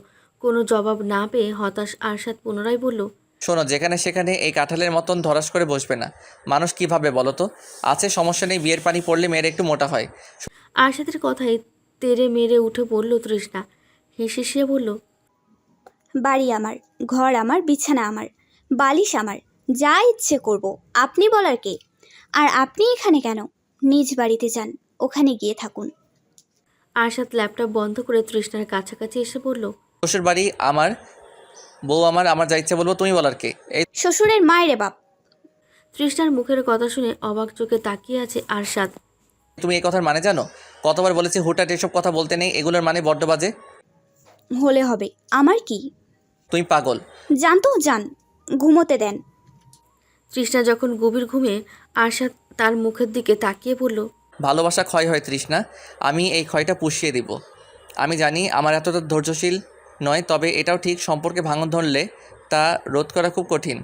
কোনো জবাব না পেয়ে হতাশ আরশাদ পুনরায় বলল, শোনো, যেখানে সেখানে এই কাঁঠালের মতন ধরাস করে বসবে না। মানুষ কিভাবে বলো তো? আছে, সমস্যা নেই, বিয়ের পানি পড়লে মেয়ের একটু মোটা হয়। আরশাদের কথায় তেড়ে মেরে উঠে বলল তৃষ্ণা। হেসে বলল, বাড়ি আমার, ঘর আমার, বিছানা আমার, বালিশ আমার, যা ইচ্ছে করব। আপনি বলার কে? আর আপনি এখানে কেন? নিজ বাড়িতে যান, ওখানে গিয়ে থাকুন। আরশাদ ল্যাপটপ বন্ধ করে তৃষ্ণার কাছাকাছি এসে বলল, শ্বশুর বাড়ি আমার, বউ আমার, আমার যা ইচ্ছা বলবো, তুমি বলার কে? এই শ্বশুরের মায়েরে বাপ। তৃষ্ণার মুখের কথা শুনে অবাক চোখে তাকিয়ে আছে আরশাদ। তুমি এই কথার মানে জানো? কতবার বলেছি হুটহাট এসব কথা বলতে নেই, এগুলোর মানে বড্ড বাজে। হলে হবে, আমার কি? তুমি পাগল। জান তো যান, ঘুমোতে দেন। তৃষ্ণা যখন গভীর ঘুমে, আরশাদ তার মুখের দিকে তাকিয়ে বলল, ভালোবাসা ক্ষয় হয় তৃষ্ণা, আমি এই ক্ষয়টা পুষিয়ে দিব। আমি জানি আমার এতটা ধৈর্যশীল নয়, তবে এটাও ঠিক, সম্পর্কে ভাঙন ধরলে তা রোধ করা খুব কঠিন।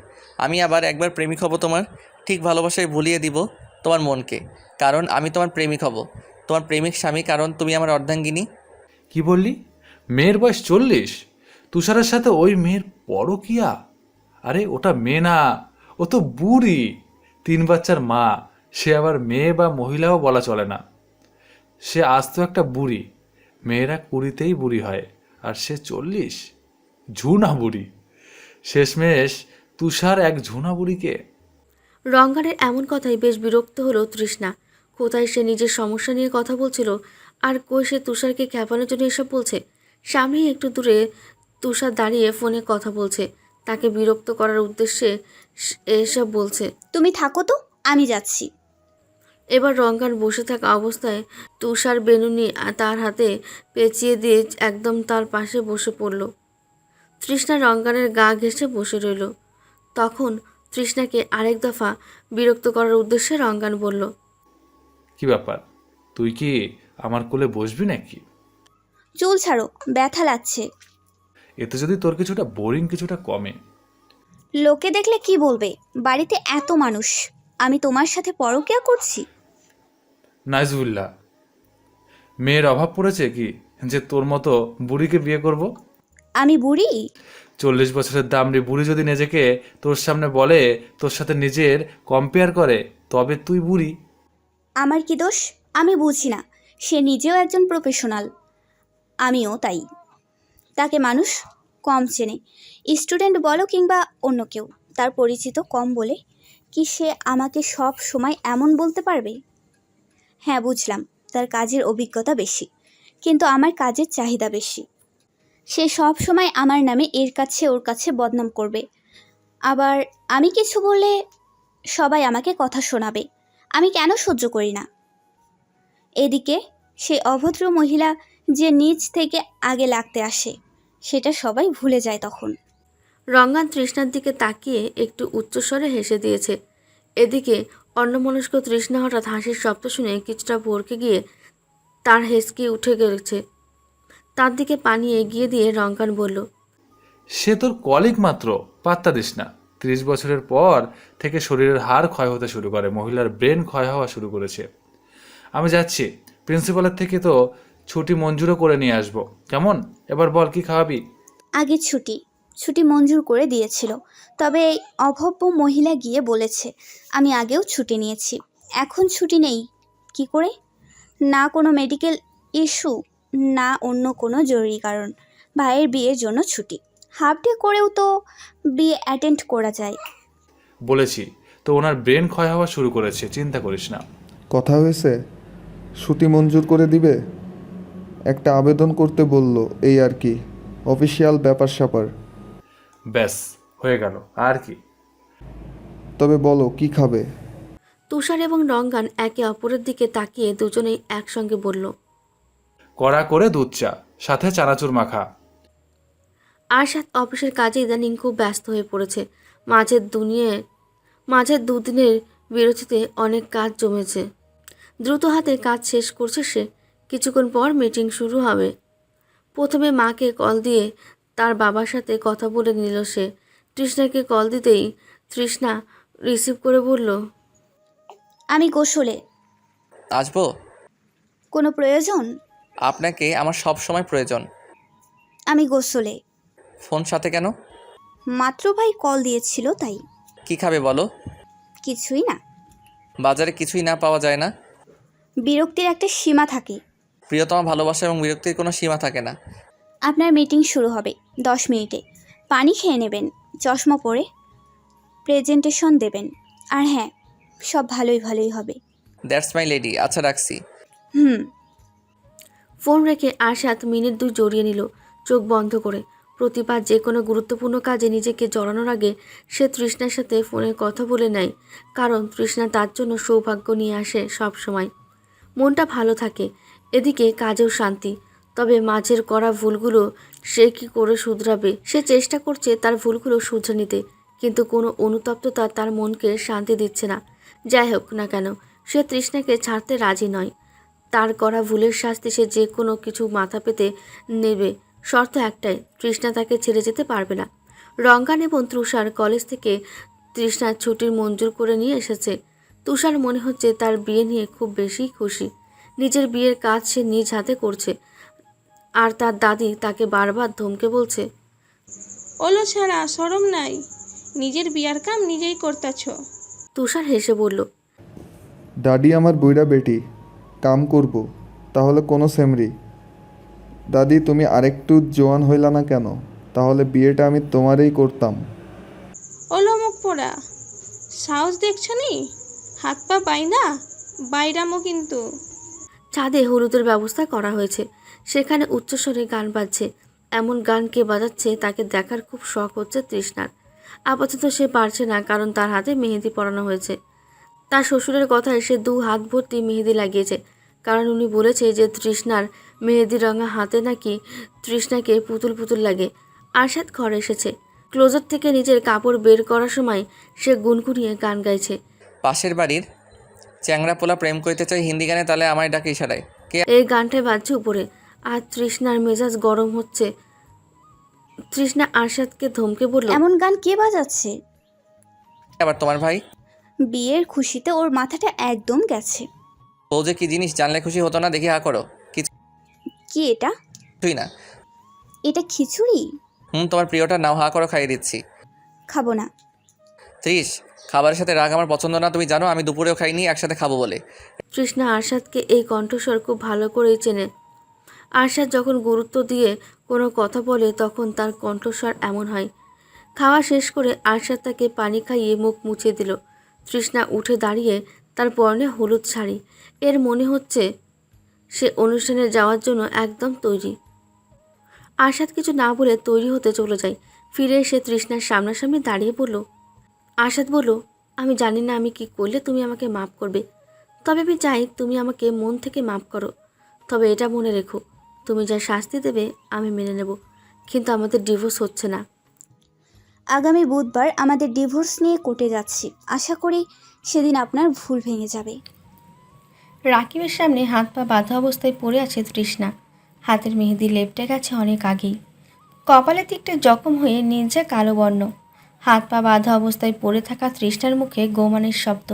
আমি আবার একবার প্রেমিক হব তোমার, ঠিক ভালোবাসায় ভুলিয়ে দিব তোমার মনকে, কারণ আমি তোমার প্রেমিক হব, তোমার প্রেমিক স্বামী, কারণ তুমি আমার অর্ধাঙ্গিনী। কি বললি? মেয়ের বয়স 40? তুষারের সাথে ওই মেয়ের পরকীয়া? আরে ওটা মেয়ে না, ও তো বুড়ি, 3 বাচ্চার মা। সে আবার মেয়ে বা মহিলাও বলা চলে না, সে আজ তো একটা বুড়ি। মেয়েরা 20তেই বুড়ি হয়, আর সে 40, ঝুনা বুড়ি। শেষমেশ তুষার এক ঝুনা বুড়িকে। রঙ্গানের এমন কথাই বেশ বিরক্ত হলো তৃষ্ণা। কোথায় সে নিজের সমস্যা নিয়ে কথা বলছিল, আর কই সে তুষারকে খেপানোর জন্য এসব বলছে। সামনেই একটু দূরে তুষার দাঁড়িয়ে ফোনে কথা বলছে, তাকে বিরক্ত করার উদ্দেশ্যে এসব বলছে। তুমি থাকো তো, আমি যাচ্ছি। এবার রঙ্গান বসে থাকা অবস্থায় তুষার বেনুনি তার হাতে পেঁচিয়ে দিয়ে একদম তার পাশে বসে পড়ল। তৃষ্ণা রঙ্গানের গা ঘেঁষে বসে রইল। তখন তৃষ্ণাকে আরেক দফা বিরক্ত করার উদ্দেশ্যে রঙ্গান বলল, কি ব্যাপার, তুই কি আমার কোলে বসবি নাকি? চুল ছাড়ো, ব্যথা লাগছে। এতে যদি তোর কিছুটা বোরিং কিছুটা কমে। লোকে দেখলে কি বলবে? বাড়িতে এত মানুষ, আমি তোমার সাথে পরকীয়া করছি? নাইজুবিল্লাহ, মেয়ের অভাব পড়েছে কি যে তোর মতো বুড়িকে বিয়ে করব? আমি বুড়ি? 40 বছরের দামড়ি বুড়ি যদি নিজেকে তোর সামনে বলে, তোর সাথে নিজের কম্পেয়ার করে, তবে তুই বুড়ি। আমার কি দোষ? আমি বুঝি না। সে নিজেও একজন প্রফেশনাল, আমিও তাই। তাকে মানুষ কম চেনে, স্টুডেন্ট বলো কিংবা অন্য কেউ। তার পরিচিত কম বলে কি সে আমাকে সব সময় এমন বলতে পারবে? হ্যাঁ বুঝলাম, তার কাজের অভিজ্ঞতা বেশি, কিন্তু আমার কাজের চাহিদা বেশি। সে সব সময় আমার নামে এর কাছে ওর কাছে বদনাম করবে, আবার আমি কিছু বললে সবাই আমাকে কথা শোনাবে। আমি কেন সহ্য করি না? এদিকে সেই অভদ্র মহিলা যে নিজ থেকে আগে লাগতে আসে, সেটা সবাই ভুলে যায় তখন। রঙ্গান তৃষ্ণার দিকে তাকিয়ে একটু উচ্চস্বরে হেসে দিয়েছে। এদিকে অন্যমনস্ক তৃষ্ণা হঠাৎ হাসির শব্দ শুনে কিছুটা ভরকে গিয়ে তার হেসকি উঠে গেছে। তার দিকে পানি এগিয়ে দিয়ে রঙ্গান বলল, সে তোর কলিগ মাত্র, পাত্তা দিস না। 30 বছরের পর থেকে শরীরের হাড় ক্ষয় হতে শুরু করে, মহিলার ব্রেন ক্ষয় হওয়া শুরু করেছে। আমি যাচ্ছি, প্রিন্সিপালের থেকে তো ছুটি মঞ্জুরও করে নিয়ে আসবো। কেমন? এবার বল, কি খাওয়াবি? আগে ছুটি মঞ্জুর করে দিয়েছিল, তবে এই অভব্য মহিলা গিয়ে বলেছে আমি আগেও ছুটি নিয়েছি, এখন ছুটি নেই কি করে? না কোনো মেডিকেল ইস্যু, না অন্য কোনো জরুরি কারণ। ভাইয়ের বিয়ের জন্য ছুটি, হাফ ডে করেও তো বিয়ে অ্যাটেন্ড করা যায়। বলেছি তো, ওনার ব্রেন ক্ষয় হওয়া শুরু করেছে, চিন্তা করিস না। কথা হয়েছে, ছুটি মঞ্জুর করে দিবে। একটা আবেদন করতে বললো, এই আর কি, অফিসিয়াল ব্যাপার স্যাপার। ব্যাস হয়ে গেল, আর কি? তবে বলো কি খাবে? তুষার এবং রঙ্গান একে অপরের দিকে তাকিয়ে দুজনেই একসঙ্গে বলল, কড়া করে দুধ চা, সাথে চানাচুর মাখা। আরশাদ অফিসের কাজে ইদানিং খুব ব্যস্ত হয়ে পড়েছে। মাঝের দুদিনের বিরতিতে অনেক কাজ জমেছে। দ্রুত হাতে কাজ শেষ করছে সে। কিছুক্ষণ পর মিটিং শুরু হবে। প্রথমে মাকে কল দিয়ে তার বাবার সাথে কথা বলে নিল সে। তৃষ্ণাকে কল দিতেই তৃষ্ণা রিসিভ করে বলল, আমি গোসলে। আসবো? কোনো প্রয়োজন? আপনাকে আমার সব সময় প্রয়োজন। আমি গোসলে। ফোন সাথে কেন? মাত্র ভাই কল দিয়েছিল তাই। কি খাবে বলো? কিছুই না। বাজারে কিছুই না পাওয়া যায় না? বিরক্তির একটা সীমা থাকে। প্রিয়তমা, ভালোবাসা এবং বিরক্তির কোনো সীমা থাকে না। আপনার মিটিং শুরু হবে 10 মিনিটে। পানি খেয়ে নেবেন, চশমা পরে প্রেজেন্টেশন দেবেন। আর হ্যাঁ, সব ভালোই হবে। That's my lady. আচ্ছা রাখছি। ফোন রেখে আরশাদ মিনিট 2 জড়িয়ে নিল চোখ বন্ধ করে। প্রতিবার যে কোনো গুরুত্বপূর্ণ কাজে নিজেকে জড়ানোর আগে সে তৃষ্ণার সাথে ফোনে কথা বলে নেয়, কারণ তৃষ্ণা তার জন্য সৌভাগ্য নিয়ে আসে সব সময়। মনটা ভালো থাকে, এদিকে কাজেও শান্তি। তবে মাঝের করা ভুলগুলো সে কি করে শুধরাবে? সে চেষ্টা করছে তার ভুলগুলো শুধরে নিতে, কিন্তু কোনো অনুতপ্ততা তার মনকে শান্তি দিচ্ছে না। যাই হোক না কেন, সে তৃষ্ণাকে ছাড়তে রাজি নয়। তার করা ভুলের শাস্তি সে যে কোনো কিছু মাথা পেতে নেবে, শর্ত একটাই, তৃষ্ণা তাকে ছেড়ে যেতে পারবে না। রঙ্গান এবং তুষার কলেজ থেকে তৃষ্ণার ছুটির মঞ্জুর করে নিয়ে এসেছে। তুষার মনে হচ্ছে তার বিয়ে নিয়ে খুব বেশি খুশি। নিজের বিয়ের কাজ সে নিজ হাতে করছে, আর তার দাদি তাকে বারবার ধমকে বলছে, ওলো ছাড়া শরম নাই, নিজের বিয়ার কাম নিজেই করতেছ। তুষার হেসে বলল, দাদি আমার বুইড়া বেটি, কাম করব তাহলে কোনো সেমরি। দাদি তুমি আরেকটু জোয়ান হইলা না কেন? তাহলে বিয়েটা আমি তোমারই করতাম। ওলো মুখ পোড়া, সাহস দেখছো নি? হাত পা বাইনা বাইরামো কিন্তু। ছাদে হলুদের ব্যবস্থা করা হয়েছে, সেখানে উচ্চস্বরে গান বাজছে। এমন গান কে বাজাচ্ছে তাকে দেখার খুব শখ হচ্ছে তৃষ্ণার। আপাতত সে পারছে না, কারণ তার হাতে মেহেদি পরানো হয়েছে। তার শ্বশুরের কথায় সে 2 হাত ভর্তি মেহেদি লাগিয়েছে, কারণ উনি বলেছে যে তৃষ্ণার মেহেদি রঙা হাতে নাকি তৃষ্ণাকে পুতুল পুতুল লাগে। আরশাদ ঘরে এসেছে। ক্লোজেট থেকে নিজের কাপড় বের করার সময় সে গুনগুনিয়ে গান গাইছে। পাশের বাড়ির চ্যাংরা পোলা প্রেম করতে চাই হিন্দি গানে, তাহলে আমায় ডাকে ইশারায়। কে এই গানটায় বাজছে উপরে, আর তৃষ্ণার মেজাজ গরম হচ্ছে। তৃষ্ণা আরশাদকে ধমকে বলল, এমন গান কে বাজাচ্ছে? আবার তোমার ভাই? বিয়ের খুশিতে ওর মাথাটা একদম গেছে। ও যে কি জিনিস জানলে খুশি হতো না, দেখি হা করো। কি এটা? কিছুই না। এটা খিচুড়ি? তোমার প্রিয়টা নাও, হা করো, খাইয়ে দিচ্ছি। খাবো না। ত্রিশ, খাবারের সাথে রাগ আমার পছন্দ না, তুমি জানো। আমি দুপুরেও খাইনি, একসাথে খাবো বলে। তৃষ্ণা আরশাদকে এই কণ্ঠস্বর খুব ভালো করেই চেনে। আরশাদ যখন গুরুত্ব দিয়ে কোনো কথা বলে তখন তার কণ্ঠস্বর এমন হয়। খাওয়া শেষ করে আরশাদ তাকে পানি খাইয়ে মুখ মুছে দিল। তৃষ্ণা উঠে দাঁড়িয়ে তার পরনে হলুদ শাড়ি, এর মনে হচ্ছে সে অনুষ্ঠানে যাওয়ার জন্য একদম তৈরি। আরশাদ কিছু না বলে তৈরি হতে চলে যায়। ফিরে এসে তৃষ্ণার সামনাসামনি দাঁড়িয়ে বলল, আরশাদ বলল, আমি জানি না আমি কি করলে তুমি আমাকে মাফ করবে, তবে আমি চাই তুমি আমাকে মন থেকে মাফ করো। তবে এটা মনে রেখো, তুমি যা শাস্তি দেবে আমি মেনে নেব, কিন্তু আমাদের ডিভোর্স হচ্ছে না। আগামী বুধবার আমাদের ডিভোর্স নিয়ে কোর্টে যাচ্ছি। আশা করি সেদিন আপনার ভুল ভেঙে যাবে। রাকিবের সামনে হাত পা বাঁধা অবস্থায় পড়ে আছে তৃষ্ণা। হাতের মেহেদি লেপটে গেছে অনেক আগেই। কপালে তিকটে জখম হয়ে নির্জা কালো বর্ণ। হাত পা বাঁধা অবস্থায় পড়ে থাকা তৃষ্ণার মুখে গোমানের শব্দ।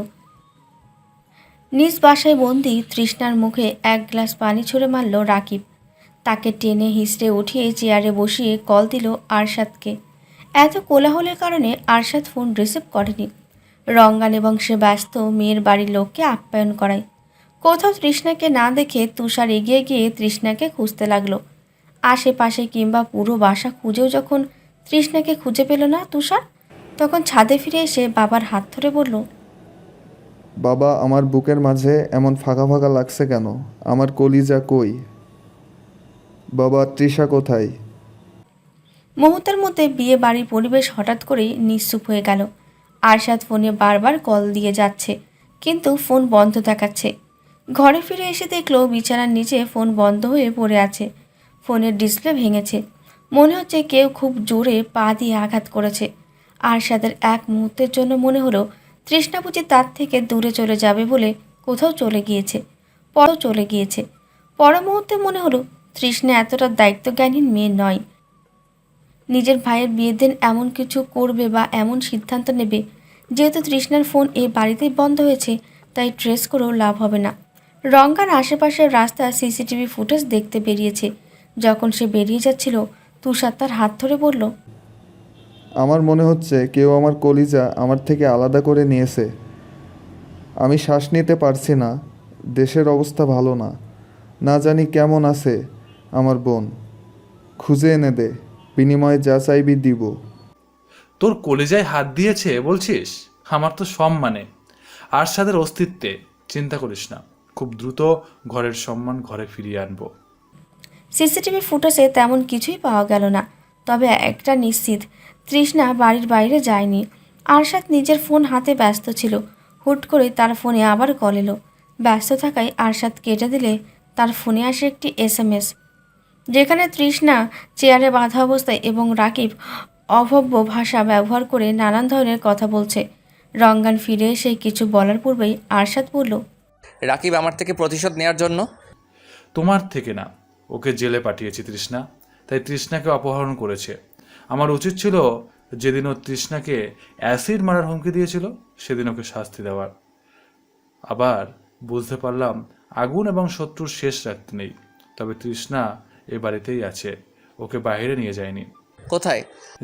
নিজ বাসায় বন্দি তৃষ্ণার মুখে 1 গ্লাস পানি ছুঁড়ে মারল রাকিব। তাকে টেনে হিঁচড়ে উঠিয়ে চেয়ারে বসিয়ে কল দিল আরশাদকে। এত কোলাহলের কারণে আরশাদ ফোন রিসিভ করেনি। রঙ্গান এবং সে ব্যস্ত মেয়ের বাড়ির লোককে আপ্যায়ন করায়। কোথাও তৃষ্ণাকে না দেখে তুষার এগিয়ে গিয়ে তৃষ্ণাকে খুঁজতে লাগলো। আশেপাশে কিংবা পুরো বাসা খুঁজেও যখন তৃষ্ণাকে খুঁজে পেল না তুষার, তখন ছাদে ফিরে এসে বাবার হাত ধরে বলল, বাবা, আমার বুকের মাঝে এমন ফাঁকা ফাঁকা লাগছে কেন? আমার কলিজা কই? বাবা, তৃষা কোথায়? মুহূর্তের মধ্যে বিয়ে বাড়ির পরিবেশ হঠাৎ করেই নিশ্চুপ হয়ে গেল। আরশাদ ফোনে বারবার কল দিয়ে যাচ্ছে, কিন্তু ফোন বন্ধ দেখাচ্ছে। ঘরে ফিরে এসে দেখলো বিছানার নিচে ফোন বন্ধ হয়ে পড়ে আছে। ফোনের ডিসপ্লে ভেঙেছে। মনে হচ্ছে কেউ খুব জোরে পা দিয়ে আঘাত করেছে। আরশাদের এক মুহূর্তের জন্য মনে হলো তৃষ্ণা বুঝি তার থেকে দূরে চলে যাবে বলে কোথাও চলে গিয়েছে। পর মুহূর্তে মনে হলো তৃষ্ণা এতটা দায়িত্বজ্ঞানহীন মেয়ে নয়। নিজের ভাইয়ের বিয়ের দিন এমন কিছু করবে বা এমন সিদ্ধান্ত নেবে, যেহেতু তৃষ্ণার ফোন এই বাড়িতেই বন্ধ হয়েছে, তাই ট্রেস করেও লাভ হবে না। রঙ্গান আশেপাশের রাস্তার সিসিটিভি ফুটেজ দেখতে বেরিয়েছে। যখন সে বেরিয়ে যাচ্ছিল, তুষার তার হাত ধরে বলল, আমার মনে হচ্ছে কেউ আমার কলিজা আমার থেকে আলাদা করে নিয়েছে। আমি শ্বাস নিতে পারছি না। দেশের অবস্থা ভালো না। না জানি কেমন আছে আমার বোন। খুঁজে এনে দে, বিনিময়ে যা চাইবি দিব। তোর কলেজায় হাত দিয়েছে বলছিস? আমার তো সম্মানে, আরশাদের অস্তিত্বে চিন্তা করিস না। খুব দ্রুত ঘরের সম্মান ঘরে ফিরিয়ে আনবো। সিসিটিভি ফুটেজে তেমন কিছুই পাওয়া গেল না, তবে একটা নিশ্চিত, তৃষ্ণা বাড়ির বাইরে যায়নি। আরশাদ নিজের ফোন হাতে ব্যস্ত ছিল। হুট করে তার ফোনে আবার কল এলো। ব্যস্ত থাকায় আরশাদ কেটে দিলে তার ফোনে আসে একটি SMS, যেখানে তৃষ্ণা চেয়ারে বাঁধা অবস্থায় এবং রাকিব অভব্য ভাষা ব্যবহার করে নানান ধরনের কথা বলছে। রঙ্গান ফিরে এসে কিছু বলার পূর্বেই আরশাদ বলল, রাকিব আমার থেকে প্রতিশোধ নেওয়ার জন্য। তোমার থেকে না, ওকে জেলে পাঠিয়েছি তৃষ্ণা, তাই তৃষ্ণাকে অপহরণ করেছে। আমার উচিত ছিল যেদিন ও তৃষ্ণাকে অ্যাসিড মারার হুমকি দিয়েছিল সেদিন ওকে শাস্তি দেওয়ার। আবার বুঝতে পারলাম আগুন এবং শত্রুর শেষ রাখতে নেই। তবে তৃষ্ণা এ বাড়িতেই আছে, ওকে বাইরে নিয়ে যায়নি। কোথায়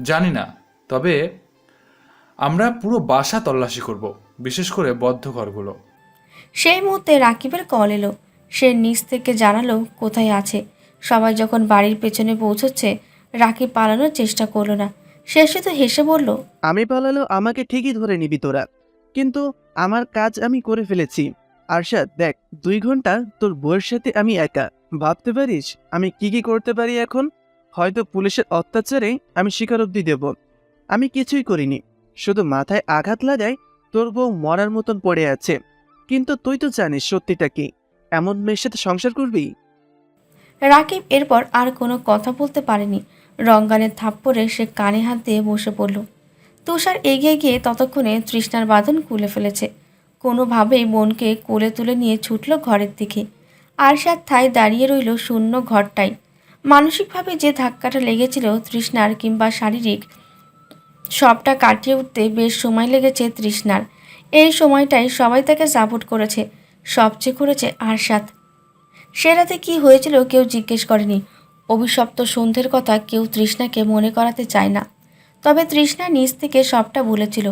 জানি না, তবে আমরা পুরো বাসা তল্লাশি করব, বিশেষ করে বদ্ধ ঘরগুলো। সেই মুহূর্তে রাকিবের কল এলো। সে নিচ থেকে জানালো কোথায় আছে। সবাই যখন বাড়ির পেছনে পৌঁছচ্ছে, রাকিব পালানোর চেষ্টা করলো না। সে শুধু হেসে বলল, আমি পালালেও আমাকে ঠিকই ধরে নিবি তোরা, কিন্তু আমার কাজ আমি করে ফেলেছি। আরশাদ দেখ, 2 ঘন্টা তোর বউয়ের সাথে আমি একা। ভাবতে পারিস আমি কি কি করতে পারি এখন? হয়তো পুলিশের অত্যাচারে আমি স্বীকারোক্তি দেব আমি কিছুই করিনি, শুধু মাথায় আঘাত লাগায় তোর বউ মরার মতন পড়ে আছে। কিন্তু তুই তো জানিস সত্যিটা কি, এমন মেয়ের সাথে সংসার করবি? রাকিব এরপর আর কোনো কথা বলতে পারেনি। রঙ্গানের থাপ্পড়ে সে কানে হাত দিয়ে বসে পড়ল। তুষার এগিয়ে গিয়ে ততক্ষণে তৃষ্ণার বাঁধন খুলে ফেলেছে। কোনোভাবেই বোনকে কোলে তুলে নিয়ে ছুটল ঘরের দিকে। আরশাদ ঠায় দাঁড়িয়ে রইল শূন্য ঘরটাই। মানসিকভাবে যে ধাক্কাটা লেগেছিল তৃষ্ণার, কিংবা শারীরিক, সবটা কাটিয়ে উঠতে বেশ সময় লেগেছে তৃষ্ণার। এই সময়টাই সবাই তাকে সাপোর্ট করেছে, সবচেয়ে করেছে আরশাদ। সে রাতে কী হয়েছিল কেউ জিজ্ঞেস করেনি। অভিশপ্ত সন্ধ্যের কথা কেউ তৃষ্ণাকে মনে করাতে চায় না। তবে তৃষ্ণা নিজ থেকে সবটা বলেছিল।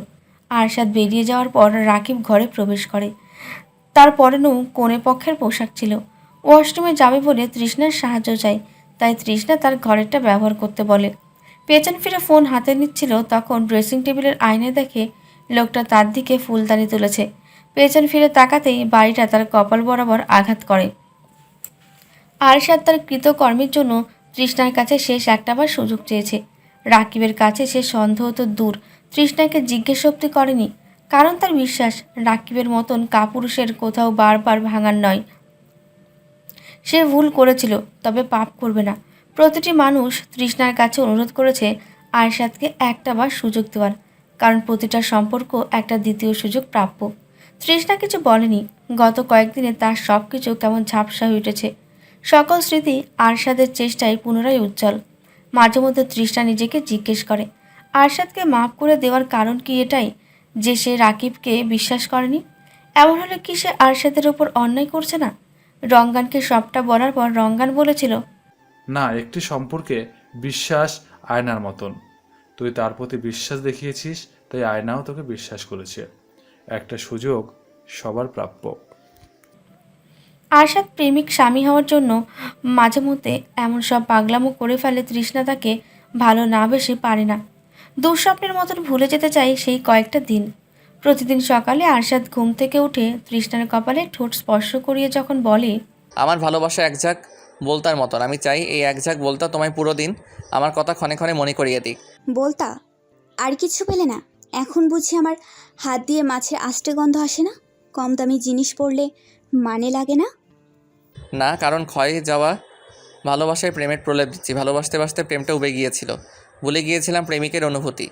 আরশাদ বেরিয়ে যাওয়ার পর রাকিব ঘরে প্রবেশ করে। তার পরনেও কনে পক্ষের পোশাক ছিল। ওয়াশরুমে যাবে বলে তৃষ্ণার সাহায্য চায়, তাই তৃষ্ণা তার ঘরেরটা ব্যবহার করতে বলে। পেছন ফিরে ফোন হাতে নিচ্ছিল, তখন ড্রেসিং টেবিলের আয়নায় দেখে লোকটা তার দিকে ফুলদানি তুলেছে। পেছন ফিরে তাকাতেই বাড়িটা তার কপাল বরাবর আঘাত করে। আরশাদ তার কৃতকর্মের জন্য তৃষ্ণার কাছে শেষ একটাবার সুযোগ চেয়েছে। রাকিবের কাছে সে সন্দেহ তো দূর, তৃষ্ণাকে জিজ্ঞেস অব্দি করেনি, কারণ তার বিশ্বাস রাকিবের মতন কাপুরুষের কোথাও বারবার ভাঙার নয়। সে ভুল করেছিল, তবে পাপ করবে না। প্রতিটি মানুষ তৃষ্ণার কাছে অনুরোধ করেছে আরশাদকে একটাবার সুযোগ দেওয়ার, কারণ প্রতিটা সম্পর্ক একটা দ্বিতীয় সুযোগ প্রাপ্য। তৃষ্ণা কিছু বলেনি। গত কয়েকদিনে তার সব কিছু কেমন ঝাপসা হয়ে উঠেছে। সকল স্মৃতি আরশাদের চেষ্টায় পুনরায় উজ্জ্বল। মাঝে মধ্যে তৃষ্ণা নিজেকে জিজ্ঞেস করে, আরশাদকে মাফ করে দেওয়ার কারণ কি এটাই যে সে রাকিবকে বিশ্বাস করেনি? এমন হলে কি সে আরশাদের ওপর অন্যায় করছে না? রঙ্গানকে সবটা বলার পর রঙ্গান বলেছিল, না, একটি সম্পর্কে বিশ্বাস আয়নার মতন। তুই তার প্রতি বিশ্বাস দেখিয়েছিস, তাই আয়নাও তোকে বিশ্বাস করেছে। একটা সুযোগ সবার প্রাপ্য। আরশাদ প্রেমিক স্বামী হওয়ার জন্য মাঝে মধ্যে এমন সব পাগলামো করে ফেলে, তৃষ্ণা তাকে ভালো না বেশি পারে না। দুঃস্বপ্নের মতন ভুলে যেতে চাই সেই কয়েকটা দিন। প্রতিদিন সকালে আরশাদ ঘুম থেকে উঠে তৃষ্ণার কপালে ঠোঁট স্পর্শ করিয়ে যখন বলে, আমার ভালোবাসা এক ঝাঁক বলতার মতন, আমি চাই এই এক ঝাঁক বলতা তোমায় পুরো দিন আমার কথা ক্ষণে ক্ষণে মনে করিয়ে দিক। বলতা আর কিছু পেলে না? এখন বুঝি আমার হাত দিয়ে মাছের আষ্টে গন্ধ আসে না? কম দামি জিনিস পড়লে মানে লাগে না? না, কারণ ক্ষয়ে যাওয়া ভালোবাসায় প্রেমের প্রলেপ দিচ্ছি। ভালোবাসতে বাসতে প্রেমটা উবে গিয়েছিল, ভুলে গিয়েছিলাম প্রেমিকের অনুভূতি।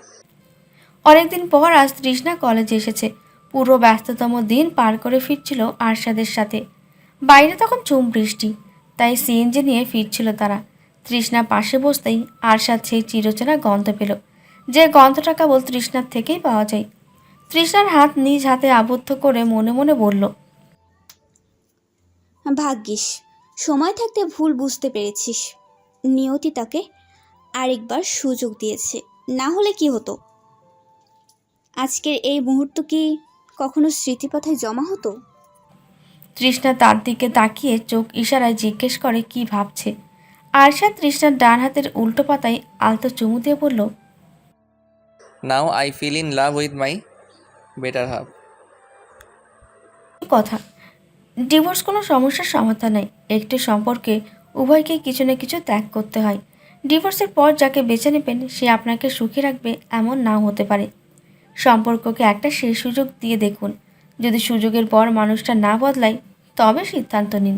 অনেকদিন পর আজ তৃষ্ণা কলেজে এসেছে। পুরো ব্যস্ততম দিন পার করে ফিরছিল আরশাদের সাথে। বাইরে তখন ঝুম বৃষ্টি, তাই সিএনজি নিয়ে ফিরছিল তারা। তৃষ্ণা পাশে বসতেই আরশাদ সেই চিরচেনা গন্ধ পেল, যে গন্ধটা কেবল তৃষ্ণার থেকেই পাওয়া যায়। তৃষ্ণার হাত নিজ হাতে আবদ্ধ করে মনে মনে বলল, ভাগ্যিস সময় থাকতে ভুল বুঝতে পেরেছিস। নিয়তি তাকে আরেকবার সুযোগ দিয়েছে, না হলে কি হতো? আজকের এই মুহূর্ত কি কখনো স্মৃতিপথায় জমা হতো? তৃষ্ণা তার দিকে তাকিয়ে চোখ ইশারায় জিজ্ঞেস করে কি ভাবছে। আরশাদ তৃষ্ণার ডান হাতের উল্টো পাতায় আলতো চুমু দিয়ে বলল, now I fill in love with my better half. কথা, ডিভোর্স কোনো সমস্যার সমাধান নয়। একটি সম্পর্কে উভয়কে কিছু না কিছু ত্যাগ করতে হয়। ডিভোর্সের পর যাকে বেছে নেবেন সে আপনাকে সুখী রাখবে এমন নাও হতে পারে। সম্পর্ককে একটা শেষ সুযোগ দিয়ে দেখুন। যদি সুযোগের পর মানুষটা না বদলায় তবে সিদ্ধান্ত নিন।